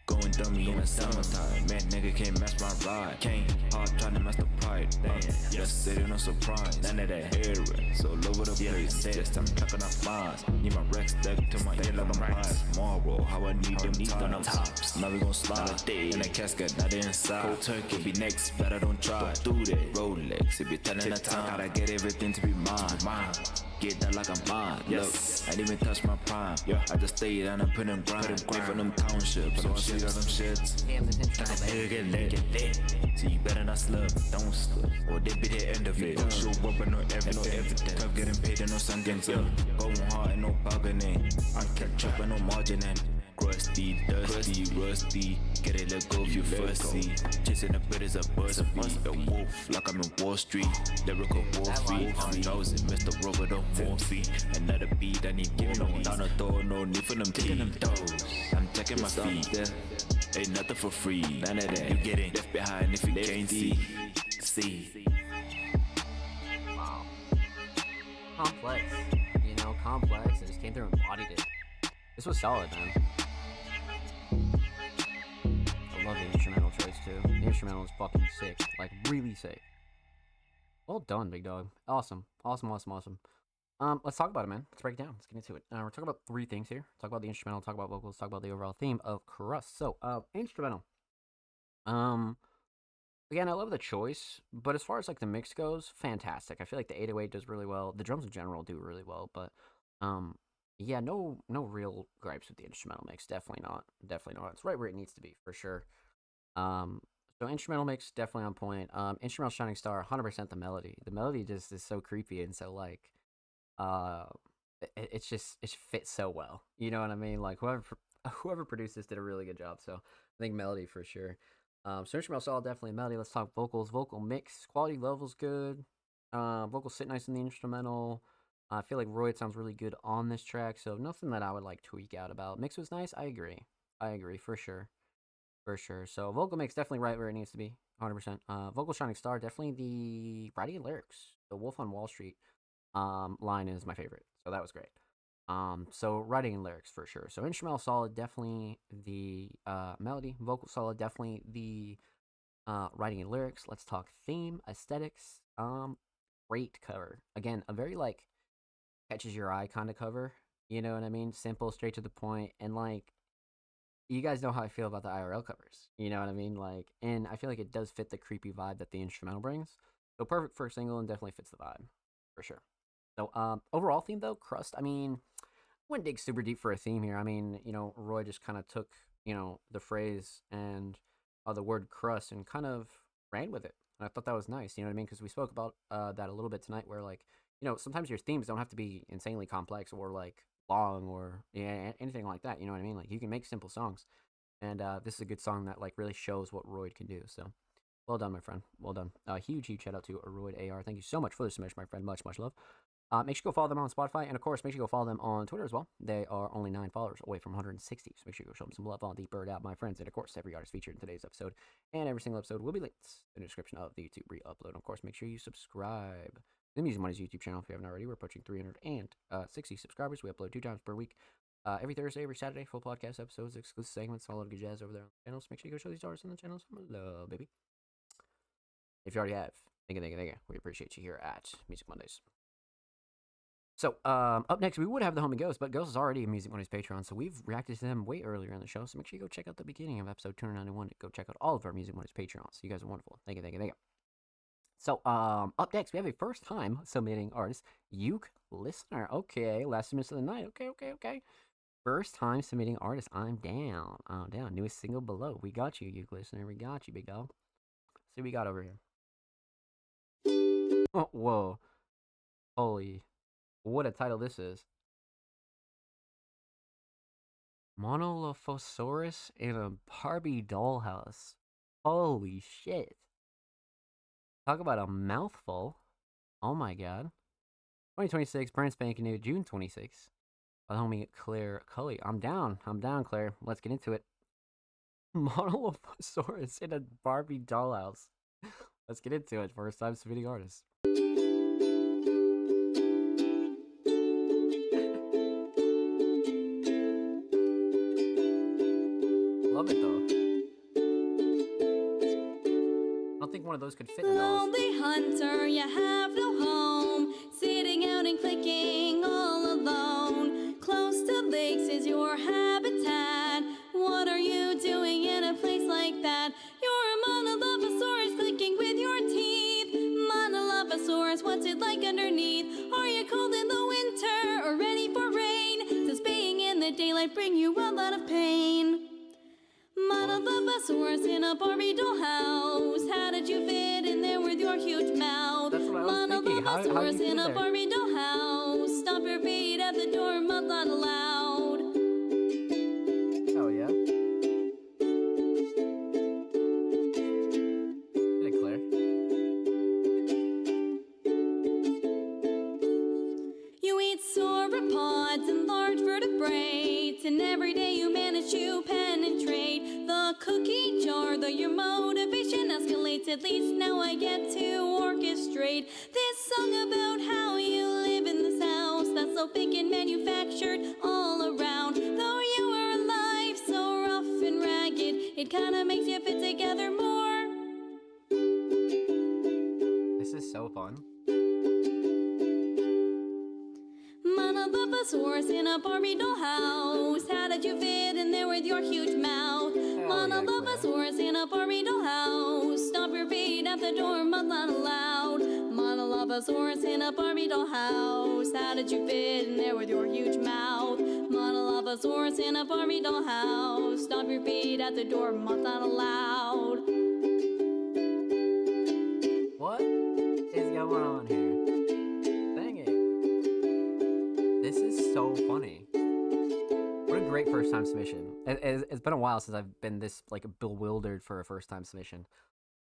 Going dummy in the summertime. Man, nigga can't match my ride. Can't hard trying to match the pride. Let's say no surprise. None of that errands all over the place. Just I'm plucking up mines. Need my Rex deck to my head like I'm high. Tomorrow, how I need them tops. Now we gon' slide in a casket, not inside. Cold turkey be next, but I don't try. Do that. Rolex, it be telling the time. Gotta get everything to be mine. Get that like I'm mine. Look, I didn't even touch my prime. I just stayed and I put in grind. Wait for them townships. So I see all them shits. Damn, this instrumental. Nigga get lit. So you better not slip, don't slip. Or they be the end of it. Don't show up with no evidence. Tough getting paid and no sentence. Going hard and no bargaining. I catch up and no margining. Crusty, dusty, rusty. Get it, let go if you fussy. Chasing the bird is a buzz beat. A wolf, like I'm in Wall Street. Lyrical warfare. I'm chosen, Mr. Robert on feet. Another beat, I need give no down the door, no need for them kicking them toes. I'm checking my feet. Ain't nothing for free. None of that. You getting left behind if you can't see. Wow. Complex. You know, complex. It just came through and embodied it. This was solid, man. I love the instrumental choice, too. The instrumental is fucking sick. Like, really sick. Well done, big dog. Awesome. Let's talk about it, man. Let's break it down. Let's get into it. We're talking about 3 things here. Talk about the instrumental, talk about vocals, talk about the overall theme of Crust. So, instrumental. Again, I love the choice, but as far as, like, the mix goes, fantastic. I feel like the 808 does really well. The drums in general do really well, but, yeah, no real gripes with the instrumental mix. Definitely not. It's right where it needs to be, for sure. So instrumental mix, definitely on point. Instrumental Shining Star, 100% the melody. The melody just is so creepy and so, like, it fits so well. You know what I mean? Like, whoever produced this did a really good job. So I think melody for sure. So instrumental solid, definitely melody. Let's talk vocals. Vocal mix, quality level's good. Vocals sit nice in the instrumental. I feel like Royd sounds really good on this track, so nothing that I would like tweak out about. Mix was nice. I agree for sure. So vocal mix definitely right where it needs to be, 100%. Vocal Shining Star, definitely the writing and lyrics. The Wolf on Wall Street line is my favorite, so that was great. So writing and lyrics for sure. So instrumental solid, definitely the melody. Vocal solid, definitely the writing and lyrics. Let's talk theme, aesthetics. Great cover. Again, a very like catches your eye kind of cover. You know what I mean? Simple, straight to the point, and like you guys know how I feel about the IRL covers. You know what I mean? Like, and I feel like it does fit the creepy vibe that the instrumental brings. So perfect for a single and definitely fits the vibe for sure. So overall theme though, Crust. I mean, I wouldn't dig super deep for a theme here. I mean, you know, Roy just kind of took the phrase and the word crust and kind of ran with it. And I thought that was nice. You know what I mean? Because we spoke about that a little bit tonight, where like sometimes your themes don't have to be insanely complex or like long or anything like that. You know what I mean? Like you can make simple songs, and this is a good song that like really shows what Royd can do. So well done, my friend. Well done. Huge shout out to Royd AR. Thank you so much for the submission, my friend. Much love. Make sure you go follow them on Spotify, and of course, make sure you go follow them on Twitter as well. They are only 9 followers away from 160, so make sure you go show them some love on the Bird Out, my friends. And of course, every artist featured in today's episode and every single episode will be linked in the description of the YouTube re-upload. And of course, make sure you subscribe to the Music Money's YouTube channel if you haven't already. We're approaching 360 subscribers. We upload 2 times per week, every Thursday, every Saturday, full podcast episodes, exclusive segments, all of the good jazz over there on the channel. So make sure you go show these artists on the channel some love, baby. If you already have, thank you. We appreciate you here at Music Mondays. So, up next, we would have the homie Ghost, but Ghost is already a Music Money's Patreon, so we've reacted to them way earlier in the show, so make sure you go check out the beginning of episode 291 to go check out all of our Music Money's Patreons. You guys are wonderful. Thank you. So, up next, we have a first-time submitting artist, Uke Listener. Okay, last submission of the night. Okay. First-time submitting artist, I'm down. Newest single below. We got you, Uke Listener. We got you, big dog. See what we got over here. Oh, whoa. Holy... What a title this is. Monolophosaurus in a Barbie dollhouse. Holy shit. Talk about a mouthful. Oh my god. 2026, brand spanking new, June 26th. By the homie Claire Cully. I'm down, Claire. Let's get into it. Monolophosaurus in a Barbie dollhouse. Let's get into it. First time submitting artist. Love it though. I don't think one of those could fit in those. Lonely hunter, you have no home. Sitting out and clicking all alone. Close to lakes is your habitat. What are you doing in a place like that? You're a Monolophosaurus clicking with your teeth. Monolophosaurus, what's it like underneath? Are you cold in the winter or ready for rain? Does being in the daylight bring you a lot of pain? Monolophosaurus in a Barbie dollhouse. How did you fit in there with your huge mouth? That's what I was thinking. How Monolophosaurus you in fit a there? Barbie dollhouse. Stop your feet at the door, not allowed. Oh yeah. Get it, Claire. You eat sauropods and large vertebrates, and every day you manage to penetrate the cookie jar, though your motivation escalates. At least now I get to orchestrate this song about how you live in this house that's so big and manufactured all around. Though you are alive, so rough and ragged, it kinda makes you fit together more. This is so fun. Monolophosaurus in a Barbie dollhouse. How did you fit in there with your huge mouth? Monolophosaurus in a Barbie dollhouse. Stop your feet at the door, but not allowed. Monolophosaurus in a Barbie dollhouse. How did you fit in there with your huge mouth? Monolophosaurus in a Barbie dollhouse. Stop your feet at the door, but not allowed. What is going on here? Dang it. This is so funny. What a great first time submission. It's been a while since I've been this like bewildered for a first time submission.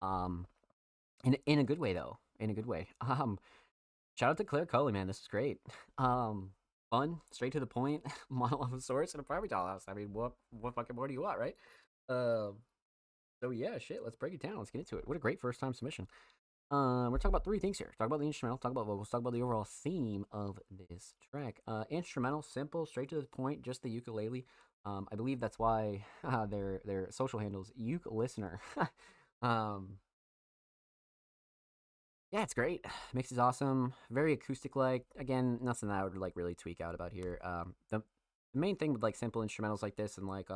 In a good way though. In a good way. Shout out to Claire Cully, man. This is great. Fun, straight to the point. Monolophosaurus in a Barbie dollhouse. I mean, what fucking more do you want, right? So yeah, shit. Let's break it down. Let's get into it. What a great first time submission. We're talking about 3 things here. Talk about the instrumental, talk about vocals, talk about the overall theme of this track. Instrumental, simple, straight to the point, just the ukulele. I believe that's why their social handles Uke Listener. Yeah, it's great. Mix is awesome. Very acoustic like. Again, nothing that I would like really tweak out about here. The main thing with like simple instrumentals like this and like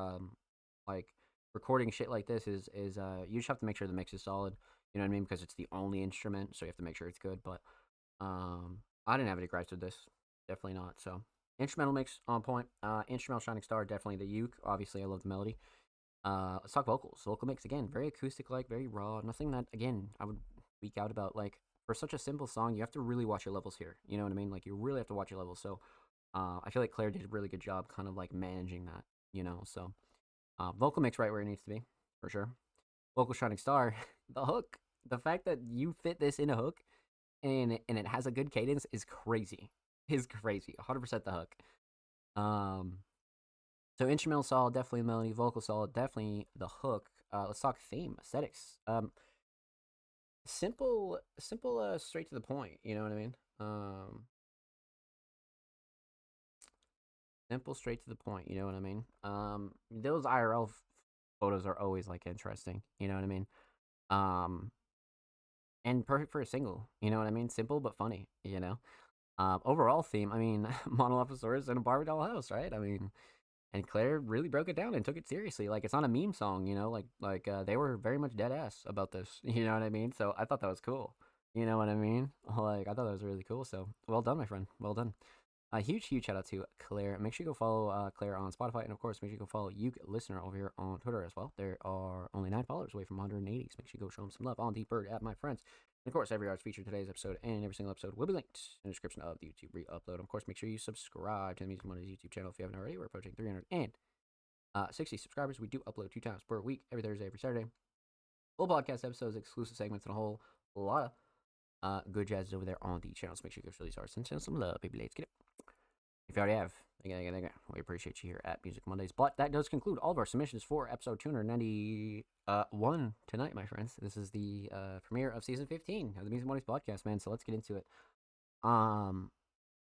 recording shit like this is you just have to make sure the mix is solid. You know what I mean? Because it's the only instrument, so you have to make sure it's good. But I didn't have any gripes with this. Definitely not. So instrumental mix on point. Instrumental shining star, definitely the uke. Obviously, I love the melody. Let's talk vocals. Vocal mix again, very acoustic, like very raw. Nothing that again I would speak out about. Like for such a simple song, you have to really watch your levels here. You know what I mean? Like you really have to watch your levels. So I feel like Claire did a really good job, kind of like managing that. You know, so vocal mix right where it needs to be for sure. Vocal shining star, the hook, the fact that you fit this in a hook and it has a good cadence is crazy. Is crazy. 100% the hook. So instrumental solid, definitely the melody. Vocal solid, definitely the hook. Let's talk theme, aesthetics. Simple, straight to the point. You know what I mean? Simple, straight to the point. You know what I mean? Those IRL photos are always like interesting. You know what I mean? And perfect for a single. You know what I mean? Simple but funny. You know. Overall theme. I mean, Monolophosaurus in a Barbie doll house, right? I mean, and Claire really broke it down and took it seriously. Like it's not a meme song. You know, like they were very much dead ass about this. You know what I mean? So I thought that was cool. You know what I mean? Like I thought that was really cool. So well done, my friend. Well done. A huge shout out to Claire. Make sure you go follow Claire on Spotify, and of course, make sure you go follow Uke Listener over here on Twitter as well. There are only 9 followers away from 180, so make sure you go show them some love on Deep Bird at my friends. And of course, every artist featured in today's episode and every single episode will be linked in the description of the YouTube re-upload. Of course, make sure you subscribe to the Music Mondays YouTube channel if you haven't already. We're approaching 360 subscribers. We do upload 2 times per week, every Thursday, every Saturday. Full podcast episodes, exclusive segments, and a whole lot of good jazz is over there on the channel. So make sure you go show these artists and send some love, baby. Let's get it. If you already have, thank you. We appreciate you here at Music Mondays. But that does conclude all of our submissions for episode 291 tonight, my friends. This is the premiere of season 15 of the Music Mondays podcast, man. So let's get into it.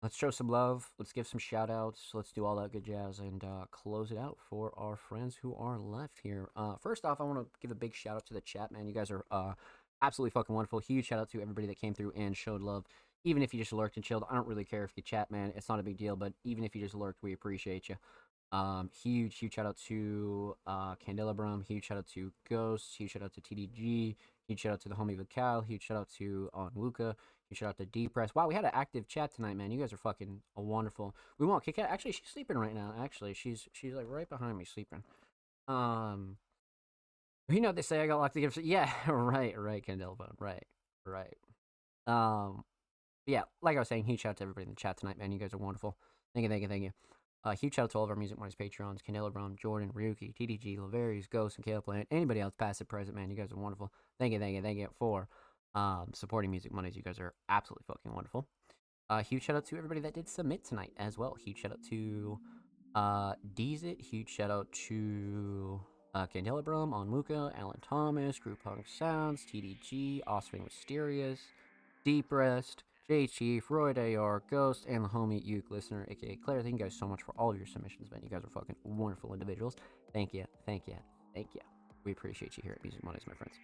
Let's show some love. Let's give some shout outs. Let's do all that good jazz and close it out for our friends who are left here. First off, I want to give a big shout out to the chat, man. You guys are absolutely fucking wonderful. Huge shout out to everybody that came through and showed love. Even if you just lurked and chilled, I don't really care if you chat, man. It's not a big deal, but even if you just lurked, we appreciate you. Huge shout out to Candelabrum. Huge shout out to Ghost. Huge shout out to TDG. Huge shout out to the homie Vical. Huge shout out to Onwuka. Huge shout out to D-Press. Wow, we had an active chat tonight, man. You guys are fucking wonderful. We want Kit Kat. Actually, she's sleeping right now. Actually, she's like right behind me sleeping. You know what they say, I got lots of gifts. Yeah, right, Candelabrum. Right. Yeah, like I was saying, huge shout out to everybody in the chat tonight, man. You guys are wonderful. Thank you. Huge shout out to all of our Music Mondays Patreons, Candelabrum, Jordan, Ryuki, TDG, Laverius, Ghost, and Kale Planet. Anybody else, past and present, man. You guys are wonderful. Thank you for supporting Music Mondays. You guys are absolutely fucking wonderful. Huge shout out to everybody that did submit tonight as well. Huge shout out to Deezit. Huge shout out to Candelabrum, Onwuka, Alan Thomas, Group Punk Sounds, TDG, Offspring Mysterious, Deep Rest, J Chief, Roy Dayar, Ghost, and the homie Uke Listener, aka Claire. Thank you guys so much for all of your submissions, man. You guys are fucking wonderful individuals. Thank you. We appreciate you here at Music Mondays, my friends.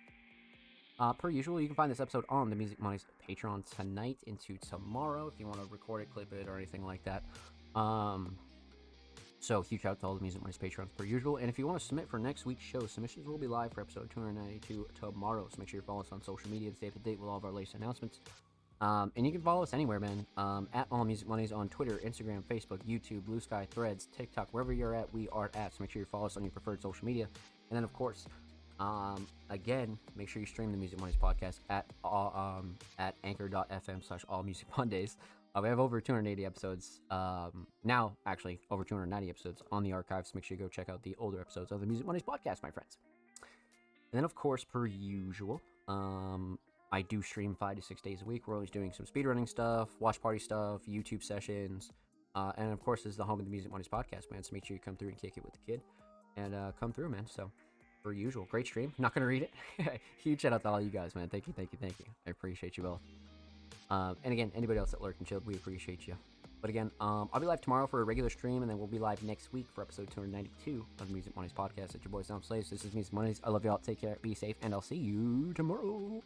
Per usual, you can find this episode on the Music Mondays Patreon tonight into tomorrow if you want to record it, clip it, or anything like that. So huge shout out to all the Music Mondays Patrons per usual. And if you want to submit for next week's show, submissions will be live for episode 292 tomorrow. So make sure you follow us on social media and stay up to date with all of our latest announcements. And you can follow us anywhere, man. At All Music Mondays on Twitter, Instagram, Facebook, YouTube, Blue Sky, Threads, TikTok, wherever you're at, we are at. So make sure you follow us on your preferred social media. And then, of course, again, make sure you stream the Music Mondays podcast at anchor.fm/allmusicmondays. We have over 280 episodes. Now, actually, over 290 episodes on the archives. So make sure you go check out the older episodes of the Music Mondays podcast, my friends. And then, of course, per usual, I do stream 5 to 6 days a week. We're always doing some speedrunning stuff, watch party stuff, YouTube sessions, and of course, this is the home of the Music Mondays podcast, man. So make sure you come through and kick it with the kid, and come through, man. So, per usual, great stream. Not gonna read it. Huge shout out to all you guys, man. Thank you. I appreciate you both. And again, anybody else that lurked and chilled, we appreciate you. But again, I'll be live tomorrow for a regular stream, and then we'll be live next week for episode 292 of the Music Mondays podcast. It's your boy Sam Slaves. This is Music Mondays. I love y'all. Take care. Be safe, and I'll see you tomorrow.